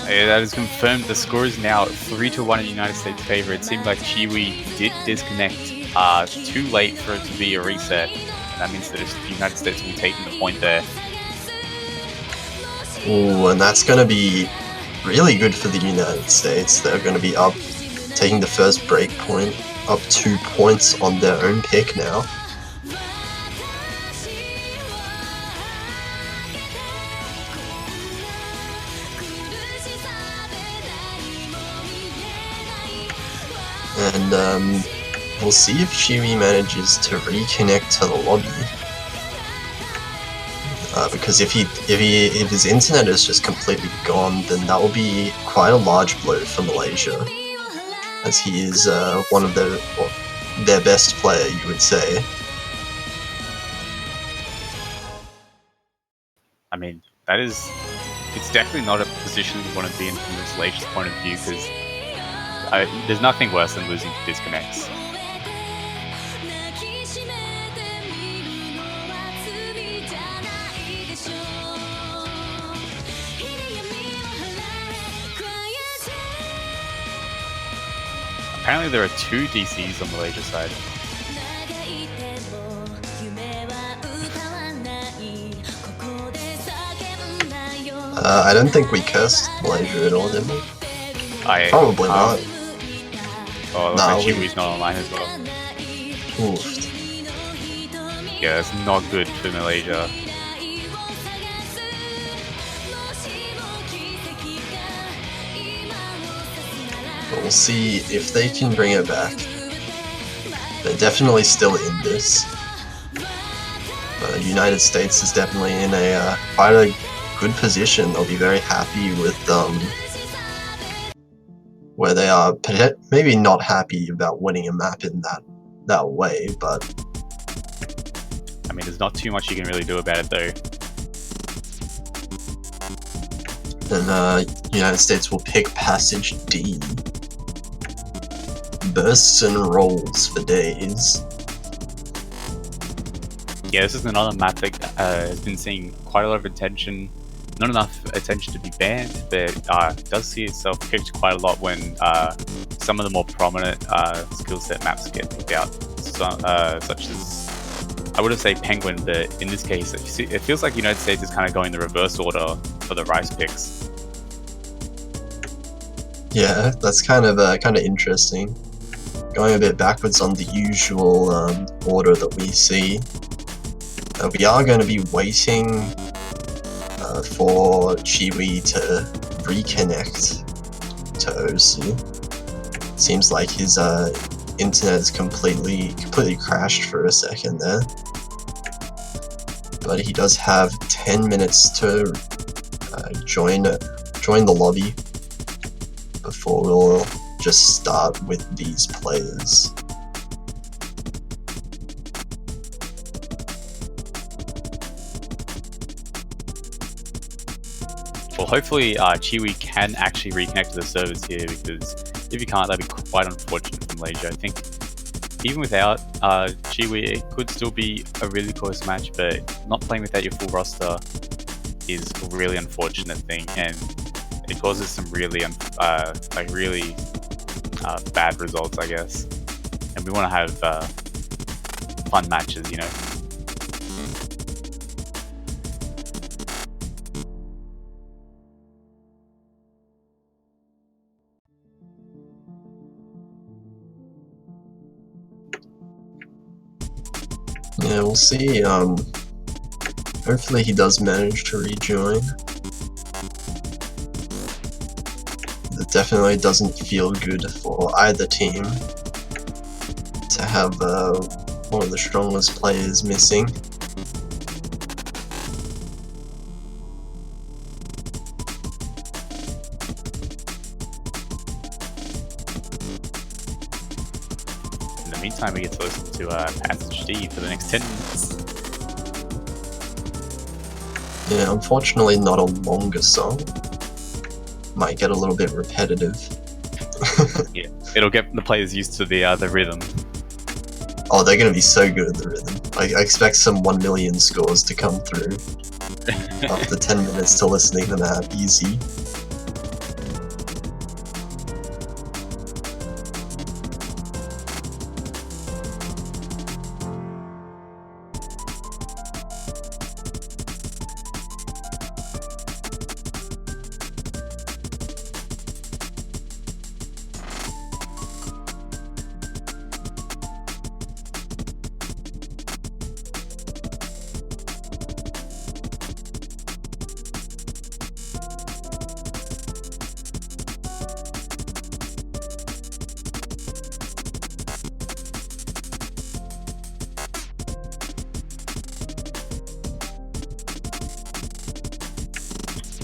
Yeah, that is confirmed. The score is now 3-1 in United States' favor. It seemed like Chiwi did disconnect too late for it to be a reset. And that means that the United States will be taking the point there. Ooh, and that's going to be really good for the United States. They're going to be up, taking the first break point, up 2 points on their own pick now. And we'll see if Chiwi manages to reconnect to the lobby. Because if his internet is just completely gone, then that will be quite a large blow for Malaysia, as he is one of their best player, you would say. I mean, it's definitely not a position you want to be in from Malaysia's point of view, because there's nothing worse than losing to disconnects. Apparently there are 2 DCs on Malaysia's side. I don't think we cursed Malaysia at all, did we? Probably not. Oh, looks like Chiwi's not online as well. Oof. Yeah, that's not good for Malaysia. But we'll see if they can bring it back. They're definitely still in this. The United States is definitely in quite a good position. They'll be very happy with where they are. Maybe not happy about winning a map in that way, but I mean, there's not too much you can really do about it though. And United States will pick passage D. Bursts and rolls for days. Yeah, this is another map that has been seeing quite a lot of attention. Not enough attention to be banned, but does see itself picked quite a lot when some of the more prominent skill set maps get picked out. Such as, I wouldn't say Penguin, but in this case, it feels like United States is kind of going the reverse order for the Rice picks. Yeah, that's kind of interesting. Going a bit backwards on the usual order that we see. We are going to be waiting for Chiwi to reconnect to Osu. Seems like his internet's completely crashed for a second there. But he does have 10 minutes to join the lobby before we'll just start with these players. Well, hopefully Chiwi can actually reconnect to the servers here, because if you can't, that'd be quite unfortunate for Malaysia. I think even without Chiwi, it could still be a really close match, but not playing without your full roster is a really unfortunate thing, and it causes some really bad results, I guess. And we want to have fun matches, you know. Yeah, we'll see. Hopefully he does manage to rejoin. It definitely doesn't feel good for either team to have one of the strongest players missing. In the meantime, we get to listen to Passage D for the next 10 minutes. Yeah, unfortunately not a longer song. Might get a little bit repetitive. Yeah, it'll get the players used to the rhythm. Oh, they're gonna be so good at the rhythm. I expect some 1 million scores to come through after 10 minutes to listening to that. Easy.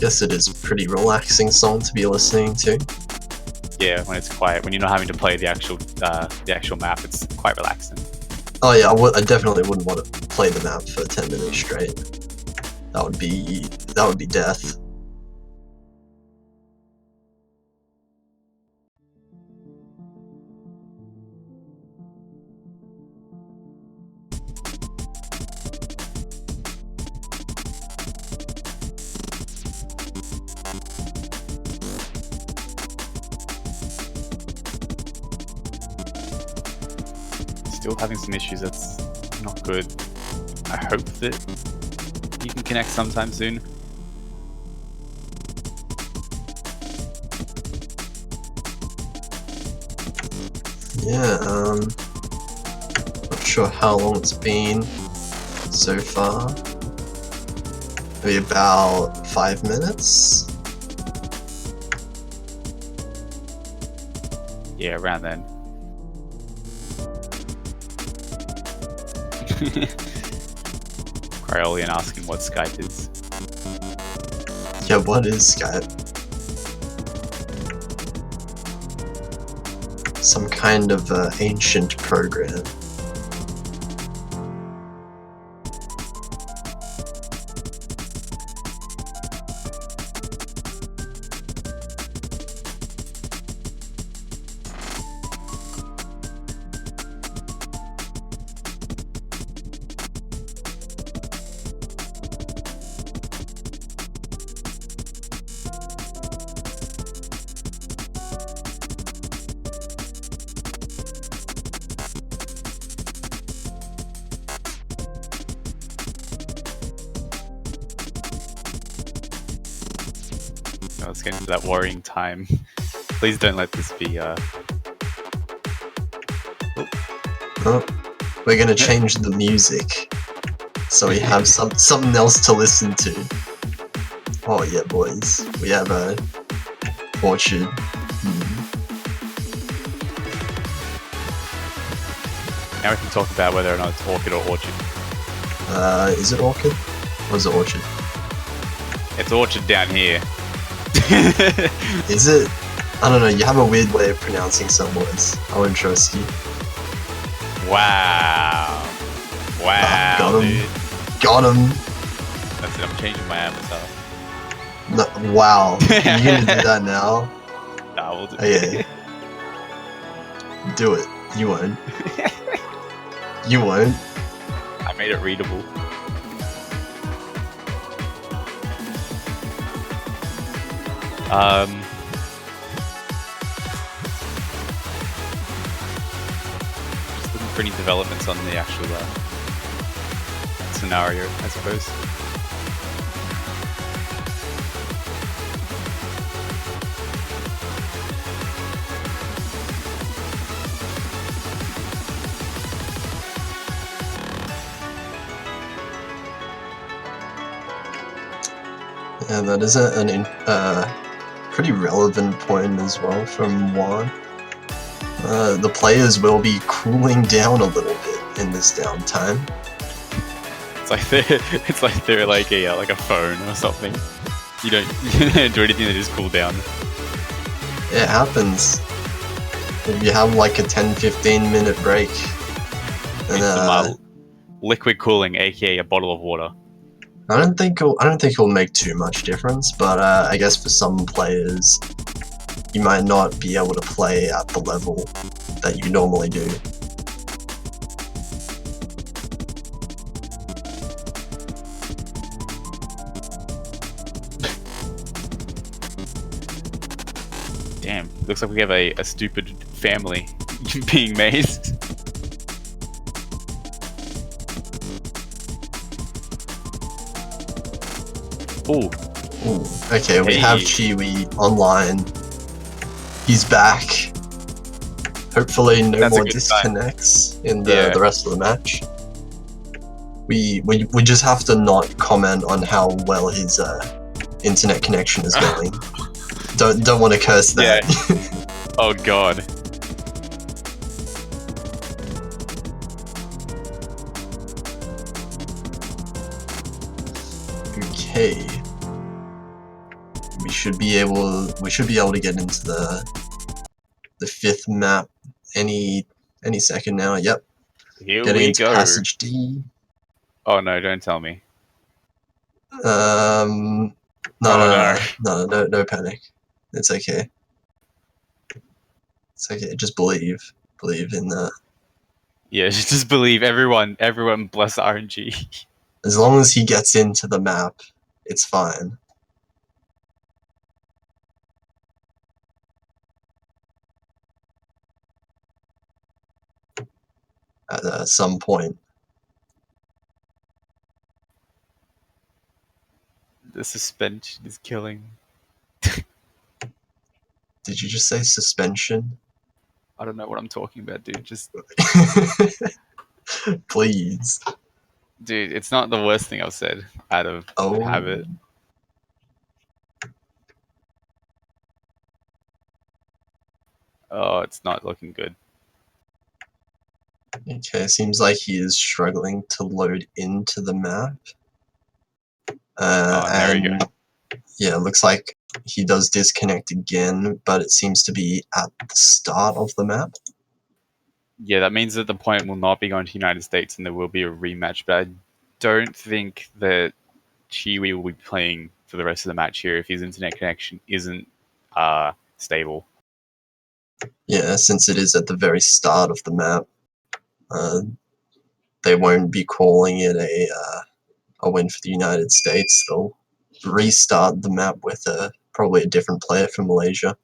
Guess it is a pretty relaxing song to be listening to. Yeah, when it's quiet, when you're not having to play the actual map, it's quite relaxing. Oh yeah, I definitely wouldn't want to play the map for 10 minutes straight. That would be death. Still having some issues, that's not good. I hope that he can connect sometime soon. Yeah, not sure how long it's been so far. Maybe about 5 minutes? Yeah, around then. Cryolian asking what Skype is. Yeah, what is Skype? Some kind of ancient program. Let's get into that worrying time. Please don't let this be Oh, we're gonna change the music so we have something else to listen to. Oh yeah, boys, we have a Orchard. Now we can talk about whether or not it's Orchid or Orchard. Is it Orchid? Or is it Orchard? It's Orchard down here. Is it? I don't know, you have a weird way of pronouncing some words. I won't trust you. Wow. Wow, got him. dude. Got him! That's it, I'm changing my avatar. No, wow, you're gonna do that now? Nah, we'll do Okay. Do it. You won't. You won't. I made it readable. Just looking for any developments on the actual scenario, I suppose. Yeah, that is pretty relevant point as well from Juan. The players will be cooling down a little bit in this downtime. It's like they're like a phone or something. You don't do anything, they just cool down. It happens. If you have like a 10-15 minute break, and Liquid cooling, aka a bottle of water. I don't think it'll make too much difference, but I guess for some players, you might not be able to play at the level that you normally do. Damn, looks like we have a stupid family being made. Ooh. Ooh. Okay, we have Chiwi online. He's back. Hopefully no more disconnects in the rest of the match. We just have to not comment on how well his internet connection is going. Don't want to curse that. Yeah. Oh god. Okay. We should be able to get into the fifth map any second now. Yep. Here Getting we into go. passage D. Oh no, don't tell me. No panic. It's okay. It's okay. Just believe in the. Yeah, just believe everyone bless RNG. As long as he gets into the map, it's fine. At some point. The suspension is killing. Did you just say suspension? I don't know what I'm talking about, dude. Just please. Dude, it's not the worst thing I've said out of habit. Oh, it's not looking good. Okay, seems like he is struggling to load into the map. There we go. Yeah, looks like he does disconnect again, but it seems to be at the start of the map. Yeah, that means that the point will not be going to the United States and there will be a rematch, but I don't think that Chiwi will be playing for the rest of the match here if his internet connection isn't stable. Yeah, since it is at the very start of the map, they won't be calling it a win for the United States. They'll restart the map with probably a different player from Malaysia.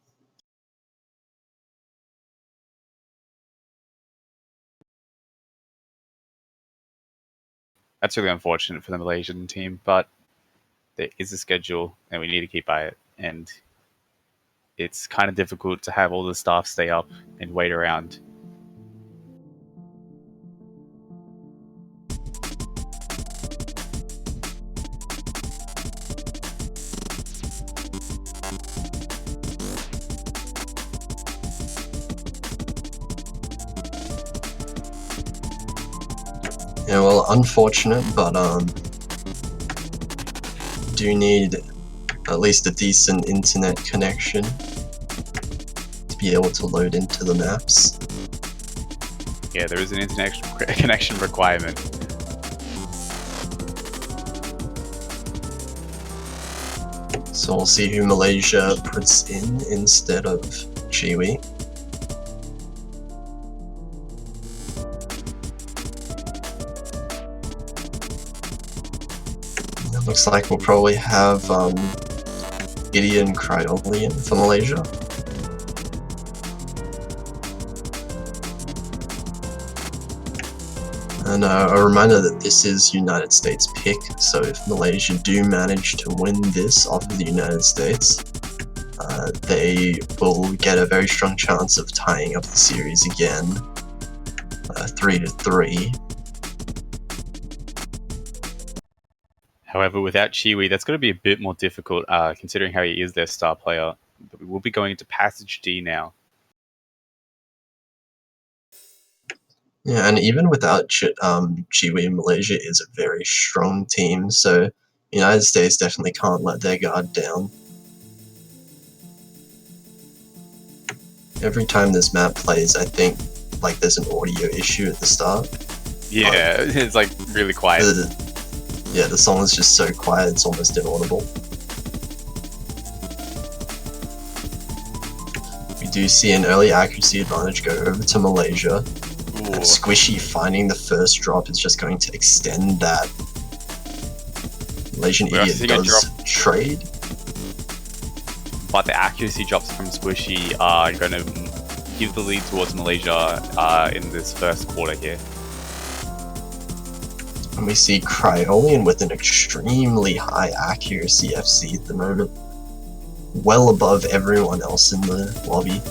That's really unfortunate for the Malaysian team, but there is a schedule and we need to keep by it. And it's kind of difficult to have all the staff stay up and wait around. Yeah, well, unfortunate, but do need at least a decent internet connection to be able to load into the maps. Yeah, there is an internet connection requirement. So we'll see who Malaysia puts in instead of Chiwi. It looks like we'll probably have Gideon Cryolian for Malaysia. And a reminder that this is United States pick, so if Malaysia do manage to win this off of the United States, they will get a very strong chance of tying up the series again, 3-3. However, without Chiwi, that's going to be a bit more difficult, considering how he is their star player. But we'll be going into Passage D now. Yeah, and even without Chiwi, Malaysia is a very strong team, so United States definitely can't let their guard down. Every time this map plays, I think like there's an audio issue at the start. Yeah, it's like really quiet. Yeah, the song is just so quiet, it's almost inaudible. We do see an early accuracy advantage go over to Malaysia. Ooh. And Squishy finding the first drop is just going to extend that. Malaysian Idiot does trade. But the accuracy drops from Squishy are going to give the lead towards Malaysia in this first quarter here. And we see Cryolian with an extremely high accuracy FC at the moment. Well above everyone else in the lobby.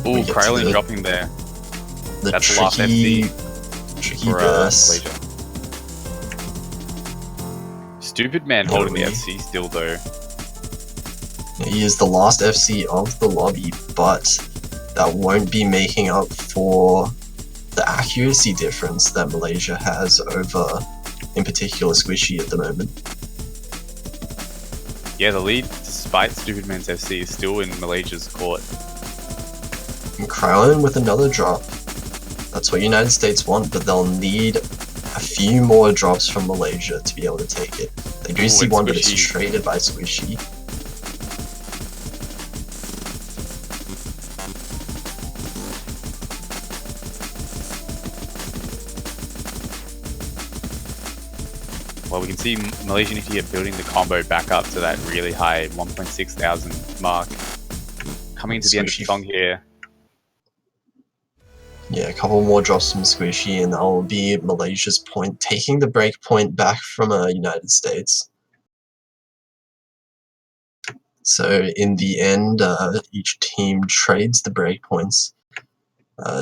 Ooh, Cryolian dropping there. That's the last FC tricky for burst. Malaysia. Stupid Man holding the FC still though. He is the last FC of the lobby, but that won't be making up for the accuracy difference that Malaysia has over, in particular, Squishy at the moment. Yeah, the lead, despite Stupid Man's FC, is still in Malaysia's court. And Krylin with another drop. That's what United States want, but they'll need a few more drops from Malaysia to be able to take it. They do see one, but it's traded by Squishy. Well, we can see Malaysian Idiot building the combo back up to that really high 1.6,000 mark. Coming to the end of the song here. Yeah, a couple more drops from Squishy, and that will be Malaysia's point, taking the break point back from United States. So in the end, each team trades the break points.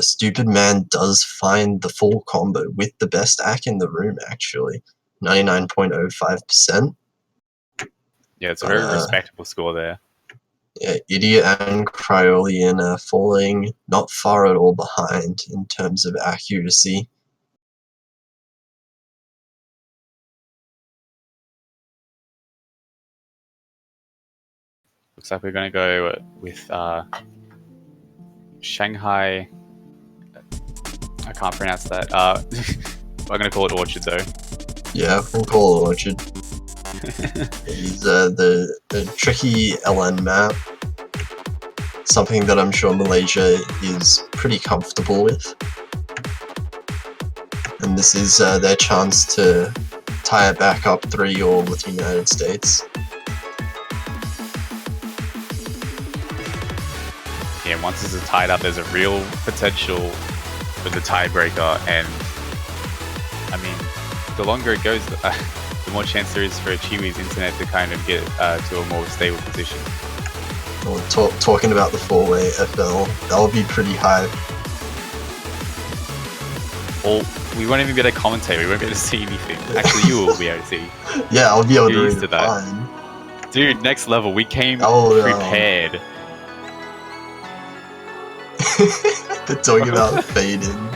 Stupid Man does find the full combo with the best AC in the room, actually. 99.05%. Yeah, it's a very respectable score there. Yeah, Idiot and Cryolian are falling not far at all behind in terms of accuracy. Looks like we're going to go with Shanghai. I can't pronounce that. I'm going to call it Orchard though. Yeah, we'll call it Orchard. It's the tricky LN map. Something that I'm sure Malaysia is pretty comfortable with. And this is their chance to tie it back up 3-all with the United States. Yeah, once this is tied up, there's a real potential for the tiebreaker, and I mean, the longer it goes, the more chance there is for Chiwi's internet to kind of get to a more stable position. Well, talking about the 4-way FL, that would be pretty high. Well, we won't even be able to commentate, we won't be able to see anything. Actually, you will be able to see. Yeah, I'll be able to read to it that. fine. Dude, next level, we came prepared. They're talking about fading.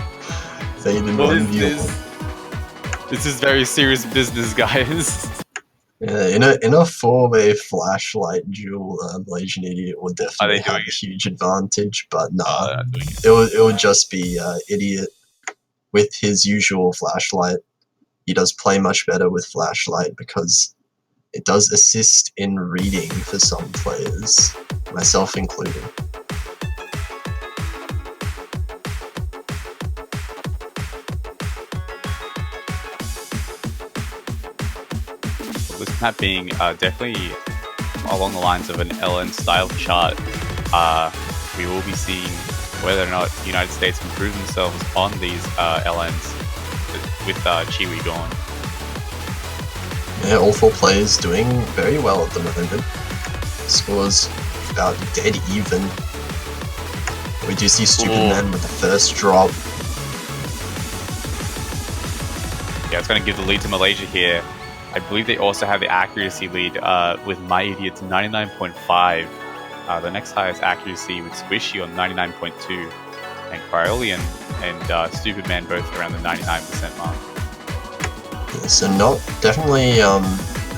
Fading What on is view. this is very serious business, guys. Yeah, in a 4-way flashlight duel, Malaysian Idiot would definitely have a huge advantage, but nah, it would just be Idiot with his usual flashlight. He does play much better with flashlight because it does assist in reading for some players, myself included. This map being definitely along the lines of an LN style chart, we will be seeing whether or not the United States can prove themselves on these LNs with Chiwi gone. Yeah, all 4 players doing very well at the moment. Scores about dead even. We do see Stupid Man with the first drop. Yeah, it's going to give the lead to Malaysia here. I believe they also have the accuracy lead with My Idiot's 99.5. The next highest accuracy with Squishy on 99.2. And Cryolian and Stupid Man both around the 99% mark. Yeah, so definitely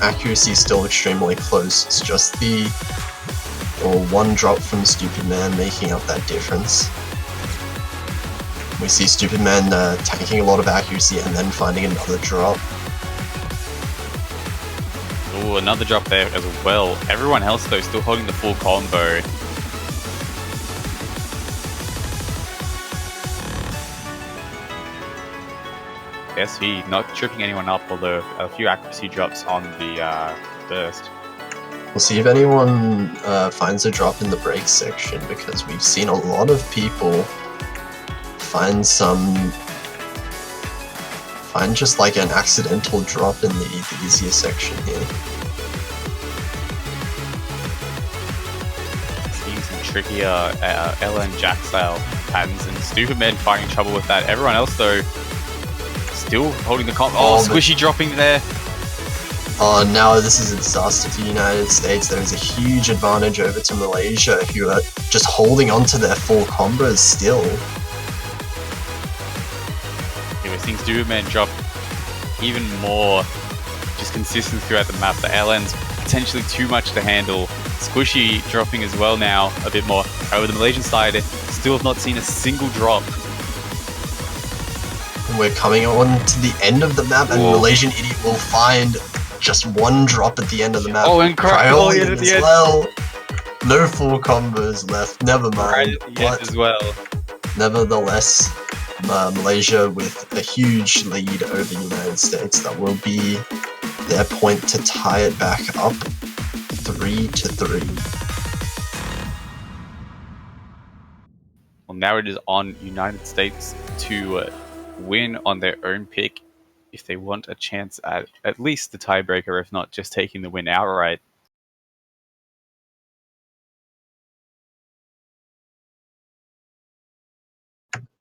accuracy still extremely close. It's just the one drop from Stupid Man making up that difference. We see Stupid Man tanking a lot of accuracy and then finding another drop. Ooh, another drop there as well. Everyone else though still holding the full combo. SV not tripping anyone up, although a few accuracy drops on the burst. We'll see if anyone finds a drop in the break section, because we've seen a lot of people find just like an accidental drop in the easier section here. Seeing some trickier LN Jack style patterns, and Stupid Man finding trouble with that. Everyone else though still holding the comp. Oh, Squishy dropping there. Now this is a disaster for the United States. There is a huge advantage over to Malaysia, who are just holding on to their full combos still. Yeah, we're seeing Stupid Man drop even more, just consistent throughout the map. The LN's potentially too much to handle. Squishy dropping as well now, a bit more. Over the Malaysian side, still have not seen a single drop. We're coming on to the end of the map, and Malaysian Idiot will find just one drop at the end of the map. Oh, and Cryolian at the end. Well. No full combos left, never mind. Right at the end as well. Nevertheless, Malaysia with a huge lead over the United States. That will be their point to tie it back up 3-3. Well, now it is on United States to win on their own pick if they want a chance at least the tiebreaker, if not just taking the win outright.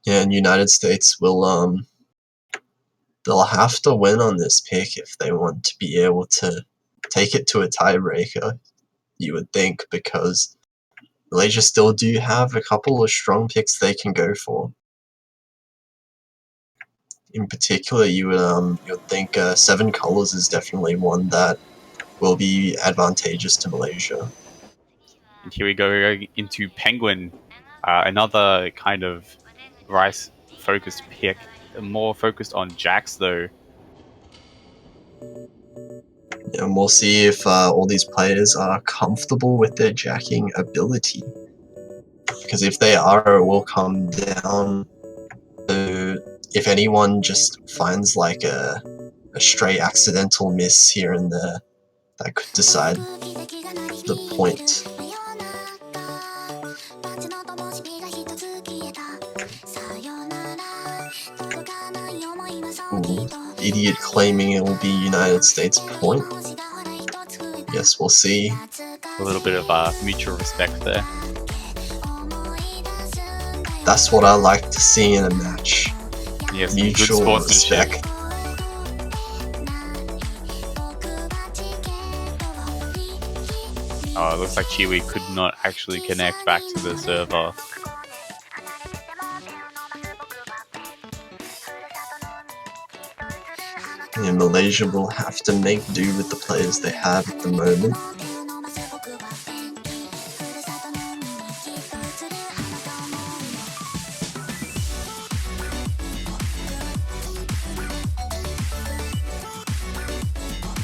Yeah, and United States will they'll have to win on this pick if they want to be able to take it to a tiebreaker, you would think, because Malaysia still do have a couple of strong picks they can go for. In particular, you would think 7 colors is definitely one that will be advantageous to Malaysia. And here we go into Penguin, another kind of Rice-focused pick, more focused on Jacks though. And we'll see if all these players are comfortable with their jacking ability. Because if they are, it will come down to if anyone just finds like a stray accidental miss here and there, that could decide the point. Ooh, Idiot claiming it will be United States point. Yes, we'll see. A little bit of mutual respect there. That's what I like to see in a match. Yes, mutual good sportsmanship. respect. Oh, it looks like Chiwi could not actually connect back to the server. Yeah, Malaysia will have to make do with the players they have at the moment.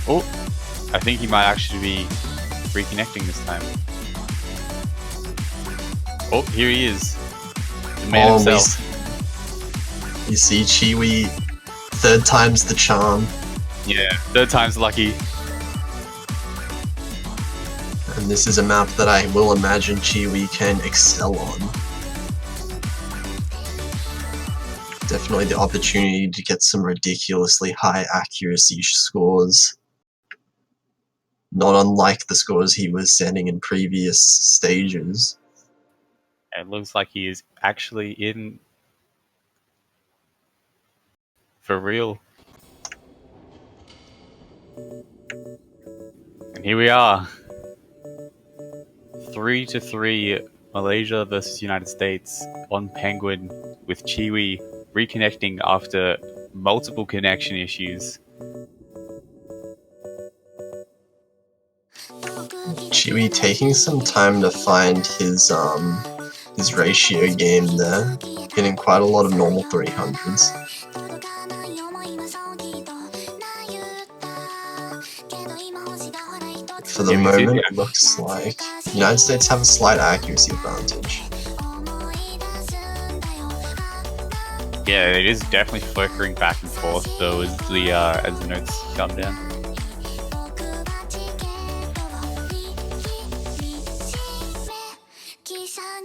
Oh, I think he might actually be reconnecting this time. Oh, here he is. The man himself. You see Chiwi, third time's the charm. Yeah, third time's lucky. And this is a map that I will imagine Chiwi can excel on. Definitely the opportunity to get some ridiculously high accuracy scores. Not unlike the scores he was setting in previous stages. It looks like he is actually in for real. And here we are. 3-3 Malaysia versus United States on Penguin, with Chiwi reconnecting after multiple connection issues. Chewy taking some time to find his ratio game there, hitting quite a lot of normal 300s. For the moment, it looks like the United States have a slight accuracy advantage. Yeah, it is definitely flickering back and forth though as the notes come down.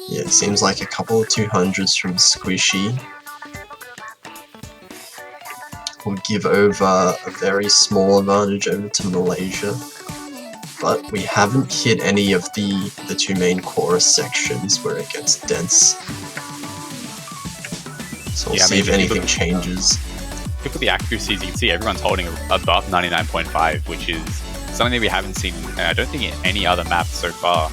Yeah, it seems like a couple of 200s from Squishy will give over a very small advantage over to Malaysia. But we haven't hit any of the two main chorus sections where it gets dense. So we'll see if anything changes. Look at the accuracies, you can see everyone's holding above 99.5, which is something that we haven't seen, I don't think, in any other map so far.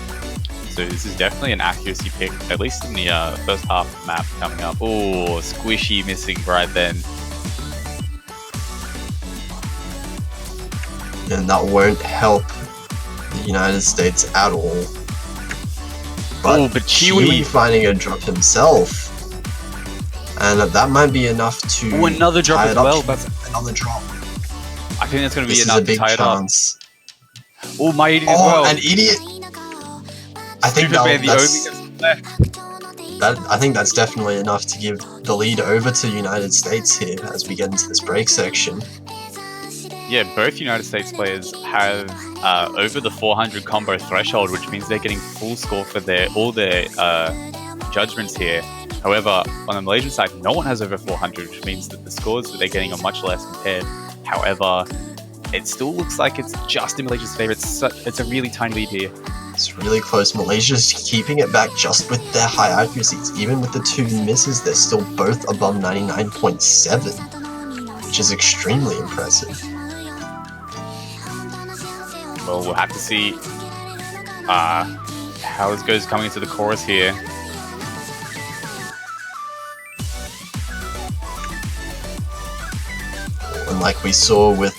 So this is definitely an accuracy pick, at least in the first half of the map coming up. Oh, Squishy missing right then. And that won't help the United States at all. But Chiwi finding a drop himself. And that might be enough to another drop tie as it up. well. That's another drop. I think that's going to be This enough is a big to tie chance. it up. Oh, my idiot as well. An idiot! I think I think that's definitely enough to give the lead over to United States here as we get into this break section. Yeah, both United States players have over the 400 combo threshold, which means they're getting full score for all their judgments here. However, on the Malaysian side, no one has over 400, which means that the scores that they're getting are much less compared. However, it still looks like it's just in Malaysia's favour. It's a really tiny lead here. It's really close. Malaysia's keeping it back just with their high accuracies. Even with the two misses, they're still both above 99.7, which is extremely impressive. Well, we'll have to see how this goes coming into the chorus here. And like we saw with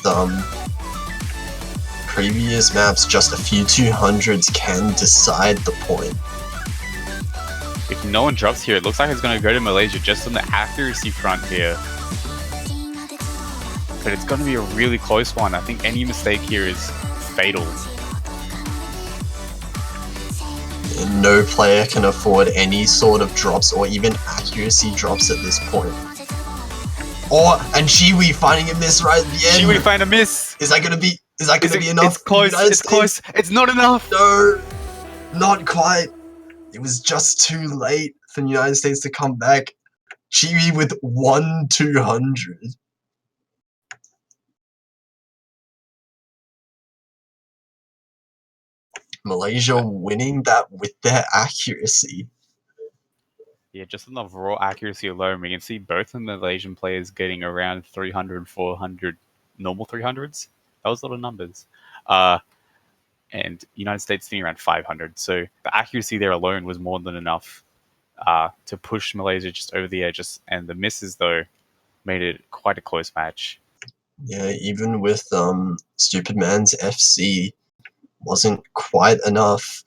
previous maps, just a few 200s can decide the point. If no one drops here, it looks like it's going to go to Malaysia just on the accuracy front here. But it's going to be a really close one. I think any mistake here is fatal. And no player can afford any sort of drops or even accuracy drops at this point. And Chiwi finding a miss right at the end. Chiwi find a miss. Is that gonna be enough? It's close. It's close. It's not enough. No, not quite. It was just too late for the United States to come back. Chiwi with 1/200. Malaysia winning that with their accuracy. Yeah, just on the raw accuracy alone, we can see both of the Malaysian players getting around 300, 400 normal 300s. That was a lot of numbers. And United States sitting around 500. So the accuracy there alone was more than enough to push Malaysia just over the edges. And the misses, though, made it quite a close match. Yeah, even with Stupid Man's FC, wasn't quite enough.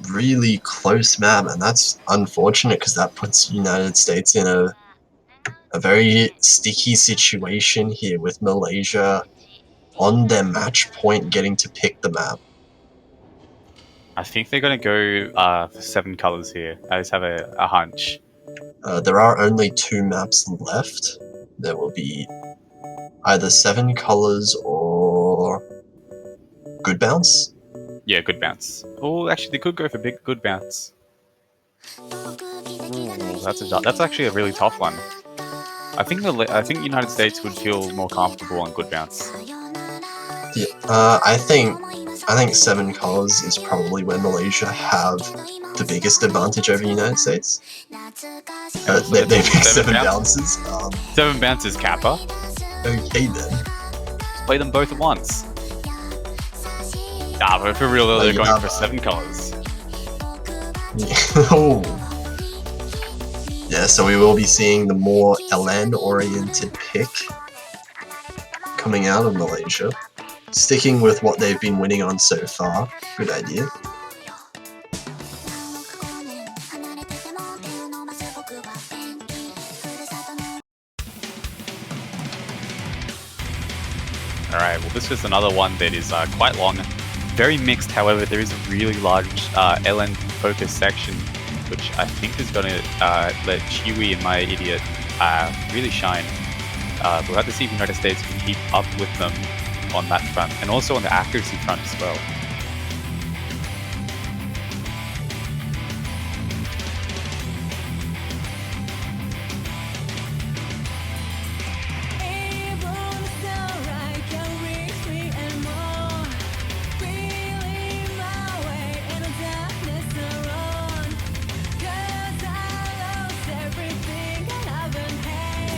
Really close map, and that's unfortunate because that puts the United States in a very sticky situation here with Malaysia on their match point getting to pick the map. I think they're going to go for 7 colors here. I just have a hunch. There are only 2 maps left. There will be either 7 colors or good bounce. Yeah, good bounce. Oh, actually, they could go for big good bounce. Ooh, that's actually a really tough one. I think United States would feel more comfortable on good bounce. Yeah, I think I think 7 colors is probably where Malaysia have the biggest advantage over the United States. They pick 7 bounces. 7 bounces, Kappa. Okay then. Let's play them both at once. Ah, but for real though, they're going for 7 colors. Oh. Yeah, so we will be seeing the more LN-oriented pick coming out of Malaysia. Sticking with what they've been winning on so far. Good idea. Alright, well this is another one that is quite long. Very mixed, however, there is a really large LN focus section, which I think is going to let Chiwi and my idiot really shine. We'll have to see if the United States can keep up with them on that front, and also on the accuracy front as well.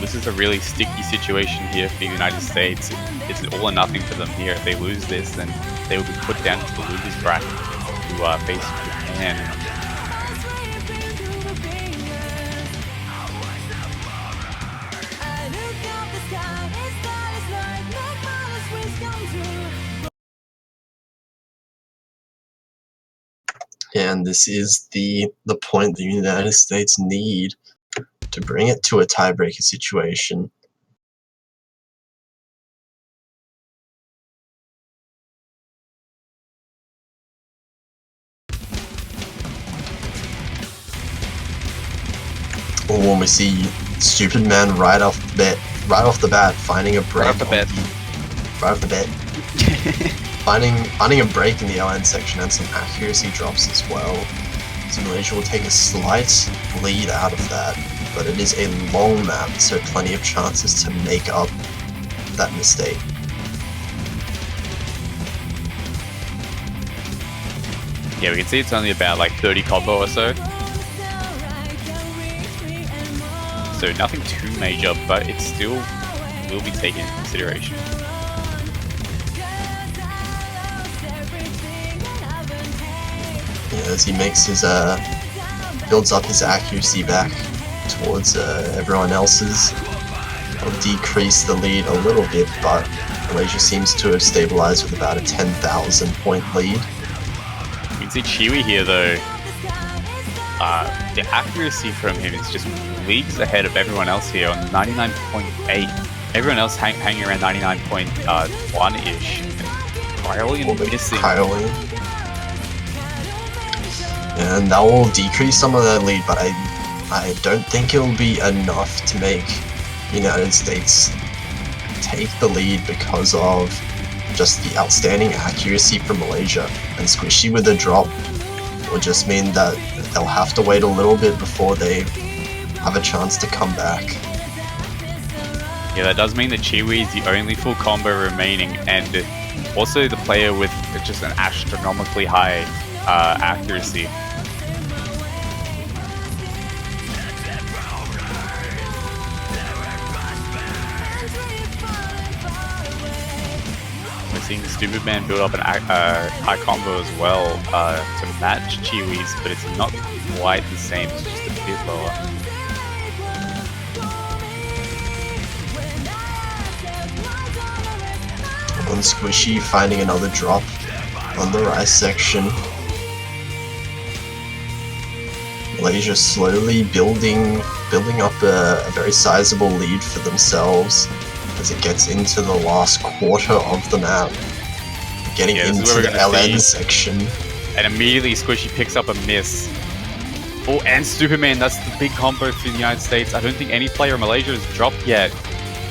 This is a really sticky situation here for the United States. It's all or nothing for them here. If they lose this, then they will be put down to the losers bracket to face Japan. And this is the point the United States need to bring it to a tiebreaker situation. Or when we see Stupid Man right off the bat, finding a break. Right off the bat. Finding a break in the LN section and some accuracy drops as well. So Malaysia will take a slight lead out of that, but it is a long map, so plenty of chances to make up that mistake. Yeah, we can see it's only about like 30 combo or so. So nothing too major, but it still will be taken into consideration. Yeah, as he makes his builds up his accuracy back towards everyone else's. It'll decrease the lead a little bit, but Malaysia seems to have stabilized with about a 10,000 point lead. You can see Chiwi here though. The accuracy from him is just leagues ahead of everyone else here on 99.8. Everyone else hanging around 99.1-ish. Cryolian missing. And that will decrease some of that lead, but I don't think it'll be enough to make the United States take the lead because of just the outstanding accuracy from Malaysia. And Squishy with a drop will just mean that they'll have to wait a little bit before they have a chance to come back. Yeah, that does mean that Chiwi is the only full combo remaining, and also the player with just an astronomically high accuracy. We're seeing the Stupid Man build up an high combo as well to match Chiwi's, but it's not quite the same, it's just a bit lower. On Squishy finding another drop on the rice section. Malaysia slowly building up a very sizable lead for themselves as it gets into the last quarter of the map. Getting into the LN section. And immediately Squishy picks up a miss. Oh, and Superman, that's the big combo for the United States. I don't think any player in Malaysia has dropped yet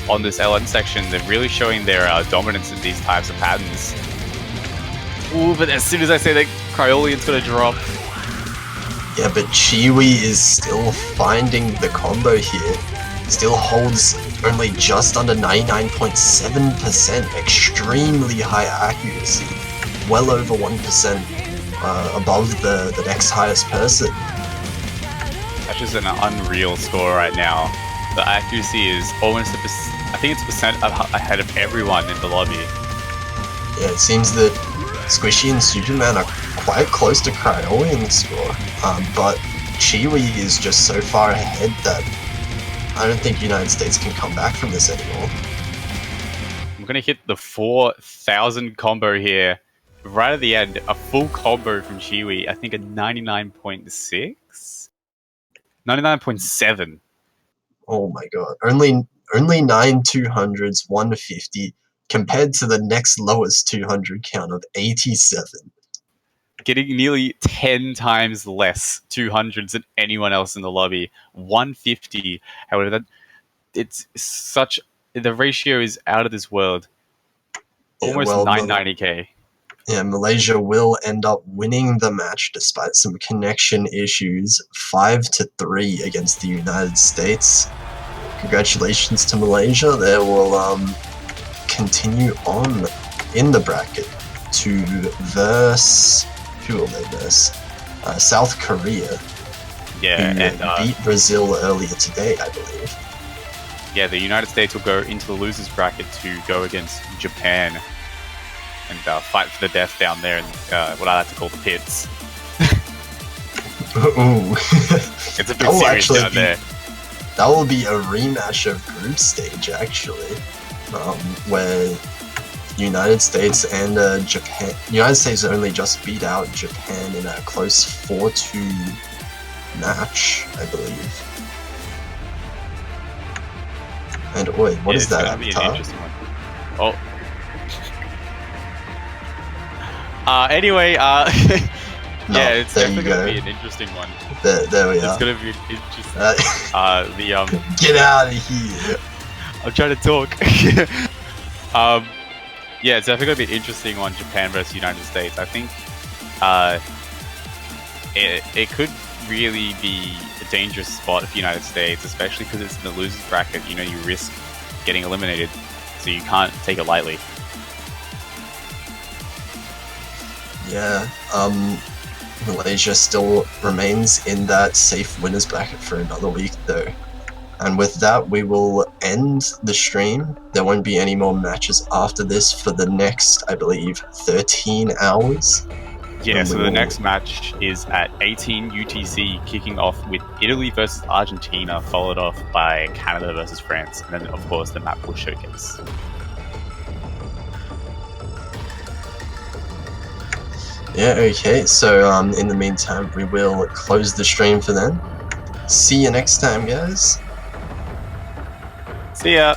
on this LN section. They're really showing their dominance in these types of patterns. Ooh, but as soon as I say that Cryolian's gonna drop. Yeah, but Chiwi is still finding the combo here. Still holds only just under 99.7%, extremely high accuracy. well over 1% above the next highest person. That's just an unreal score right now. The accuracy is almost I think it's a percent ahead of everyone in the lobby. Yeah, it seems that Squishy and Superman are quite close to Crayola in the score, but Chiwi is just so far ahead that I don't think United States can come back from this anymore. I'm going to hit the 4,000 combo here. Right at the end, a full combo from Chiwi. I think a 99.6? 99.7. Oh my god. Only 9 200s, 150, compared to the next lowest 200 count of 87. Getting nearly 10 times less 200s than anyone else in the lobby. 150. However, the ratio is out of this world. Almost 990k. Yeah, Malaysia will end up winning the match despite some connection issues, 5-3 against the United States. Congratulations to Malaysia. They will continue on in the bracket to verse... Who will they verse? South Korea. Yeah, and beat Brazil earlier today, I believe. Yeah, the United States will go into the losers bracket to go against Japan and fight for the death down there in what I like to call the pits. Ooh. It's a bit serious down there. That will be a rematch of group stage, actually, where United States and Japan... United States only just beat out Japan in a close 4-2 match, I believe. And wait, what is that avatar? Oh. Anyway, no, yeah, it's definitely going to be an interesting one. There we are. It's going to be interesting. Get out of here! I'm trying to talk. Yeah, it's definitely going to be an interesting one, Japan versus United States. I think it could really be a dangerous spot for the United States, especially because it's in the losers bracket. You know, you risk getting eliminated, so you can't take it lightly. Yeah, Malaysia still remains in that safe winners bracket for another week though. And with that, we will end the stream. There won't be any more matches after this for the next, I believe, 13 hours. Yeah, so the next match is at 18 UTC, kicking off with Italy versus Argentina, followed off by Canada versus France, and then, of course, the map will showcase. Yeah, okay, so in the meantime, we will close the stream for then. See you next time, guys. See ya!